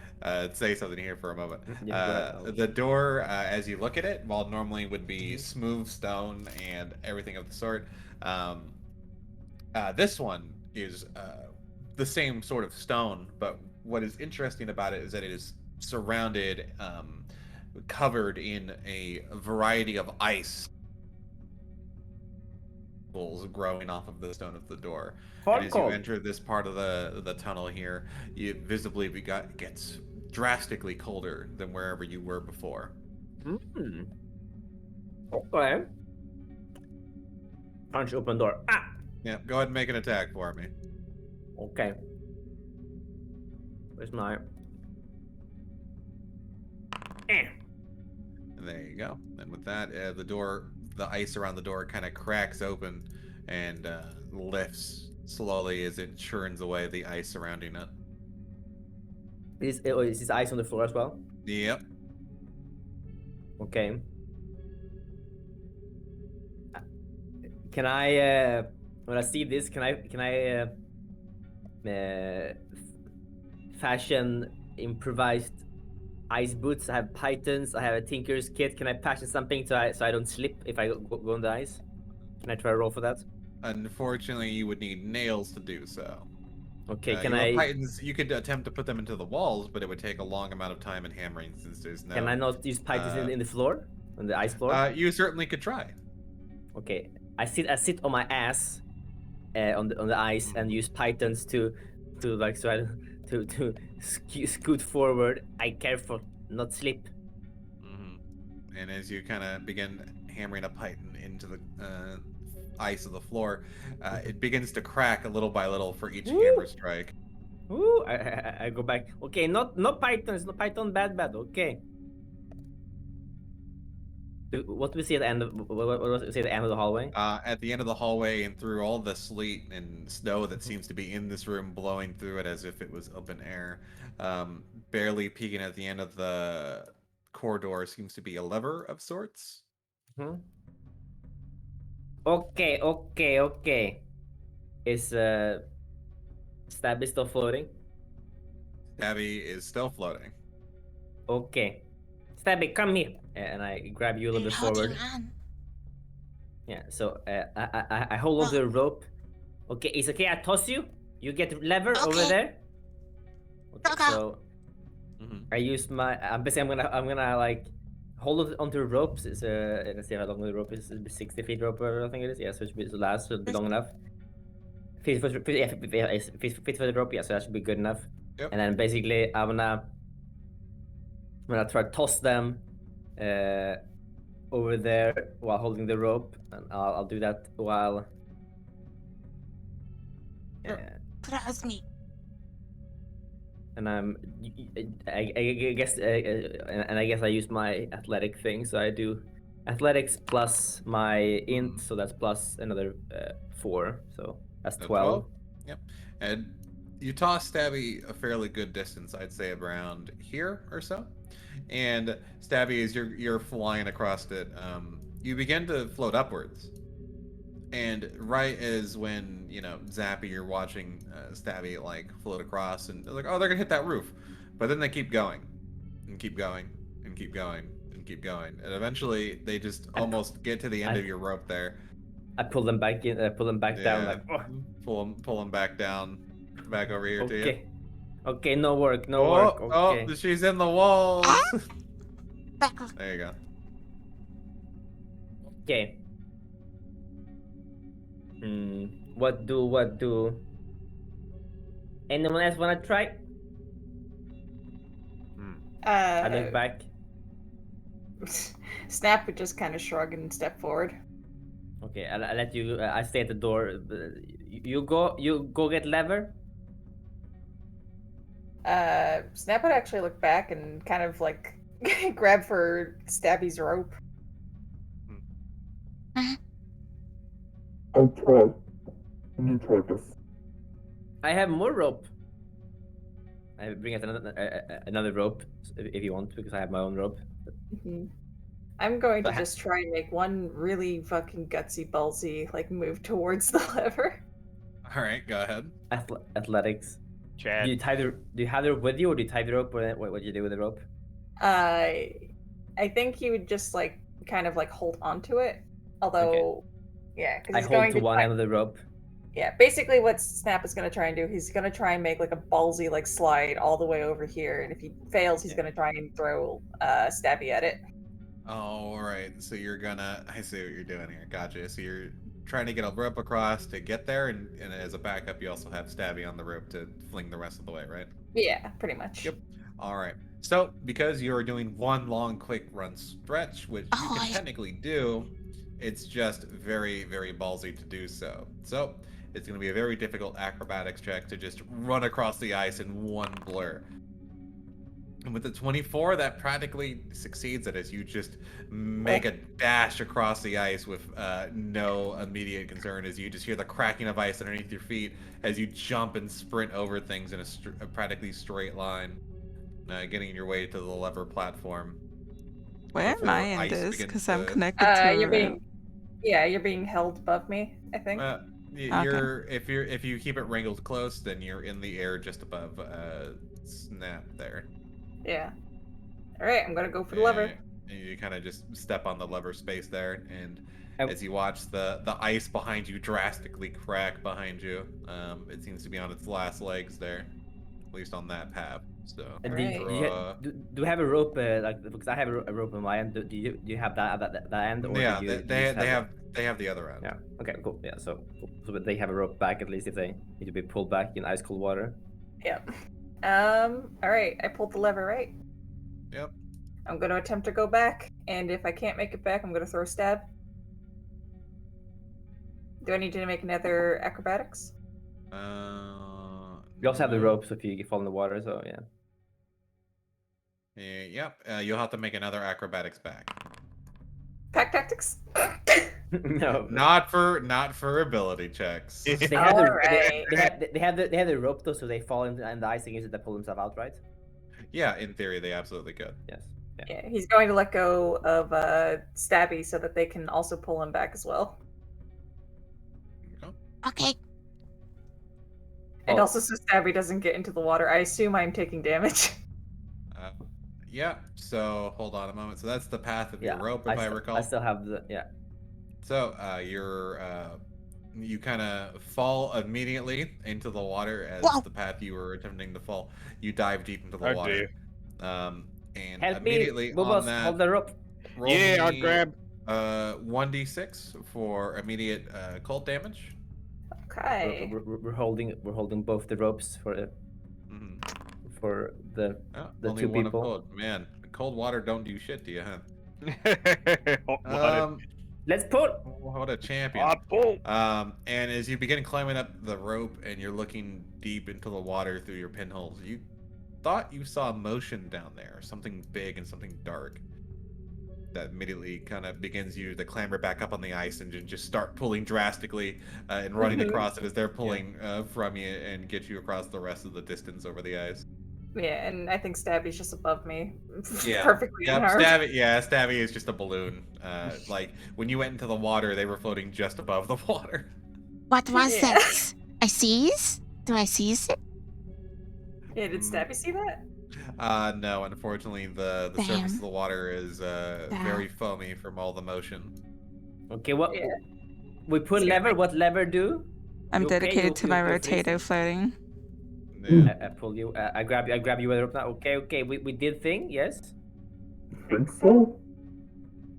say something here for a moment. Yeah, go ahead. The door, as you look at it, while normally would be smooth stone and everything of the sort, this one is the same sort of stone, but what is interesting about it is that it is surrounded, covered in a variety of ice growing off of the stone of the door. And as you enter this part of the tunnel here, you visibly gets drastically colder than wherever you were before. Okay. Punch open door. Ah. Yeah, go ahead and make an attack for me. Okay. Where's my? And there you go. And with that, the ice around the door kind of cracks open and lifts slowly as it churns away the ice surrounding it. Is this ice on the floor as well? Yep. Okay. Can I, when I see this, can I fashion improvised ice boots? I have pythons. I have a tinker's kit. Can I fashion something so I don't slip if I go on the ice? Can I try to roll for that? Unfortunately, you would need nails to do so. Okay, Pythons, you could attempt to put them into the walls, but it would take a long amount of time and hammering since there's no... Can I not use pythons in the floor? On the ice floor? You certainly could try. Okay, I sit on my ass on the ice and use pythons to like to scoot forward. I careful not slip. Mm-hmm. And as you kind of begin hammering a python into the ice of the floor, it begins to crack a little by little for each hammer strike. Ooh, I go back. Okay, no pythons, no python bad. Okay. What do we see at the end of what was it, say the end of the hallway? At the end of the hallway and through all the sleet and snow that seems to be in this room, blowing through it as if it was open air, barely peeking at the end of the corridor seems to be a lever of sorts. Okay. Is Stabby still floating? Stabby is still floating. Okay. Stabby, come here. And I grab you a little bit forward. Yeah, so I hold onto the rope. Okay, it's okay. I toss you. You get lever over there. Okay, so I use my. I'm gonna like hold it onto the ropes. It's let's see how long the rope is. It's 60 feet rope, I think it is. Yeah, so it should be the last. Should be long enough. 50 foot the rope. Yeah, so that should be good enough. Yep. And then basically I'm gonna try to toss them over there while holding the rope, and I'll do that while. Trust me. And I guess I guess I use my athletic thing, so I do athletics plus my int, so that's plus another 4, so that's 12. Yep. And you toss Stabby a fairly good distance, I'd say around here or so. And Stabby, as you're flying across it, you begin to float upwards. And right as when, Zappy, you're watching Stabby, like, float across, and they're like, oh, they're gonna hit that roof. But then they keep going, and keep going, and keep going, and keep going. And eventually, they just almost get to the end of your rope there. I pull them back in, pull them back down, like, oh. Pull them back down, back over here to you. Okay, no work, no work. Okay. Oh, she's in the walls. There you go. Okay. What do? Anyone else wanna try? I look back. Snap would just kind of shrug and step forward. Okay, I'll let you. I stay at the door. You go get lever. Snap would actually look back and kind of like grab for Stabby's rope. I'll try. You try this. I have more rope. I bring out another rope if you want, because I have my own rope. I'm going to just try and make one really fucking gutsy, ballsy like move towards the lever. All right, go ahead. Athletics. Chad. Do you have the rope with you, or do you tie the rope, or what do you do with the rope? I think you would just like kind of like hold onto it. Although, yeah, because I hold to one end of the rope. Yeah, basically what Snap is going to try and do, he's going to try and make like a ballsy like slide all the way over here, and if he fails, he's going to try and throw Stabby at it. All right, so you're gonna. I see what you're doing here. Gotcha. So you're trying to get a rope across to get there, and as a backup, you also have Stabby on the rope to fling the rest of the way, right? Yeah, pretty much. Yep. All right. So because you are doing one long quick run stretch, which you can technically do, it's just very, very ballsy to do so. So it's going to be a very difficult acrobatics check to just run across the ice in one blur. And with the 24, that practically succeeds it as you just make a dash across the ice with no immediate concern, as you just hear the cracking of ice underneath your feet as you jump and sprint over things in a practically straight line, getting your way to the lever platform. Where am I in this? Because I'm connected to you're being held above me, I think. If you keep it wrangled close, then you're in the air just above Snap there. Yeah. All right, I'm gonna go for the lever. And you kind of just step on the lever space there, and as you watch the ice behind you drastically crack behind you, it seems to be on its last legs there, at least on that path. So, do you have a rope? Because I have a rope on my end. Do you have that end? Or yeah, they have the other end. Yeah. Okay. Cool. Yeah. So they have a rope back at least if they need to be pulled back in ice cold water. Yep. All right. I pulled the lever, right? Yep. I'm going to attempt to go back, and if I can't make it back, I'm going to throw a stab. Do I need to make another acrobatics? You also have the rope, so if you fall in the water, so yeah. Yep. You'll have to make another acrobatics back. Pack tactics? No. Not for ability checks. They have the rope though, so they fall in the ice and use it to pull themselves out, right? Yeah, in theory they absolutely could. Yes. Yeah, he's going to let go of Stabby so that they can also pull him back as well. Okay. And also so Stabby doesn't get into the water. I assume I'm taking damage. Yeah, so hold on a moment. So that's the path of your rope, if I recall. I still have the, So you kind of fall immediately into the water as the path you were attempting to fall. You dive deep into the water. And help immediately me, on that, hold the rope. I'll grab 1d6 for immediate cold damage. Okay. We're holding both the ropes for the only two one people. Of cold. Man, cold water don't do shit to you, huh? Let's pull. What a champion. Pull. And as you begin climbing up the rope and you're looking deep into the water through your pinholes, you thought you saw motion down there, something big and something dark. That immediately kind of begins you to clamber back up on the ice and just start pulling drastically and running across it as they're pulling from you and get you across the rest of the distance over the ice. Yeah, and I think Stabby's just above me. Yeah. Perfectly Yep. unharmed. Stabby is just a balloon. Like when you went into the water, they were floating just above the water. What was Yeah. it? I sees? Do I sees it? Yeah, did Stabby see that? No, unfortunately, the surface of the water is very foamy from all the motion. Okay, what? Yeah. We pull See, lever. like- What lever do? I'm You okay? dedicated to my You're rotator freezing. floating. Yeah. I pull you. I grab you. I grab you with the rope now. Okay. We did thing. Yes. Think so?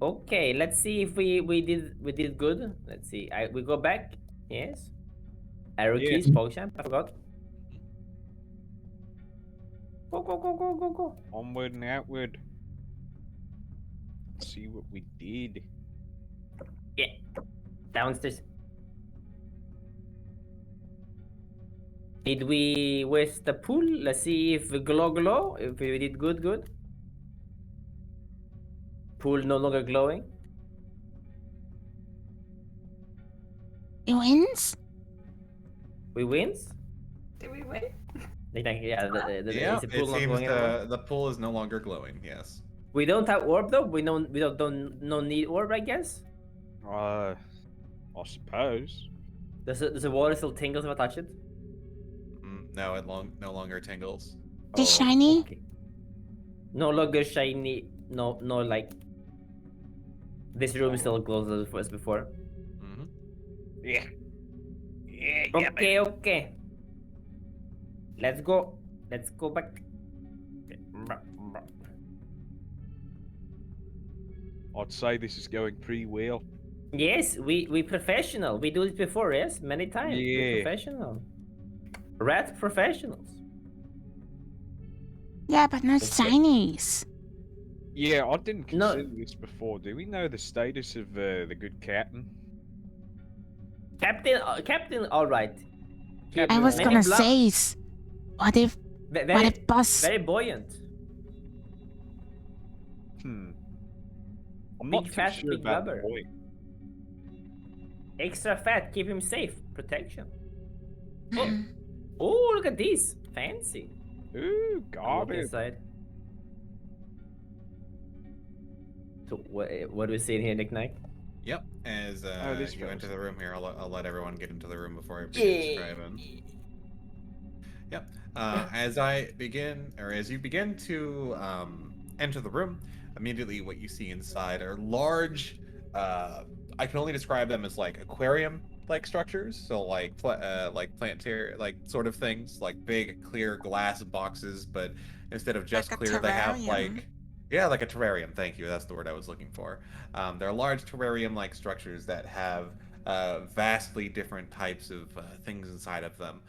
Okay. Let's see if we did good. Let's see. We go back. Yes. Arrow Yeah. keys. Potion. I forgot. Go. Onward and outward. Let's see what we did. Yeah. Downstairs. Did we waste the pool? Let's see if glow. If we did good. Pool no longer glowing. It wins? We wins. Did we win? Yeah. Yeah, Is the it pool not seems glowing anymore? the pool is no longer glowing. Yes. We don't have orb though. We don't no need orb, I guess. I suppose. Does the water still tingles if I touch it? No, it no longer tingles. The shiny? Okay. No longer shiny. No, like. This room still glows as before. Mm-hmm. Yeah. Okay. Let's go back. I'd say this is going pretty well. Yes, we professional. We do it before, yes, many times. We're Yeah. professional. Rat professionals. Yeah, but not shinies. Yeah, I didn't No. consider this before. Do we know the status of the good captain? Captain, all right. I was Many gonna bluff- say, what if boss? Very buoyant. I'm Big not too fat, sure big about blubber. the boy. Extra fat, keep him safe. Protection. Mm-hmm. Oh, look at this. Fancy. Ooh, Look garbage. inside. So what do we see in here, Nicnac? Yep. As this you enter feels- the room here, I'll let everyone get into the room before I begin describing. Yep. As you begin to enter the room, immediately what you see inside are large. I can only describe them as like aquarium-like structures. So like planetary, like sort of things, like big clear glass boxes, but instead of just Like a clear, they have terrarium. like a terrarium. Thank you. That's the word I was looking for. They're large terrarium-like structures that have vastly different types of things inside of them.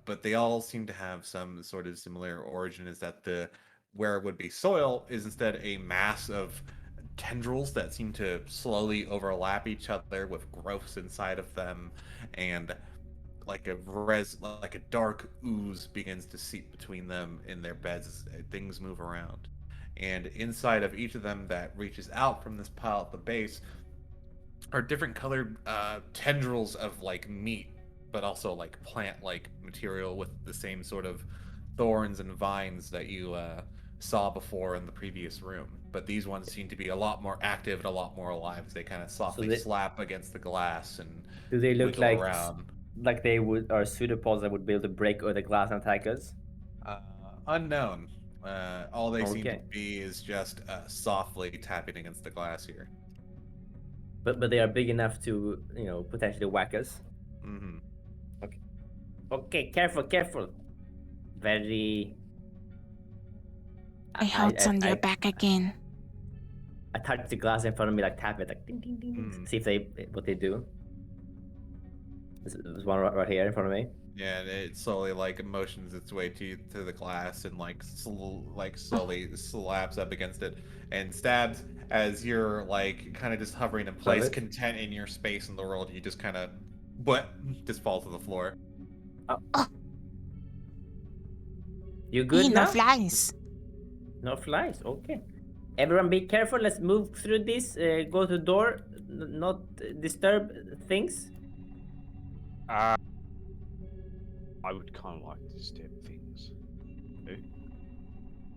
But they all seem to have some sort of similar origin, is that where it would be soil is instead a mass of tendrils that seem to slowly overlap each other with growths inside of them, and like a dark ooze begins to seep between them in their beds as things move around. And inside of each of them that reaches out from this pile at the base are different colored tendrils of like meat, but also like plant-like material with the same sort of thorns and vines that you saw before in the previous room. But these ones seem to be a lot more active and a lot more alive. They kind of softly slap against the glass and Do they look wiggle like around. like they would are pseudopods that would be able to break the glass and attack us? Unknown. All they seem to Okay. be is just softly tapping against the glass here. But they are big enough to potentially whack us. Mm-hmm. Okay, careful. Very. I hold on your back again. I touch the glass in front of me, like tap it, like ding ding ding. See if what they do. There's one right here in front of me. Yeah, and it slowly like motions its way to the glass and like slowly slaps up against it and stabs as you're like kind of just hovering in place, content in your space in the world. You just kind of just fall to the floor. You good now? No flies. No flies. Okay. Everyone, be careful. Let's move through this. Go to the door. Not disturb things. I would kind of like to step things.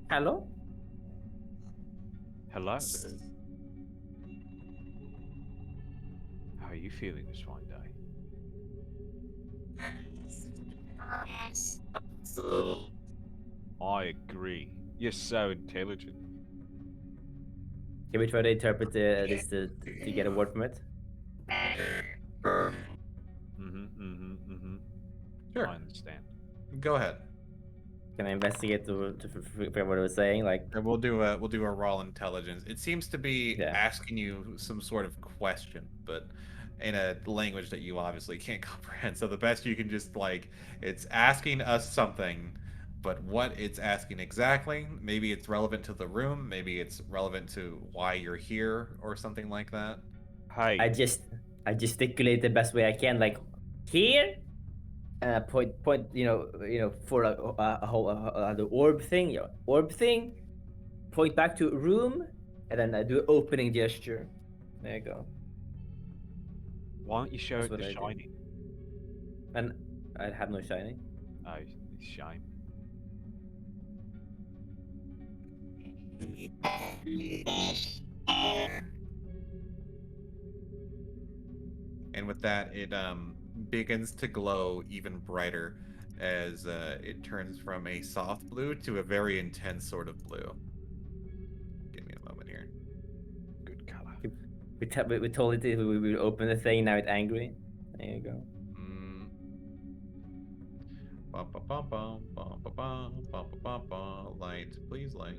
Hello? Hello. How are you feeling this fine day? I agree. You're so intelligent. Can we try to interpret this to get a word from it? Sure. I understand. Go ahead. Can I investigate to figure out what it was saying? Like, And we'll do a raw intelligence. It seems to be Yeah. asking you some sort of question, but in a language that you obviously can't comprehend. So the best you can just like, it's asking us something, but what it's asking exactly, maybe it's relevant to the room, maybe it's relevant to why you're here or something like that. Hey, I gesticulate the best way I can, like here, point, for a whole the orb thing, point back to room, and then I do opening gesture. There you go. why don't you show That's it what the I do. shiny? And I have no shining. Oh, it's shame. And with that, it begins to glow even brighter as it turns from a soft blue to a very intense sort of blue. Give me a moment here. Good color. We told it we would open the thing. Now it's angry. There you go. Bum, bum, bum, bum, bum, bum, bum, bum, bum, bum. Light, please, light.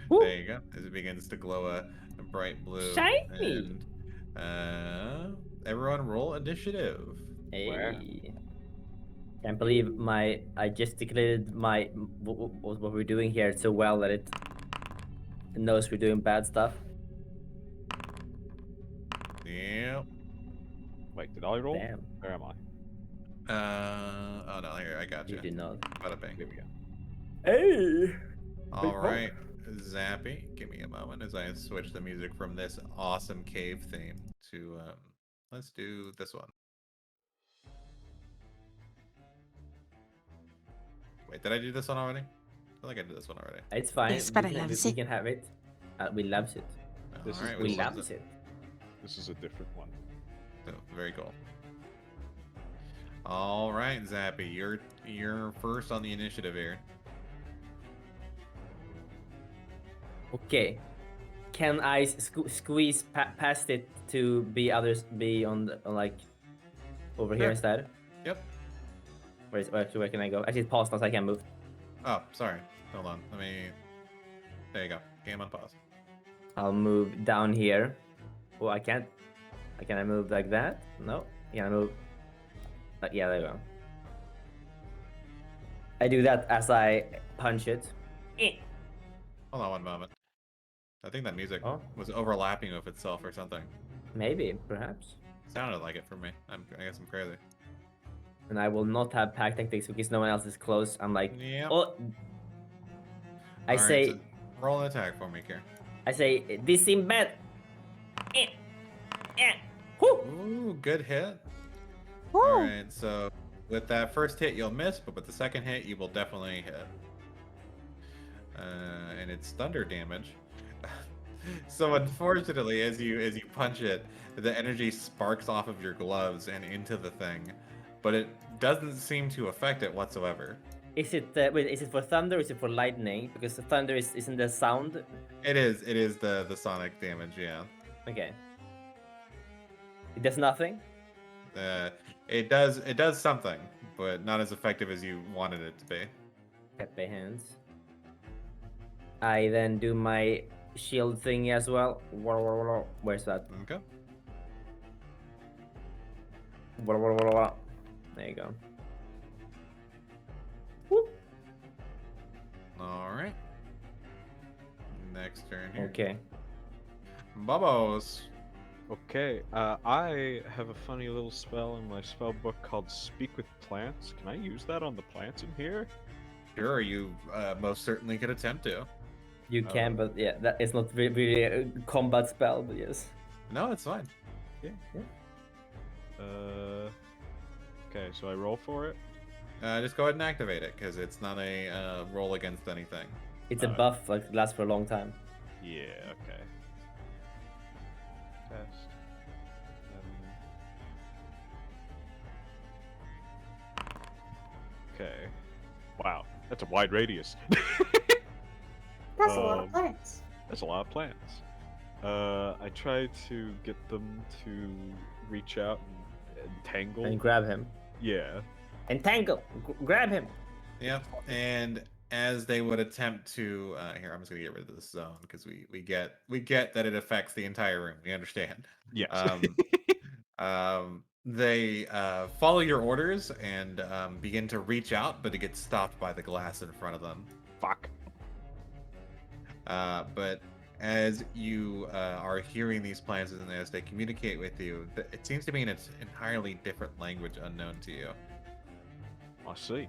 Woo! There you go. As it begins to glow a bright blue. Shiny! And everyone roll initiative. Hey. Can't believe I gesticulated what we're doing here so well that it knows we're doing bad stuff. Yep. Wait, did I roll? Damn. Where am I? Oh no, here, I got You you. did not. Bada bing. Here we go. Hey! All right, Zappy, give me a moment as I switch the music from this awesome cave theme to, let's do this one. Wait, did I do this one already? I think I did this one already. It's fine. Yes, but I loves We it. can have it. We loves it. This All is- right, We we loves loves it. This is a different one. So, very cool. All right, Zappy, you're first on the initiative here. Okay. Can I squeeze past it to be on like over here Sure. instead? Yep. Where can I go? Actually, pause now so I can move. Oh, sorry. Hold on. Let me. There you go. Game on pause. I'll move down here. Oh, I can't. Can I move like that? No. Can I move? Yeah, there you go. I do that as I punch it. Hold on one moment. I think that music Oh. was overlapping with itself or something. Maybe, perhaps. Sounded like it for me. I guess I'm crazy. And I will not have pack tactics because no one else is close. I'm like, Yep. oh. I All right, say, so roll an attack for me, Kier. this seems bad. Whoo! Ooh, good hit. Woo! All right, so with that first hit, you'll miss, but with the second hit, you will definitely hit. And it's thunder damage. So unfortunately, as you punch it, the energy sparks off of your gloves and into the thing, but it doesn't seem to affect it whatsoever. Is it is it for thunder or is it for lightning? Because the thunder isn't the sound. It is the sonic damage, yeah. Okay. It does nothing. It does something, but not as effective as you wanted it to be. Pepe hands. I then do my shield thing as well. Where's that? Okay. There you go. Whoop. All right. Next turn here. Okay. Bubbles. Okay, I have a funny little spell in my spell book called Speak with Plants. Can I use that on the plants in here? Sure, you most certainly could attempt to. You can, but yeah, that is not really a combat spell, but yes. No, it's fine. Yeah. Okay, so I roll for it. Just go ahead and activate it, because it's not a roll against anything. It's a buff, like lasts for a long time. Yeah. Okay. Test. Okay. Wow, that's a wide radius. That's a lot of plants. That's a lot of plants. I tried to get them to reach out and tangle. And grab him. Yeah. Entangle! Grab him! Yep. And as they would attempt to, here, I'm just gonna get rid of this zone because we get that it affects the entire room. We understand. Yes. They follow your orders and begin to reach out, but it gets stopped by the glass in front of them. Fuck. But as you are hearing these plans and as they communicate with you, it seems to be in an entirely different language unknown to you. I see.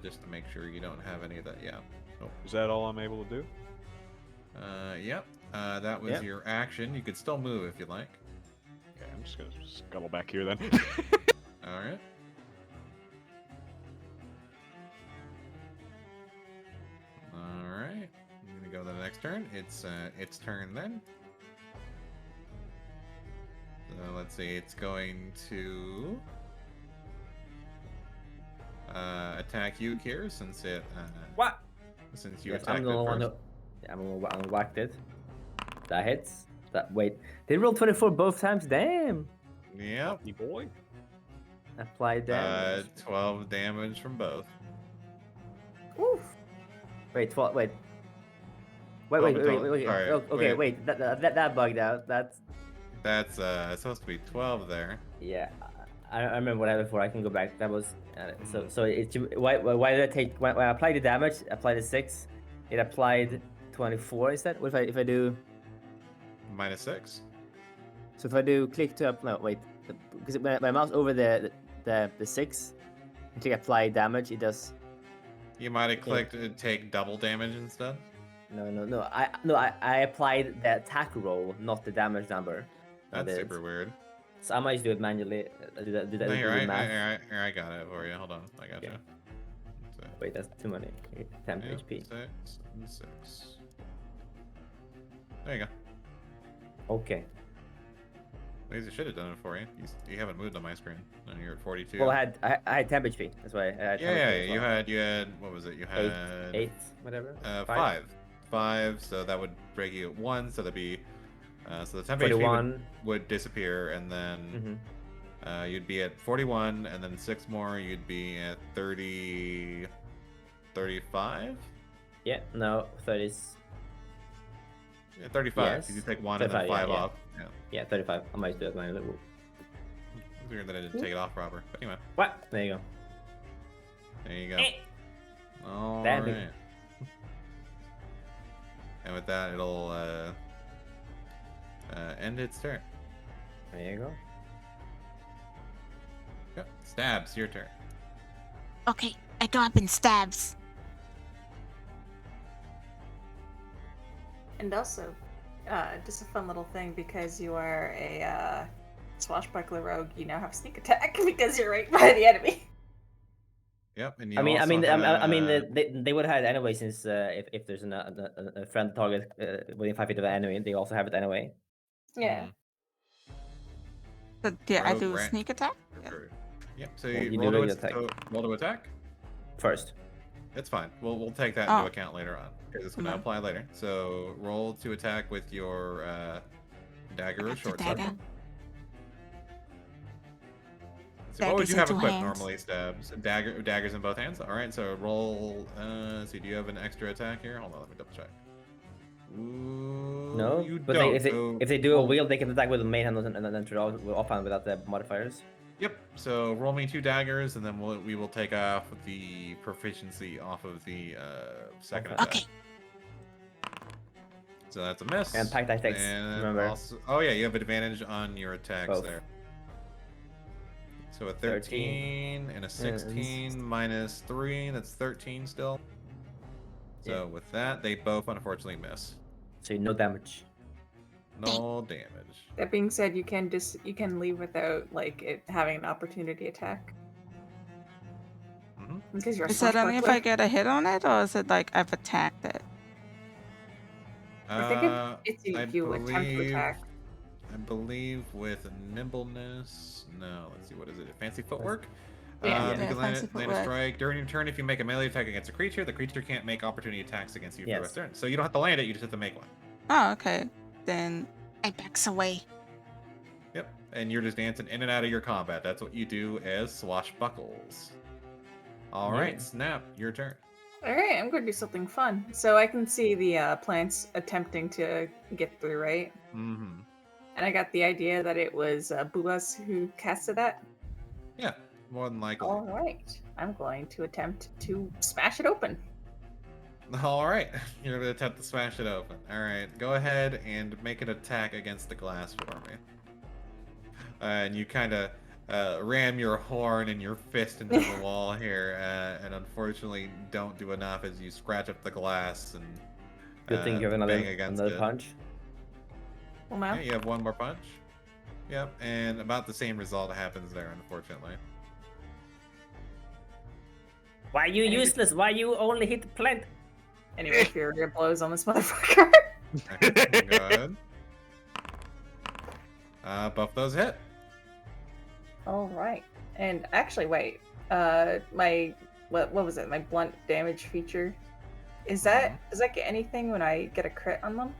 Just to make sure you don't have any of that. Yeah. Oh. Is that all I'm able to do? Yep. That was your action. You could still move if you like. Okay, I'm just gonna scuttle back here then. All right. All right. I'm gonna go to the next turn. It's turn then. So let's see. It's going to attack you here since it. What? Since you Yes, attacked I'm the it one first. who... Yeah, I'm whacked it. That hits. Wait, they rolled 24 both times? Damn! Yep. Lucky boy. Apply damage. 12 damage from both. Oof. Wait, 12, wait. Wait, Oh, wait, but wait, don't- wait, wait. sorry, Okay, wait. That bugged out. That's... That's supposed to be 12 there. Yeah, I remember what I had before. I can go back. That was... So it... Why did I take... When I applied the damage, applied the 6, it applied 24 instead? What if I do... -6. So if I do click to up... No, wait. Because when I mouse over the 6, and click apply damage, it does... You might have clicked take double damage instead. No. I applied the attack roll, not the damage number. That's super weird. So I might just do it manually. Do that. No, here, the math. I got it for you. Hold on, I got you. Wait, that's too many. 10 HP. 6 and 6. There you go. Okay. Lazy should have done it for you. You haven't moved on my screen, and you're at 42. Well, I had 10 HP. That's why I had. 10 Yeah, HP as well. you had what was it? You had 8, whatever. 5. So that would break you at 1. So that'd be so the 10 HP 41 would disappear, and then you'd be at 41, and then 6 more, you'd be at 30, 35. Yeah, no, 30. Yeah, 35. Yes. You take 1 and then 5 yeah. off. Yeah, 35. I might do it manually. It's weird that I didn't take it off proper. But anyway, What? There you go. there you go. Eh. All Damn right. it. And with that, it'll end its turn. There you go. Yep. Stabs, your turn. Okay, I go up and stabs. And also, just a fun little thing, because you are a swashbuckler rogue, you now have sneak attack because you're right by the enemy. Yep. And you I mean, also they would have had it anyway, since if there's a friend target within 5 feet of the enemy, they also have it anyway. Yeah. So, yeah, I Rogue do rat. sneak attack. Yeah. Yep. So Well, you you roll do to, attack. roll to attack. First. It's fine. We'll take that Oh. into account later on because it's going to Mhm. apply later. So roll to attack with your dagger or Got the short sword. dagger. So what would Daggers you have in two equipped hands. normally, Stabs? Daggers in both hands? Alright, so roll... see, do you have an extra attack here? Hold on, let me double check. Ooh, No, you but don't. if they do a roll- wheel, they can attack with the main hand and then draw with offhand without the modifiers. Yep, so roll me 2 daggers, and then we will take off the proficiency off of the second Okay. attack. Okay. So that's a miss. And pack tactics, And remember. also, oh yeah, you have advantage on your attacks Both. there. So a 13 and a 16 minus 3, that's 13 still. So Yeah. with that, they both unfortunately miss. So no damage. No damage. That being said, you can leave without like it having an opportunity attack. Because you're a Is that only if swashbuckler. I get a hit on it, or is it like I've attacked it? I think it's if you attempt to attack. I believe with nimbleness. No, let's see. What is it? Fancy footwork. Yeah. You can land fancy a footwork. strike during your turn. If you make a melee attack against a creature, the creature can't make opportunity attacks against you for the Yes. rest of the turn. So you don't have to land it. You just have to make one. Oh, okay. Then I backs away. Yep. And you're just dancing in and out of your combat. That's what you do as swashbuckles. All right, Yeah. Snap, your turn. All right, I'm going to do something fun. So I can see the plants attempting to get through, right? Mm-hmm. And I got the idea that it was Buas who casted that. Yeah, more than likely. All right, I'm going to attempt to smash it open. All right, you're gonna attempt to smash it open. All right, go ahead and make an attack against the glass for me. And you kind of ram your horn and your fist into the wall here, and unfortunately don't do enough as you scratch up the glass and Good thing you have bang against another it. punch. Well, now. Yeah, you have one more punch. Yep, and about the same result happens there, unfortunately. Why you useless? Why you only hit the plant? Anyway, Fury blows on this motherfucker. Okay, go ahead. Buff those hit. All right, and actually, wait. My what was it? My blunt damage feature. Does that get anything when I get a crit on them?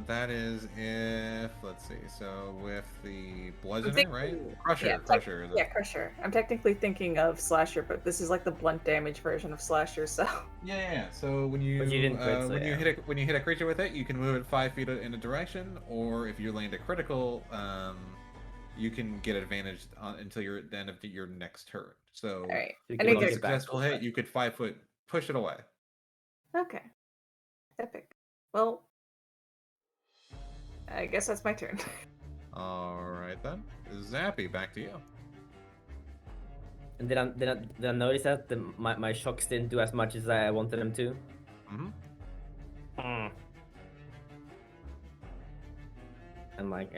That is if, let's see, so with the bludgeoning, thinking- right? Crusher, yeah, Crusher. Yeah, Crusher. I'm technically thinking of Slasher, but this is like the blunt damage version of Slasher, so. Yeah. So when you, But you didn't crit, so when you yeah. hit a creature with it, you can move it 5 feet in a direction, or if you land a critical, you can get advantage until the end of your next turn. So All right. You I can think on a get it's back. successful hit, you could 5 foot push it away. okay. Epic. Well, I guess that's my turn. All right then, Zappy, back to you. And did I notice that my shocks didn't do as much as I wanted them to? Mm-hmm. And like,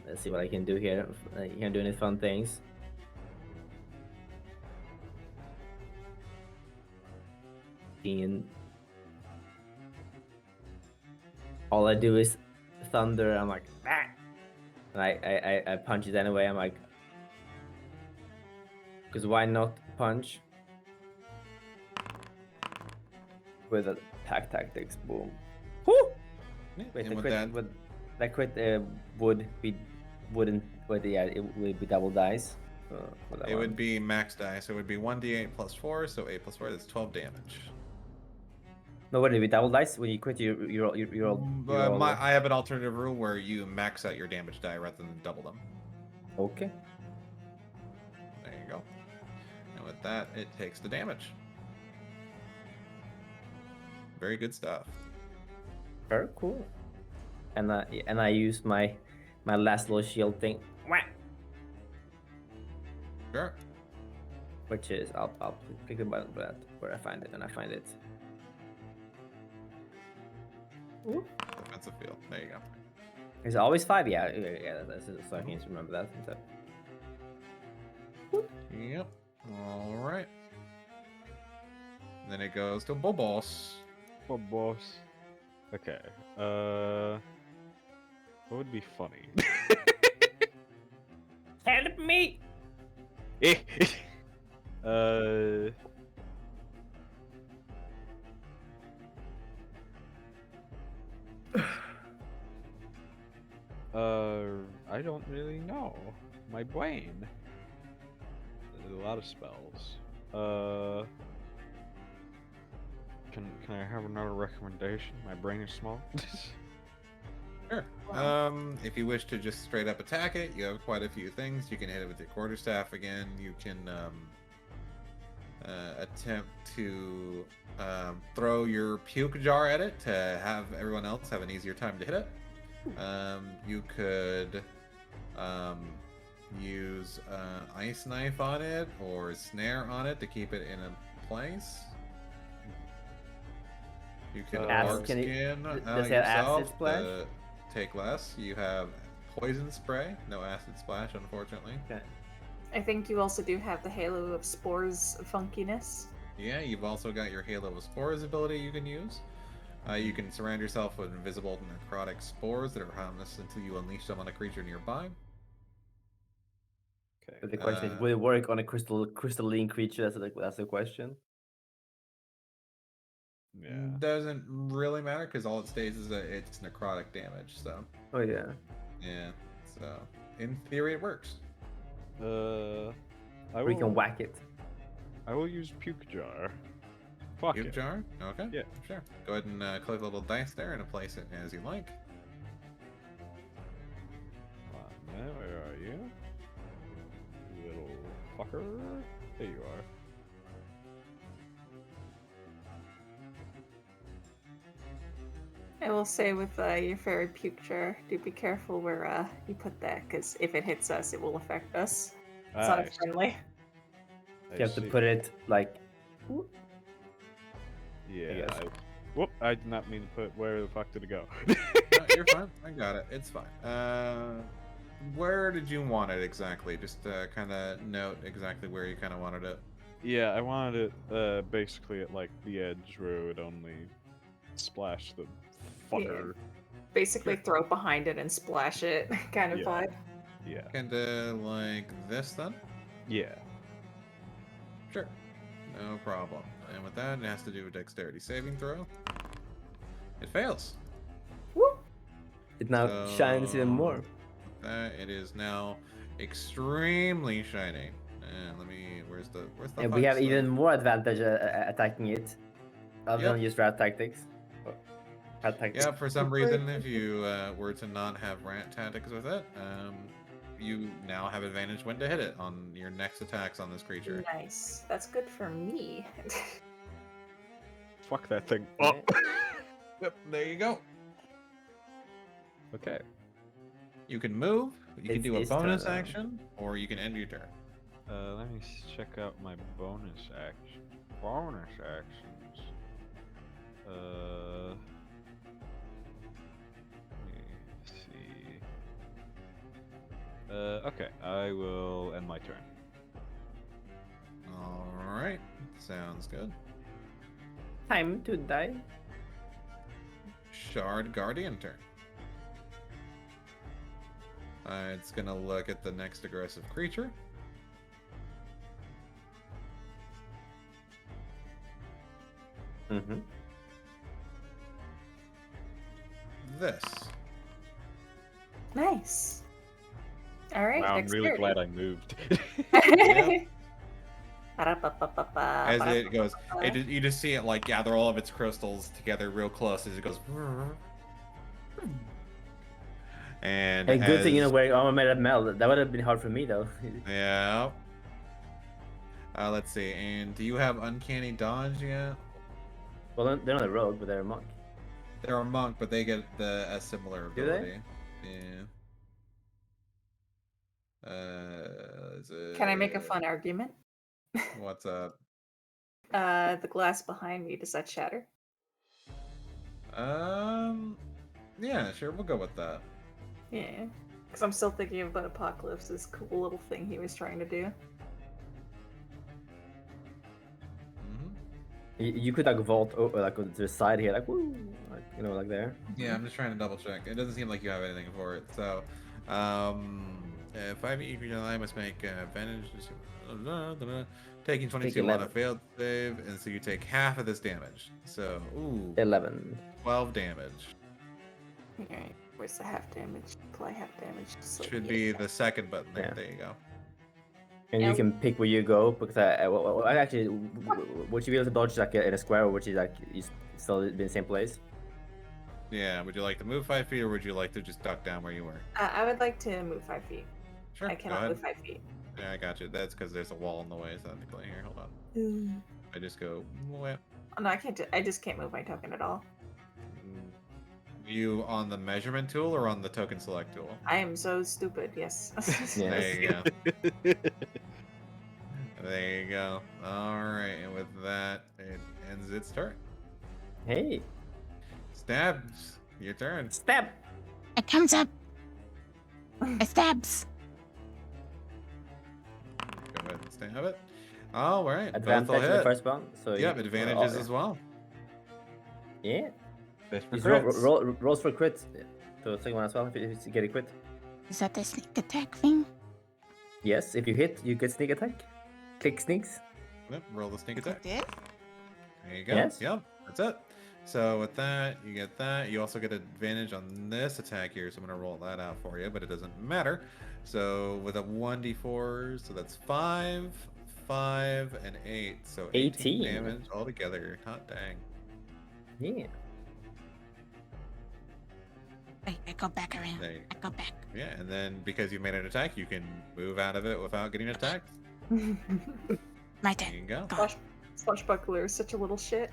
let's see what I can do here. I can do any fun things. And all I do is thunder. I'm like, ah! And I punch it anyway. I'm like, because why not punch? With attack tactics, boom. Woo! Wait, And the with crit, that, with, that crit wouldn't, but yeah, it would be double dice. For that it one. would be max dice. It would be 1d8 plus 4, so 8 plus 4 is 12 damage. No, would it be double dice when you quit? You roll. I have an alternative rule where you max out your damage die rather than double them. Okay. There you go. And with that, it takes the damage. Very good stuff. Very cool. And I use my last little shield thing. Wah! Sure. Which is I'll pick about that where I find it, and I find it. Defensive field. There you go. Is it always 5? Yeah, that's so I can just remember that. So. Yep. All right. Then it goes to Bobos. Oh, boss. Okay. What would be funny? Help me! I don't really know. My brain. There's a lot of spells. Can I have another recommendation? My brain is small. Sure. If you wish to just straight up attack it, you have quite a few things. You can hit it with your quarterstaff again. You can attempt to throw your puke jar at it to have everyone else have an easier time to hit it. You could use ice knife on it or snare on it to keep it in a place. You can dark skin does it have acid yourself splash? to take less. You have poison spray, no acid splash, unfortunately. Okay. I think you also do have the Halo of Spores funkiness. Yeah, you've also got your Halo of Spores ability you can use. You can surround yourself with invisible necrotic spores that are harmless until you unleash them on a creature nearby. Okay. But the question is, will it work on a crystalline creature? That's the question. Yeah. Doesn't really matter because all it states is that it's necrotic damage. So. Oh yeah. Yeah. So in theory, it works. We can whack it. I will use Puke Jar. Fuck Puke it. jar? Okay. Yeah. Sure. Go ahead and click the little dice there and place it as you like. Now, where are you? Little fucker. There you are. I will say with your fairy puke jar, do be careful where you put that, because if it hits us, it will affect us. It's not I friendly. You have to put it like. Yeah. Whoop! I did not mean to put. Where the fuck did it go? No, you're fine. I got it. It's fine. Where did you want it exactly? Just kind of note exactly where you kind of wanted it. Yeah, I wanted it basically at like the edge where it would only splash the fucker. Basically, throw it behind it and splash it, kind of Yeah. vibe. Yeah. Kind of like this then. Yeah. Sure. No problem. And with that, it has to do a dexterity saving throw. It fails. Woo! It now shines even more. With that, it is now extremely shiny. And let me. Where's the? And we have even more advantage attacking it, other than use rat tactics. Rat tactics. Yeah, for some reason, if you were to not have rat tactics with it, you now have advantage when to hit it on your next attacks on this creature. Nice. That's good for me. Fuck that thing. Oh. Yep, there you go. Okay. You can move, you can do a It's bonus turn. action, or you can end your turn. Let me check out my bonus action. Bonus actions. Let me see. Okay, I will end my turn. Alright, sounds good. Time to die. Shard Guardian turn. It's gonna look at the next aggressive creature. Mm-hmm. This. Nice. All right. Wow, I'm really glad I moved. As it goes, you just see it like gather all of its crystals together real close as it goes. And Hey, good thing you know wearing armor made of metal. That would have been hard for me though. Yeah. Let's see. And do you have uncanny dodge yet? Well, they're not a rogue, but they're a monk. They're a monk, but they get a similar Do they? ability. Yeah. Can I make a fun argument? What's up? The glass behind me, does that shatter? Yeah, sure, we'll go with that. Yeah. Because I'm still thinking about Apocalypse's cool little thing he was trying to do. You could like vault like to the side here, like woo, like, you know, like there. Yeah, I'm just trying to double check. It doesn't seem like you have anything for it. So, 5 if you I must make advantage. Taking 22 on a failed save, and so you take half of this damage. So, ooh, 11. 12 damage. Alright, where's the half damage? Apply half damage. So Should be the second button there. Yeah. There you go. And you can pick where you go because I actually would you be able to dodge like in a square, or would you like you still be in the same place? Yeah. Would you like to move 5 feet, or would you like to just duck down where you were? I would like to move 5 feet. Sure. I go cannot ahead. move 5 feet. Yeah, I got you. That's because there's a wall in the way. So technically, here, hold on. I just go. Whip. Oh, no, I can't. I just can't move my token at all. You on the measurement tool or on the token select tool? I am so stupid. Yes. Yeah. There you go. There you go. All right, and with that, it ends its turn. Hey, Stabs. Your turn. stab! It comes up. It stabs. Stab it. All right. Both will Advantage in the hit. first one. So Yep, you, advantages as well. Yeah. Best for Just crits. rolls for crit. So second one as well. If you get a crit. Is that the sneak attack thing? Yes. If you hit, you get sneak attack. Click sneaks. Yep, roll the sneak I attack. did? There you go. Yes. Yep, that's it. So with that, you get that. You also get advantage on this attack here, so I'm going to roll that out for you, but it doesn't matter. So with a 1d4, so that's 5, 5, and 8. So 18 damage altogether. Hot dang. Yeah. Wait, I go back around. There you- I go back. Yeah, and then because you made an attack, you can move out of it without getting attacked. My There turn. you go. Go. Swashbuckler is such a little shit.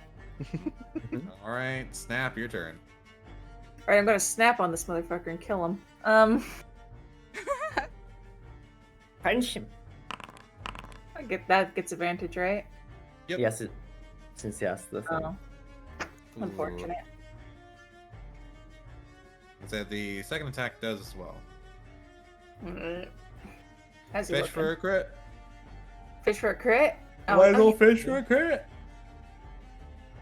All right, Snap, your turn. Alright, I'm gonna snap on this motherfucker and kill him. Punch him. That gets advantage, right? Yep. Yes. Since he has the thing. Oh, unfortunate. So the second attack does as well. How's he Fish looking? for a crit. Fish for a crit? Oh, Lego okay. fish for a crit.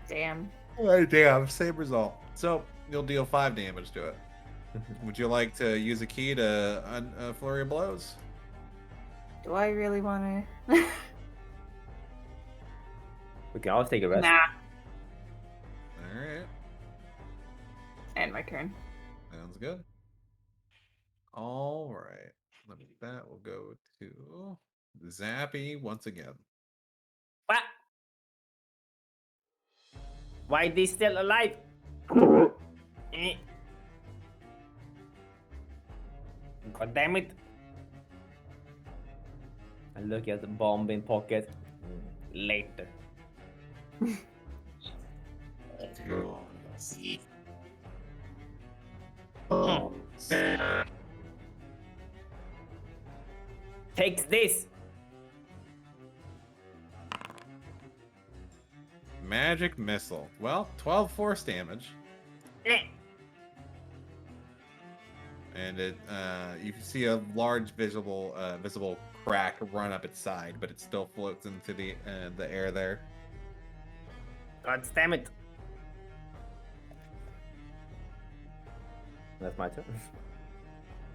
Damn. Oh, damn, same result. So you'll deal 5 damage to it. Would you like to use a key to flurry of blows? Do I really want to? We can always take a rest. Nah. All right, And my turn. sounds good. All right, that will go to Zappy once again. What? Why they still alive? Eh. God damn it. I look at the bomb in pocket. Later. Takes this. Magic missile. Well, 12 force damage, Eh. and it you can see a large visible crack run up its side, but it still floats into the air there. God damn it. That's my turn.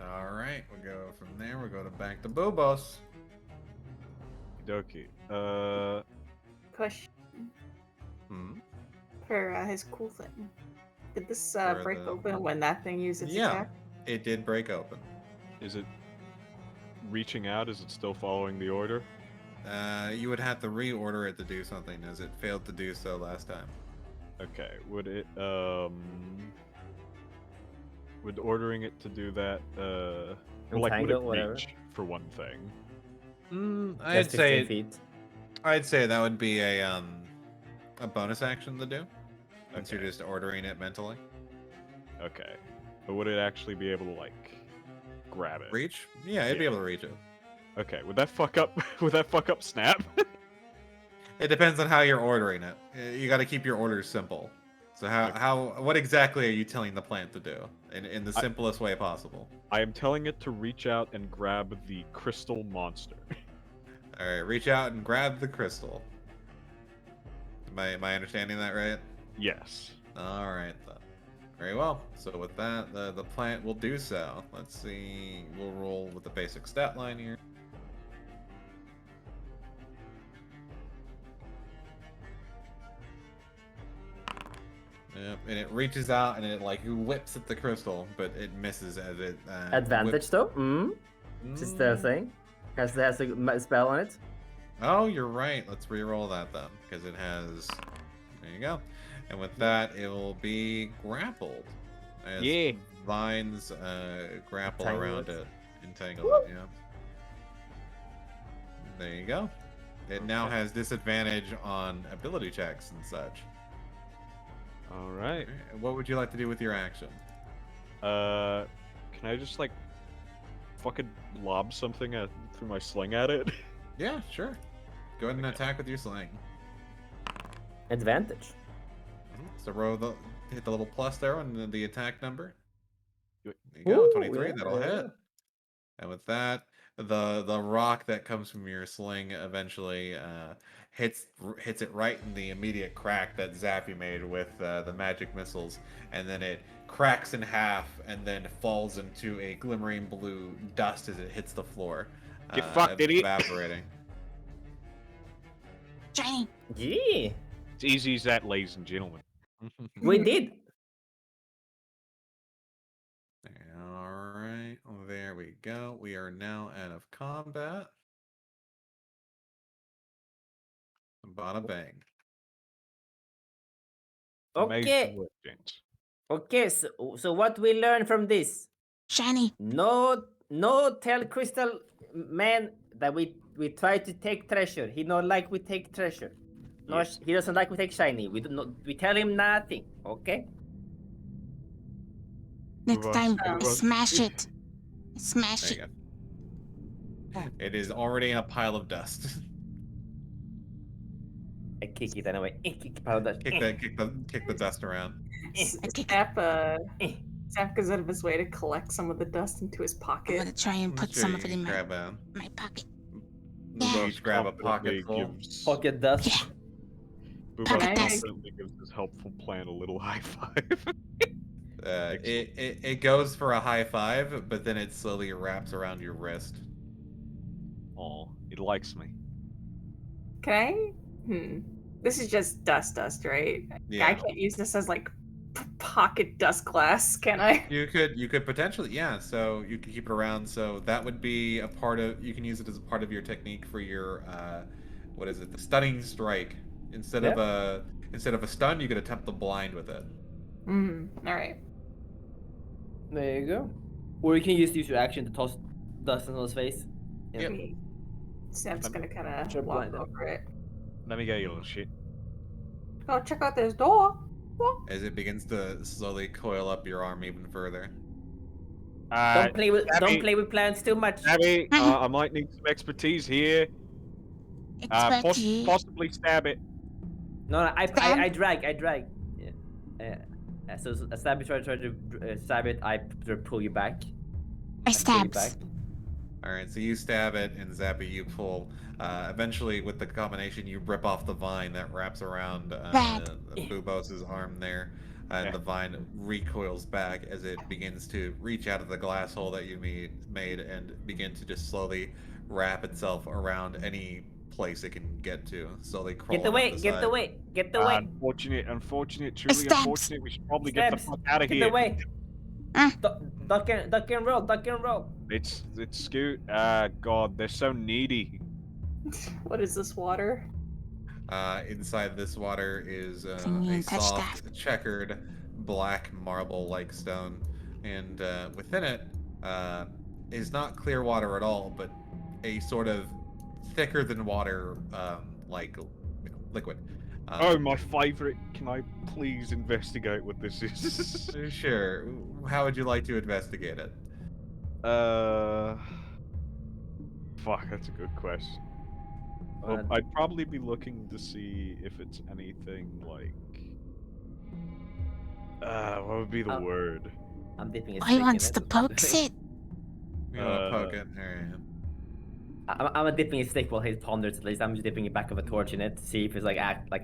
All right, we'll go from there. We'll go back to Bobos. Doki. Push Hmm. for his cool thing. Did this For break the- open when that thing used its Yeah, attack? it did break open. Is it reaching out? Is it still following the order? You would have to reorder it to do something, as it failed to do so last time. Okay. Would it would ordering it to do that well, like would it Entangle, whatever. reach for one thing? I'd That's 15 say feet. that would be a bonus action to do, since you're Okay. just ordering it mentally. Okay. But would it actually be able to like grab it? Reach? Yeah, it'd be Yeah. able to reach it. Okay. Would that fuck up would that fuck up Snap? It depends on how you're ordering it. You got to keep your orders simple. So what exactly are you telling the plant to do in the simplest way possible? I am telling it to reach out and grab the crystal monster. All right, reach out and grab the crystal. Am I understanding that right? Yes. All right then. Very well. So with that, the plant will do so. Let's see. We'll roll with the basic stat line here. Yep, and it reaches out and it like whips at the crystal, but it misses as it. Advantage though? Is there a thing? Has a spell on it? Oh, you're right. Let's re-roll that then, because it has. There you go. And with that, it will be grappled. As Yeah. vines grapple Entangle around it. it, entangle it. Yeah. There you go. It now Okay. has disadvantage on ability checks and such. All right. Alright, what would you like to do with your action? Can I just like fucking lob something through my sling at it? Yeah, sure. Go ahead and attack with your sling. Advantage. So hit the little plus there on the attack number. Do There you go, Ooh, 23. yeah, That'll yeah. hit. And with that, the rock that comes from your sling eventually hits it right in the immediate crack that Zappy made with the magic missiles, and then it cracks in half and then falls into a glimmering blue dust as it hits the floor, Get fucked, idiot. evaporating. Shiny. Yeah, It's easy as that, ladies and gentlemen. we did. All right, there we go. We are now out of combat. Bada bang. Amazing Okay. work, gents. Okay. So what we learn from this? Shiny. No, tell Crystal Man that we try to take treasure. He not like we take treasure. No, Yes. he doesn't like we take shiny. We do not. We tell him nothing. Okay. Next time, smash it. There Smash you it. go. It is already in a pile of dust. I kick it anyway. Kick powder. Kick the dust around. Zap goes out of his way to collect some of the dust into his I'm pocket. gonna try and put Sure, some you of it can in grab my pocket. You each grab a Confidently pocket full. gives- Pocket dust. Yeah. Bubba Pocket dust. confidently gives his helpful plan a little high five. It goes for a high five, but then it slowly wraps around your wrist. Aw, it likes me. Can I? This is just dust, right? Yeah. I can't use this as like pocket dust glass, can I? You could potentially, yeah. So you can keep it around. So that would be a part of. You can use it as a part of your technique for your, what is it? The stunning strike. Instead of a stun, you could attempt the blind with it. All right. There you go. Or you can use your action to toss dust in his face. Yep. Sam's gonna kind of Sure, walk blind him. over it. Let me get you a little shit. Oh, check out this door. As it begins to slowly coil up your arm even further. Don't play with plants too much. Abby, I might need some expertise here. Expertise. Possibly stab it. No, I drag. Yeah. So stab you try to stab it. I pull you back. I stabs. All right, so you stab it, and Zappy, you pull. Eventually, with the combination, you rip off the vine that wraps around Bubos's arm there, and the vine recoils back as it begins to reach out of the glass hole that you made and begin to just slowly wrap itself around any place it can get to. Slowly crawling Get the way. Unfortunate, truly Stabs. unfortunate. We should probably get the fuck out of Get here. away. Duck and roll. It's Scoot. God, they're so needy. What is this water? Inside this water is a Touch soft, that. checkered, black marble-like stone, and within it is not clear water at all, but a sort of thicker than water, like liquid. Oh, my favorite. Can I please investigate what this is? Sure. How would you like to investigate it? Fuck, that's a good question. Well, I'd probably be looking to see if it's anything like. What would be the word? I'm dipping a Why wants to poke it? You want to poke it? Alright. I'm dipping a stick while he ponders at least. I'm just dipping a back of a torch in it to see if it's like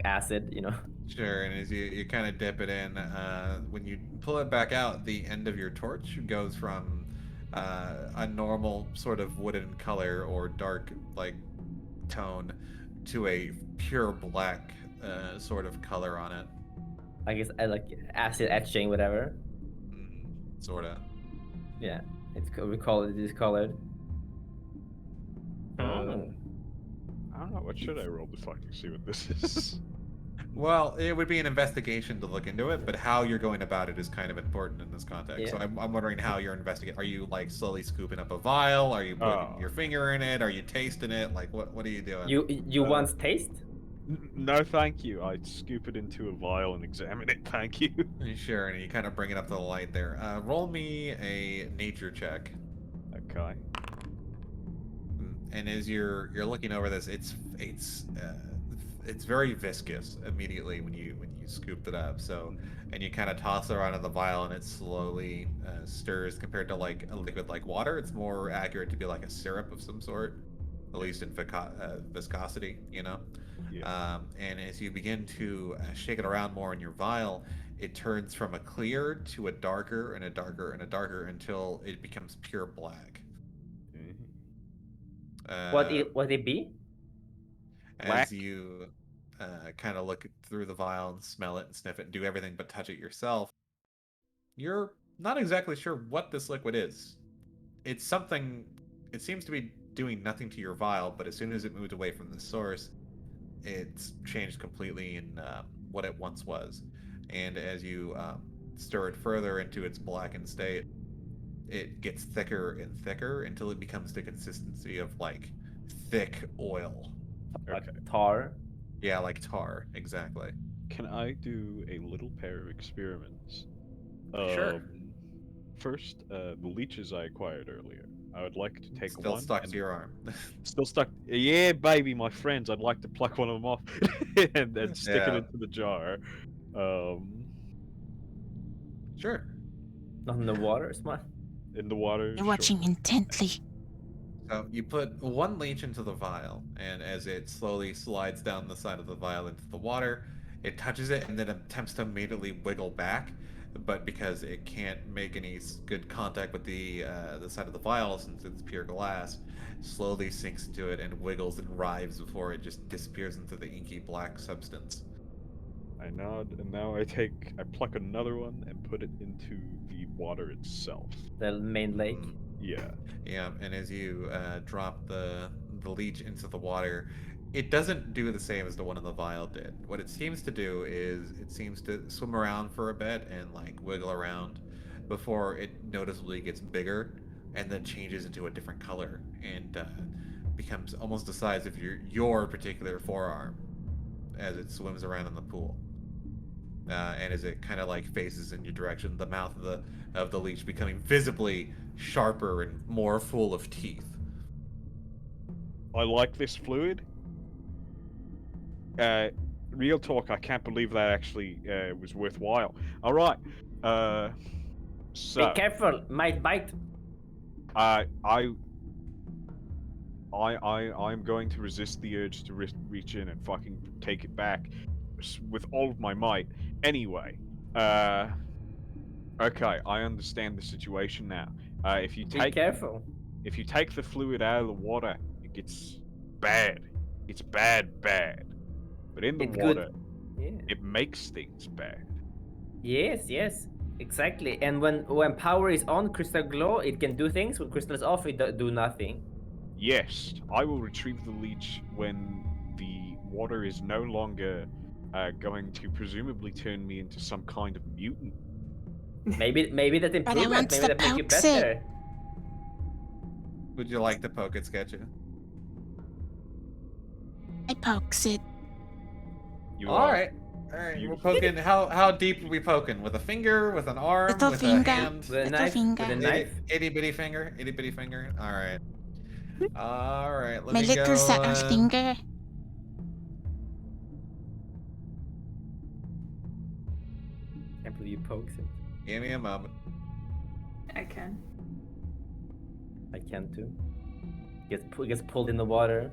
acid, you know. Sure, and as you kind of dip it in, when you pull it back out, the end of your torch goes from a normal sort of wooden color or dark like tone to a pure black sort of color on it. I guess I like acid etching, whatever. Sorta. Yeah, we call it discolored. I don't know. What should I roll to fucking see what this is? Well, it would be an investigation to look into it, but how you're going about it is kind of important in this context. So I'm wondering how you're investigating. Are you like slowly scooping up a vial? Are you putting your finger in it? Are you tasting it? Like what are you doing? You want taste? No, thank you. I'd scoop it into a vial and examine it. Thank you. Sure, and you kind of bring it up to the light there. Roll me a nature check. Okay. And as you're looking over this, it's it's very viscous immediately when you scooped it up. So, and you kind of toss it around in the vial, and it slowly stirs. Compared to like a liquid like water, it's more accurate to be like a syrup of some sort, at least in viscosity. Yeah. And as you begin to shake it around more in your vial, it turns from a clear to a darker and a darker and a darker until it becomes pure black. Mhm. What it be? As Black. you kind of look through the vial and smell it and sniff it and do everything but touch it yourself, you're not exactly sure what this liquid is. It's something, it seems to be doing nothing to your vial, but as soon as it moved away from the source, it's changed completely in what it once was. And as you stir it further into its blackened state, it gets thicker and thicker until it becomes the consistency of like thick oil. Like Okay. tar? Yeah, like tar, exactly. Can I do a little pair of experiments? Sure. First, the leeches I acquired earlier. I would like to take Still one stuck and to your arm. still stuck. Yeah, baby, my friends. I'd like to pluck one of them off and stick it Yeah. into the jar. Um, Sure. Not in the water, smart. in the water. You're Sure. watching intently. So you put one leech into the vial, and as it slowly slides down the side of the vial into the water, it touches it and then attempts to immediately wiggle back. But because it can't make any good contact with the side of the vial since it's pure glass, slowly sinks into it and wiggles and writhes before it just disappears into the inky black substance. I nod, and now I pluck another one and put it into the water itself. The main lake. Mm. Yeah. Yeah, and as you drop the leech into the water, it doesn't do the same as the one in the vial did. What it seems to do is it seems to swim around for a bit and like wiggle around before it noticeably gets bigger and then changes into a different color and becomes almost the size of your particular forearm as it swims around in the pool. And as it kind of like faces in your direction, the mouth of the leech becoming visibly sharper and more full of teeth. I like this fluid. Real talk, I can't believe that actually was worthwhile. All right. So Be careful, might bite. I'm going to resist the urge to reach in and fucking take it back with all of my might. Anyway, okay, I understand the situation now. If you Be take careful. if you take the fluid out of the water, it gets bad. It's bad. But in the It's water, good. Yeah. it makes things bad. Yes, exactly. And when power is on, crystal glow, it can do things. When crystal is off, it do nothing. Yes, I will retrieve the leech when the water is no longer going to presumably turn me into some kind of mutant. Maybe that improvement. want Maybe to that make you poke it. better. Would you like to poke it, Sketchy? I pokes it. You All are right. We're poking. How deep are we poking? With a finger? With an arm? Little with finger. a hand? With a Little knife. finger. With a knife. Itty bitty finger. Itty bitty finger. All right. All right. Let My me little go. sucker finger. Can't believe you pokes it. Give me a moment. I can. I can too. Gets pulled in the water.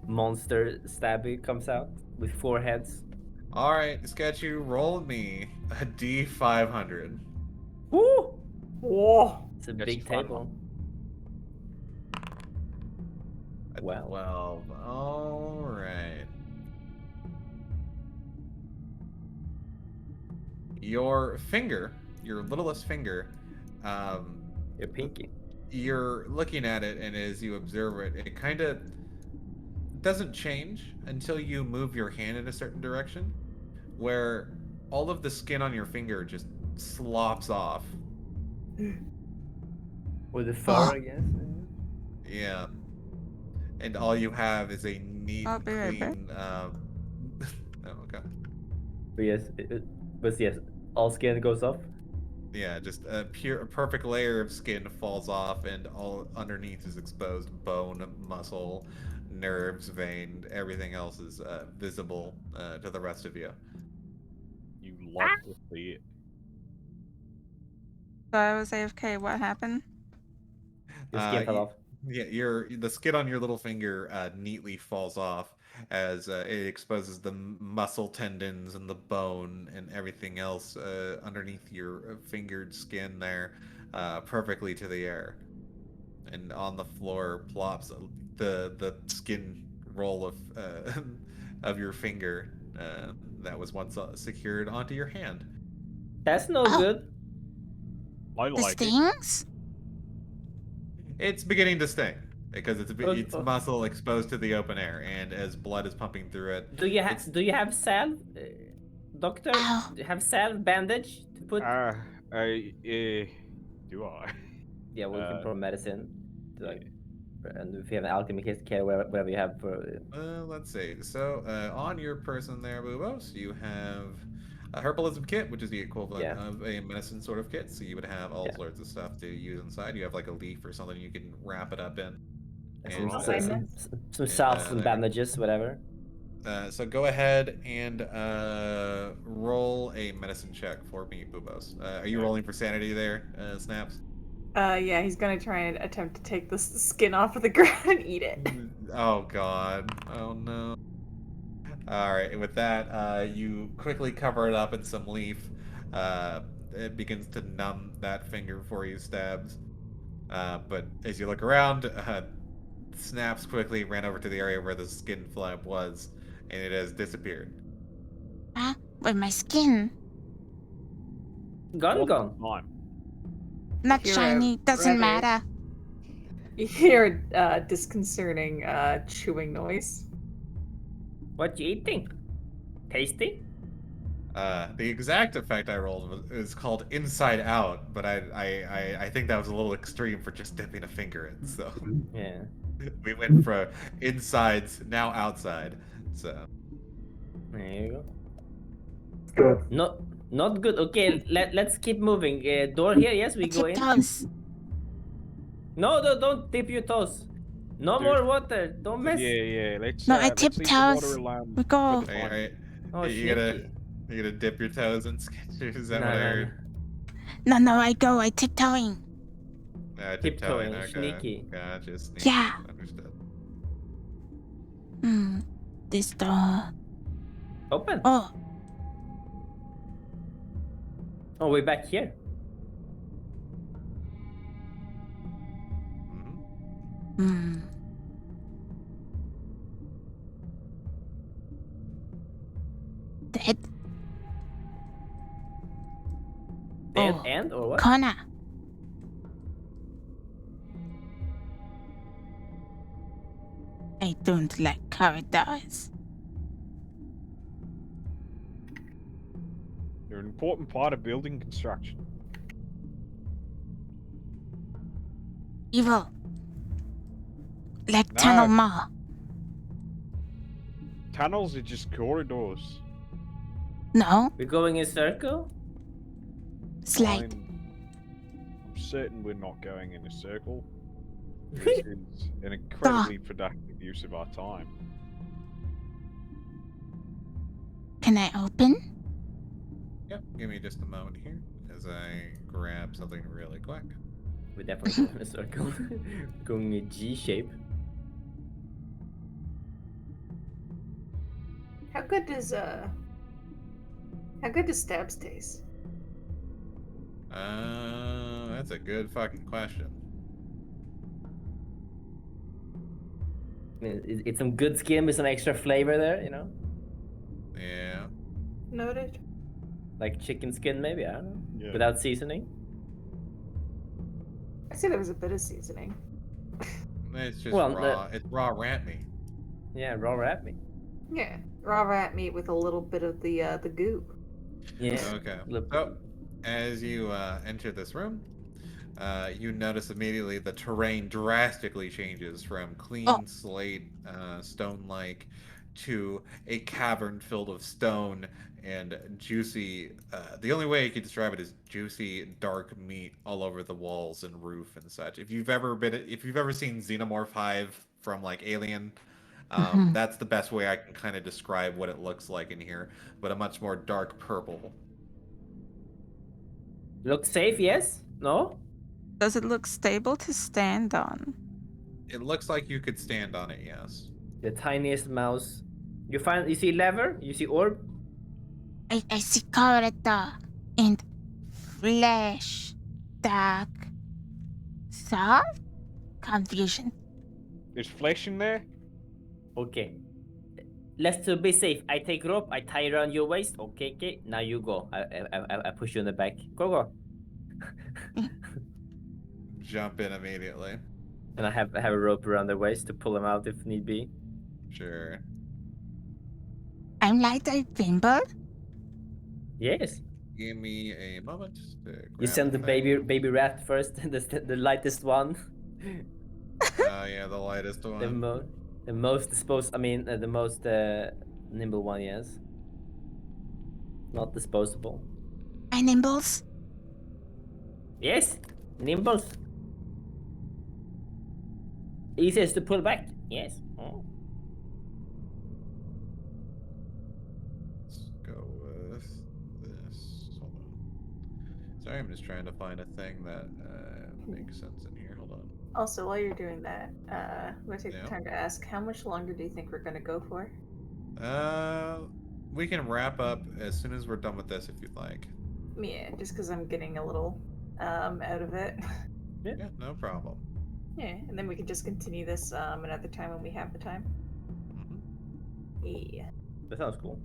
Monster stabby comes out with 4 heads. All right, Sketchy, roll me a D500. Woo! Whoa. It's a That's big fun. table. A Wow. 12. All right. Your finger, your littlest finger, Your pinky. you're looking at it, and as you observe it, it kind of doesn't change until you move your hand in a certain direction, where all of the skin on your finger just slops off. With the fur, I guess. Yeah. And all you have is a neat, I'll be right back. clean. Oh, okay. But yes, but yes, all skin goes off. Yeah, just a perfect layer of skin falls off, and all underneath is exposed bone, muscle, nerves, vein. Everything else is visible to the rest of you. You love to see it. So I was AFK. What happened? Your skin fell off. Yeah, the skin on your little finger neatly falls off as it exposes the muscle tendons and the bone and everything else underneath your fingered skin there perfectly to the air. And on the floor plops the skin roll of of your finger that was once secured onto your hand. That's no Oh. good. I The like it. stings? It's beginning to sting because it's Oh. muscle exposed to the open air, and as blood is pumping through it, Do you have salve, doctor? Ow. Do you have salve bandage to put? Do I? Yeah, well, you can Uh, put medicine. To, like, and if you have an alchemy kit, whatever you have for. let's see. So on your person there, Boobos, you have a herbalism kit, which is the equivalent Yeah. of a medicine sort of kit. So you would have all Yeah. sorts of stuff to use inside. You have like a leaf or something you can wrap it up in. Some, And, some salve, some there. bandages, whatever. So go ahead and roll a medicine check for me, Boobos. Are you rolling for sanity there, Snaps? Yeah, he's gonna try and attempt to take the skin off of the ground and eat it. Oh god. Oh no. Alright, with that, you quickly cover it up in some leaf. It begins to numb that finger before you stabs. But as you look around, Snaps quickly ran over to the area where the skin flap was, and it has disappeared. Huh? With my skin? Gone. Time. Not You're shiny, doesn't rather- matter. You hear a disconcerting chewing noise. What you eating? Tasty? The exact effect I rolled is called Inside Out, but I think that was a little extreme for just dipping a finger in. So Yeah. we went for insides, now outside. So There you Good. go. Not good. Okay, let's keep moving. Door here. Yes, we go in. Tiptoes. No, don't dip your toes. No Dude. more water. Don't mess. Yeah. Let's No, I let's leave the tiptoes. water alone We go. for the Are fun. you, Oh, you gonna sneaky. dip your toes in sketches? Is that No, what I no, heard? No, I go. I tiptoeing. Tiptoeing. Tiptoeing, Okay. sneaky. Gotcha. Sneaky. Yeah. Understood. This door. Open. Oh, Oh, we're back here. Mhm. Dead. Dead Oh. end or what? Corner. I don't like corridors. They're an important part of building construction. Evil. Like No. Tunnel Mall. Tunnels are just corridors. No, We're going in circle. slide. I'm certain we're not going in a circle. This is an incredibly productive use of our time. Can I open? Yep. Give me just a moment here as I grab something really quick. We're definitely going in a circle. Going in G shape. How good does stabs taste? That's a good fucking question. I mean, it's some good skin with some extra flavor there, you know? Yeah. Noted. Like chicken skin, maybe? I don't know. Yeah. Without seasoning. I see there was a bit of seasoning. It's just Well, raw. It's raw rat meat. Yeah, raw rat meat. Yeah, raw rat meat with a little bit of the goo. Yeah. Okay. Look. So, as you enter this room, you notice immediately the terrain drastically changes from Oh, clean slate, stone-like, to a cavern filled with stone and juicy. The only way you could describe it is juicy, dark meat all over the walls and roof and such. If you've ever seen Xenomorph Hive from like Alien, mhm. that's the best way I can kind of describe what it looks like in here, but a much more dark purple. Look safe, yes? No? Does it look stable to stand on? It looks like you could stand on it, yes. The tiniest mouse. You see lever? You see orb? I see corridor and flesh, dark, soft, confusion. There's flesh in there? Okay. Let's to be safe. I take rope, I tie around your waist. Okay, okay. Now you go. I push you in the back. Go. Jump in immediately. And I have a rope around the waist to pull him out if need be. Sure. I'm like a thimble. Yes. Give me a moment to grab You send the thing. baby rat first, the lightest one. Oh yeah, the lightest one. The most disposed. I mean, the most nimble one. Yes. Not disposable. My nimbles. Yes, nimbles. Easiest to pull back. Yes. Oh. Let's go with this. Hold on. Sorry, I'm just trying to find a thing that makes sense in here. Hold on. Also, while you're doing that, I'm gonna take Yeah. the time to ask, how much longer do you think we're gonna go for? We can wrap up as soon as we're done with this if you'd like. Yeah, just because I'm getting a little out of it. Yeah, no problem. Yeah, and then we can just continue this another time when we have the time. Mm-hmm. Yeah. That sounds cool.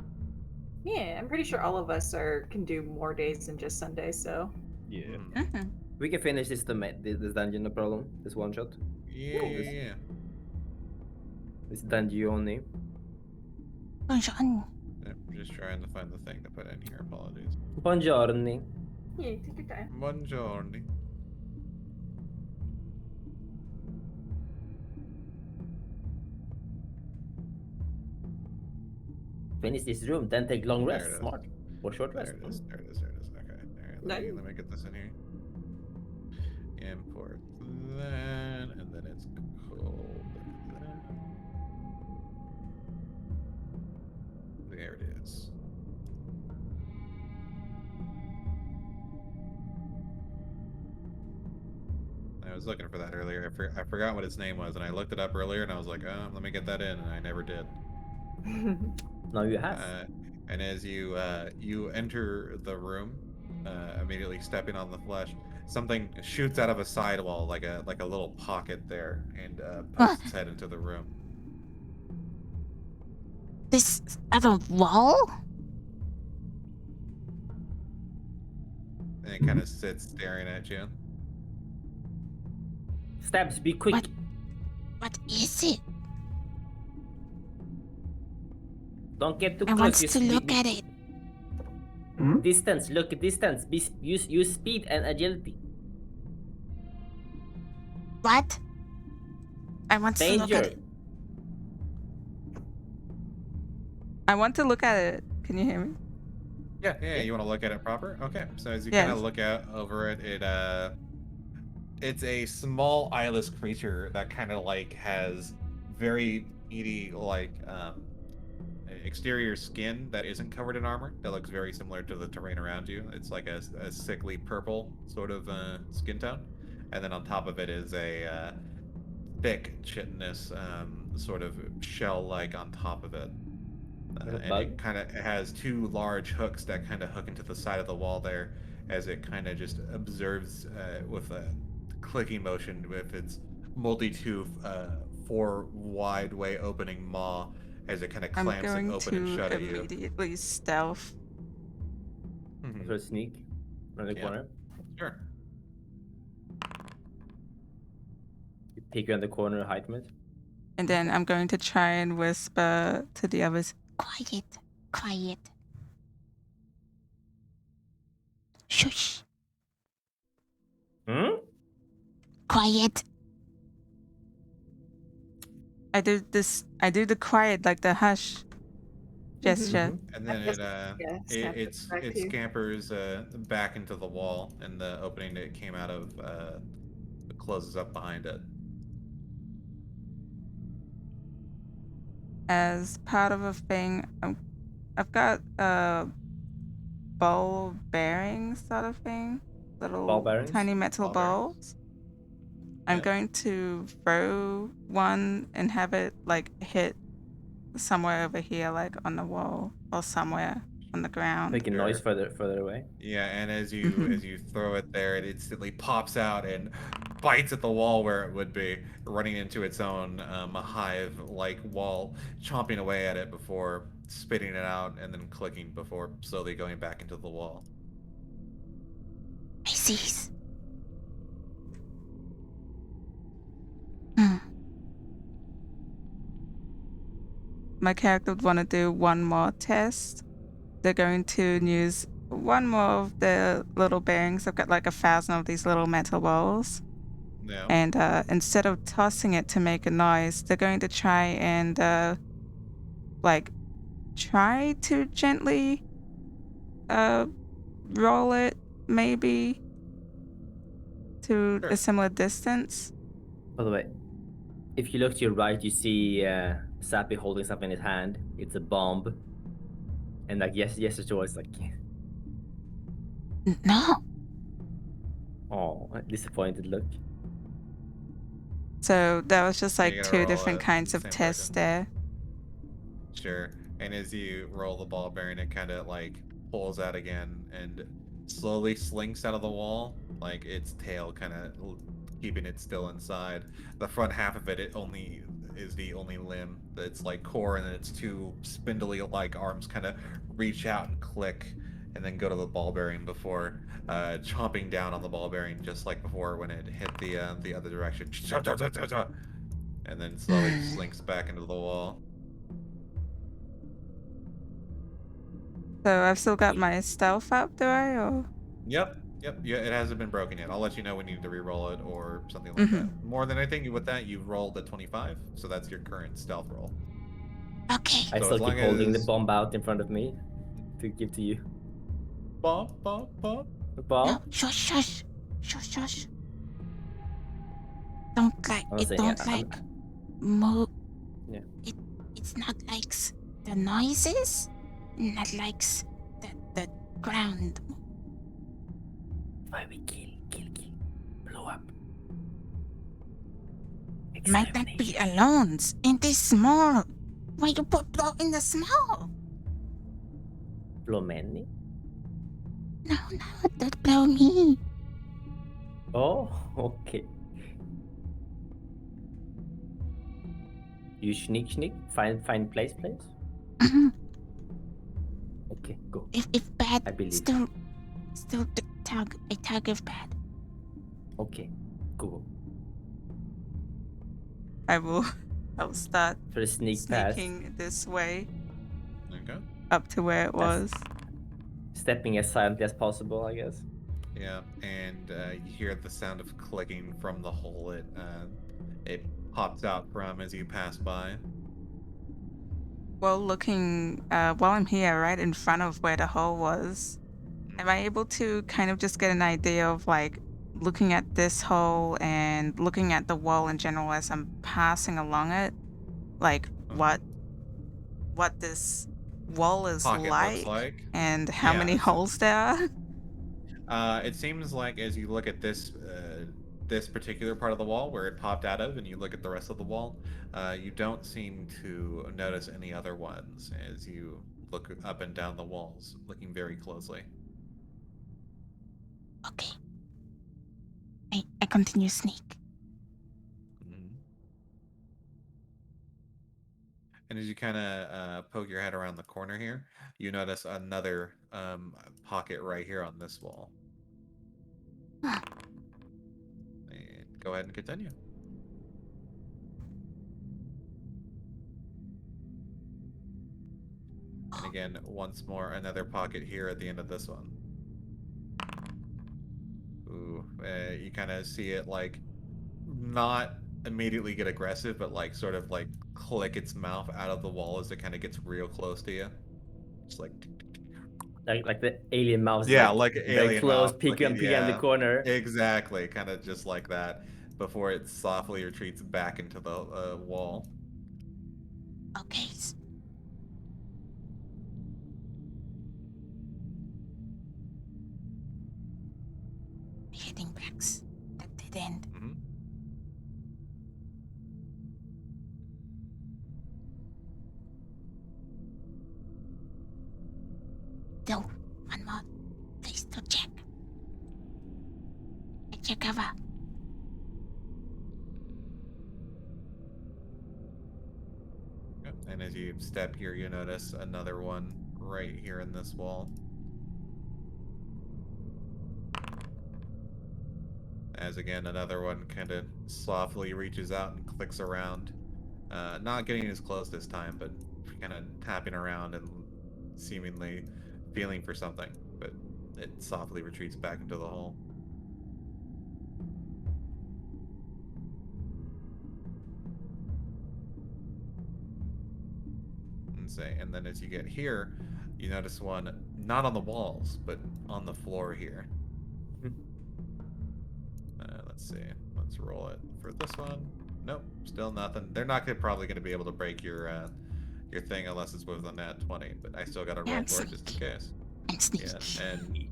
Yeah, I'm pretty sure all of us can do more days than just Sunday, so. Yeah. Mhm. We can finish this this dungeon, no problem. This one shot. Yeah. This dungeon only. Bonjour. I'm just trying to find the thing to put in here. Apologies. Buongiorno. Yeah, take your time. Buongiorno. Finish this room, then take long There rest. it is. Smart. Or short There rest. it is. There it is. There it is. Okay. All right. Let me get this in here. Import that, and then it's called that. There it is. I was looking for that earlier. I forgot what its name was, and I looked it up earlier, and I was like, oh, let me get that in, and I never did. Now you have. And as you enter the room, immediately stepping on the flesh, something shoots out of a sidewall, like a little pocket there, and pokes its head into the room. This other wall? And it kind of sits staring at you. Stabs, be quick. What is it? Don't get too I close. want You to look at it. Distance, look at distance. Use speed and agility. What? I want to look at Danger. it. I want to look at it. Can you hear me? Yeah. You want to look at it proper? Okay. So as you Yes. kind of look out over it, it's a small eyeless creature that kind of like has very meaty like exterior skin that isn't covered in armor. That looks very similar to the terrain around you. It's like a sickly purple sort of skin tone, and then on top of it is a thick chitinous sort of shell-like on top of it. And it kind of has two large hooks that kind of hook into the side of the wall there, as it kind of just observes with a clicking motion with its multi-tooth, four wide way opening maw, as it kind of I'm clamps it going open and to shut at you. immediately stealth. Mhm. So sneak around the Yeah. corner. Sure. You peek around the corner, hide from it. And then I'm going to try and whisper to the others. Quiet. Quiet. Shush. Hmm? quiet. I do the quiet, like the hush gesture. And then snaps back it to you. scampers back into the wall, and the opening that it came out of closes up behind it. As part of a thing, I've got a ball bearing sort of thing, little Ball bearings? tiny metal Ball bearings. balls. I'm Yep. going to throw one and have it like hit somewhere over here, like on the wall or somewhere on the ground. Making noise further away. Yeah, and as you throw it there, it instantly pops out and bites at the wall where it would be, running into its own hive-like wall, chomping away at it before spitting it out and then clicking before slowly going back into the wall. I see. My character would want to do one more test. They're going to use one more of the little bearings. I've got like 1,000 of these little metal balls. Yeah. And instead of tossing it to make a noise, they're going to try and try to gently roll it, maybe to Sure. a similar distance. By the way, if you look to your right, you see Sappy holding something in his hand. It's a bomb. And like yes, George, like, No. oh, disappointed look. So that was just Yeah, like you gotta two roll different it kinds the of same tests person. there. Sure. And as you roll the ball bearing, it kind of like pulls out again and slowly slinks out of the wall, like its tail kind of keeping it still inside. The front half of it only is the only limb. It's like core, and then its two spindly-like arms kind of reach out and click, and then go to the ball bearing before chomping down on the ball bearing, just like before when it hit the other direction, and then slowly slinks back into the wall. So I've still got my stealth up, do I? Or Yep. Yeah, it hasn't been broken yet. I'll let you know when you need to re-roll it or something like that. More than anything, with that, you've rolled a 25, so that's your current stealth roll. Okay. I So still as keep long holding the as- bomb out in front of me to give to you. Bomb. The bomb? No, shush. Don't like I'm it. saying, Don't I'm- like move. Yeah. It's not likes the noises. Not likes the ground. Why we kill. Blow up. Might not be alone in this small. Why you put blow in the small? Blow many? No, don't blow me. Oh, okay. You sneak. Find place. Okay, go. If I bad, believe. still a tag if bad. Okay, go. I'll start For the sneak past, sneaking this way Okay. up to where it was. stepping as silently as possible, I guess. Yeah, and you hear the sound of clicking from the hole it pops out from as you pass by. While I'm here, right in front of where the hole was, am I able to kind of just get an idea of like looking at this hole and looking at the wall in general as I'm passing along it, like what this wall is Pocket like, looks like. and how Yeah, many so- holes there are? It seems like as you look at this particular part of the wall where it popped out of, and you look at the rest of the wall, you don't seem to notice any other ones as you look up and down the walls, looking very closely. Okay. I continue sneak. And as you kind of poke your head around the corner here, you notice another pocket right here on this wall. And go ahead and continue. And again, once more, another pocket here at the end of this one. Ooh, you kind of see it like not immediately get aggressive, but like sort of like click its mouth out of the wall as it kind of gets real close to you. Just like Like the alien mouse. yeah, Like like an very alien close, mouth. peeking in the corner. Exactly, kind of just like that before it softly retreats back into the wall. Okay. Heading back. That dead end. Mm-hmm. Still, one more place to check. Check your cover. Yep. And as you step here, you notice another one right here in this wall. As again, another one kind of softly reaches out and clicks around. Not getting as close this time, but kind of tapping around and seemingly feeling for something. But it softly retreats back into the hole. And then as you get here, you notice one not on the walls, but on the floor here. Let's see. Let's roll it for this one. Nope, still nothing. They're not probably going to be able to break your thing unless it's with a nat 20, but I still got to roll for it just in case. And sneak. Yeah, and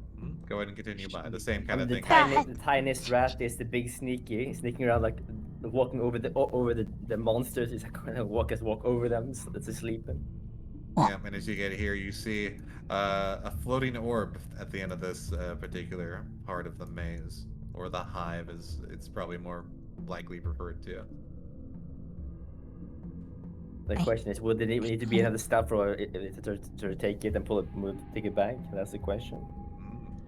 go ahead and continue by the same kind of The thing. tiniest rat is the big sneaky, sneaking around like walking over the monsters. He's like gonna walk over them. So it's sleeping. Yeah, and as you get here, you see a floating orb at the end of this particular part of the maze, or the hive, as it's probably more likely referred to. The question is, would there need to be another stuff or to take it and take it back? That's the question.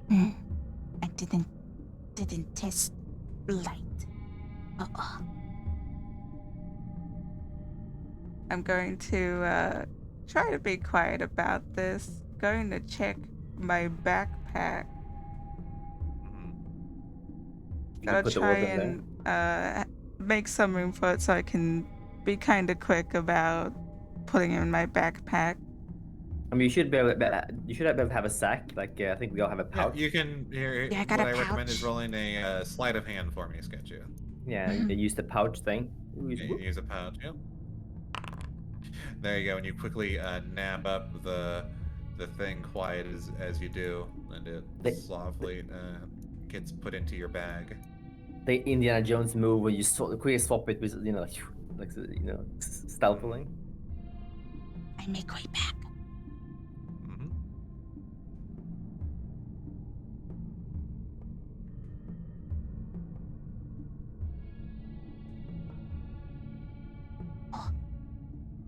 I didn't test light. I'm going to try to be quiet about this. Going to check my backpack. Gotta try and make some room for it so I can be kind of quick about putting it in my backpack. I mean, you should be able to have a sack. Like I think we all have a pouch. Yeah, you can. Here, Yeah, I got what a I recommend is pouch. rolling a sleight of hand for me, Sketchy. Yeah, you use the pouch thing. You use a pouch. Yep. There you go, and you quickly nab up the thing quiet as you do, and it softly gets put into your bag. The Indiana Jones move where you quickly swap it with stealthily. I make way back.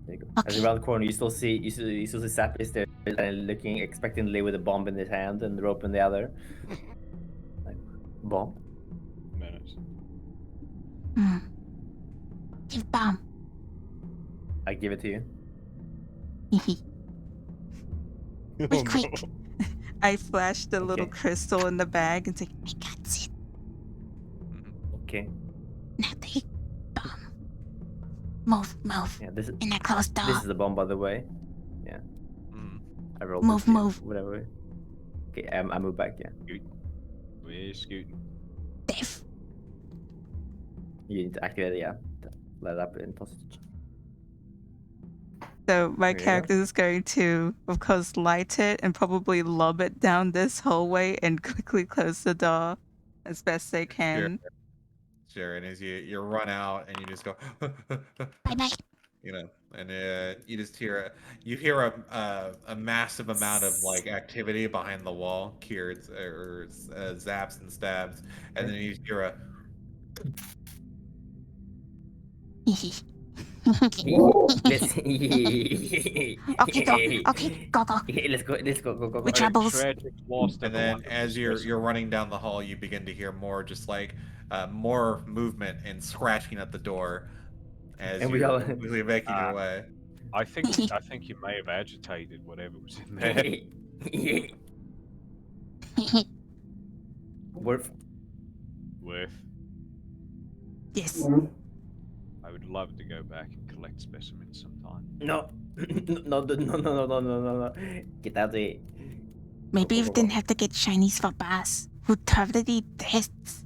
There you go. Okay. As around the corner, you still see Sap is there looking expectantly with a bomb in his hand and the rope in the other. Like, bomb. Minutes. Give bomb. I give it to you. Be quick. I flash the little crystal in the bag and say, I got it. Okay. Now take bomb. Move. Yeah, this is In a closed door. This is the bomb, by the way. Yeah. I rolled. Move. Whatever. Okay, I move back. Yeah. We're scooting. Dave. You need to activate it. Yeah. Let it up in positive. so my character is going to, of course, light it and probably lob it down this hallway and quickly close the door as best they can. Sure, and as you run out and you just go, Bye. you know, and you just hear a massive amount of like activity behind the wall, Kier's or zaps and stabs, and then you hear a. Okay, go. Let's go. We troubles. And then as you're running down the hall, you begin to hear more just like more movement and scratching at the door as you're quickly making your way. I think you may have agitated whatever was in there. Worth. Yes. I would love to go back and collect specimens sometime. No. No. Get out of here. Maybe Go, we go, go, didn't go. have to get shinies for Bass, who totally tests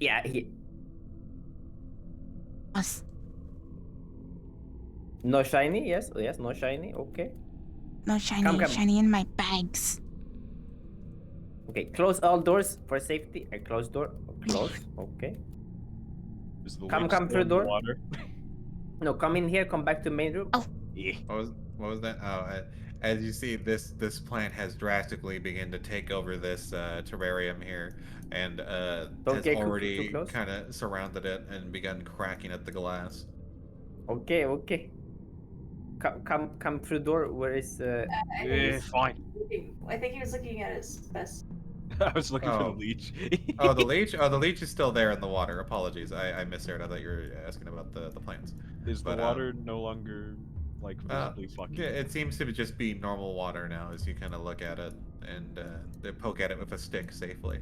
Yeah, us. no shiny. Yes, no shiny. Okay. No shiny, come. shiny in my bags. Okay, close all doors for safety. I close door. Close. Okay. Is the Come leech through still in the door. water? No, come in here. Come back to main room. Oh. Yeah. What was that? Oh, as you see, this plant has drastically begun to take over this terrarium here, and Don't has get too already close. kind of surrounded it and begun cracking at the glass. Okay. Come through door. Where is Fine. I think he was looking at his best. I was looking for the Oh. leech. Oh, the leech? Oh, the leech is still there in the water. Apologies, I misheard. I thought you were asking about the plants. Is the But, water no longer like visibly fucking? Yeah, it seems to just be normal water now as you kind of look at it and they poke at it with a stick safely.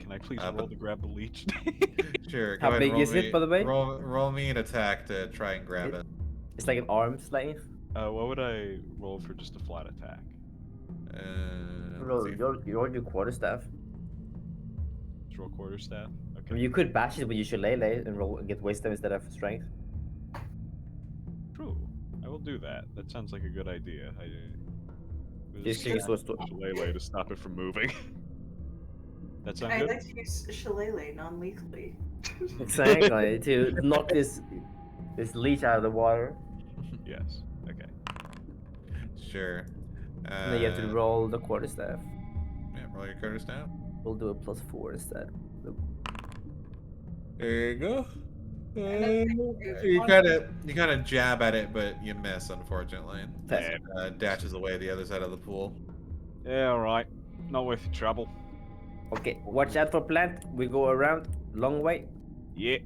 Can I please but- roll to grab the leech? Sure, go How ahead. big roll is it, me- by the way? Roll me an attack to try and grab it. It's like an arm's length. What would I roll for just a flat attack? Let's see. Roll your quarterstaff. Just roll quarterstaff. I Okay. mean, you could bash it with your shillelagh and roll and get wisdom instead of strength. True. I will do that. That sounds like a good idea. Just use Shillelagh to stop it from moving. That sound I'd good? like to use shillelagh non-lethally. exactly to knock this leech out of the water. Yes. Okay. Sure. And then you have to roll the quarterstaff. Yeah, roll your quarterstaff. We'll do a +4 instead. There you go. If You one- kind of jab at it, but you miss, unfortunately. Pass. Dashes away the other side of the pool. Yeah, alright. Not worth the trouble. Okay, watch out for plant. We go around long way. Yeah.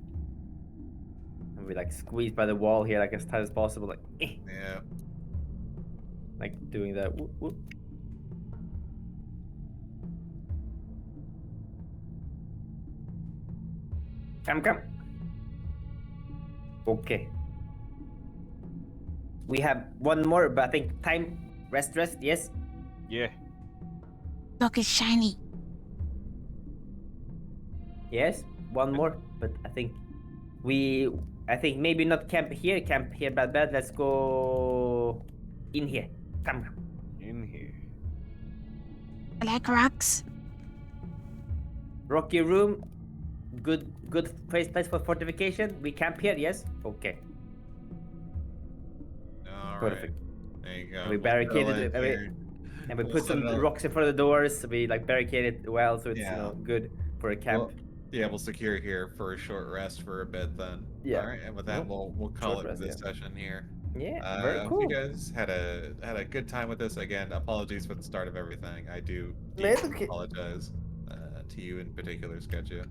And we like squeeze by the wall here like as tight as possible, like Yeah. like doing that. Whoop, whoop. Come. Okay. We have one more, but I think time. Rest, yes? Yeah. Look, it's shiny. Yes, one more. But I think maybe not camp here, bad. Let's go in here. Come. In here. I like rocks. Rocky room. Good place for fortification. We camp here, yes? Okay. All Perfect. right. There you go. We barricaded We'll it. settle in here. And we We'll put some settle- rocks in front of the doors. We like barricade it well, so it's Yeah. good for a camp. We'll secure here for a short rest for a bit then. Yeah. All right, and with that, Yep. we'll call Short it rest, this yeah. session here. Yeah, very cool. You guys had a good time with this. Again, apologies for the start of everything. I do It's deeply okay. apologize to you in particular, Sketchy.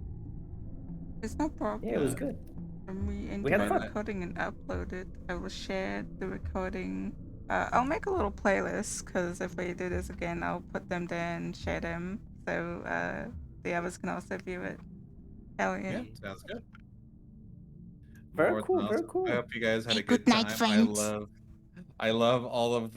It's no problem. Yeah, it was good. When we end We had the fun. recording and upload it, I will share the recording. I'll make a little playlist because if we do this again, I'll put them there and share them so the others can also view it. Hell yeah. Yeah, sounds good. Very More than cool, very awesome. cool. I hope you guys had Hey, a good good night, time. friends. I love all of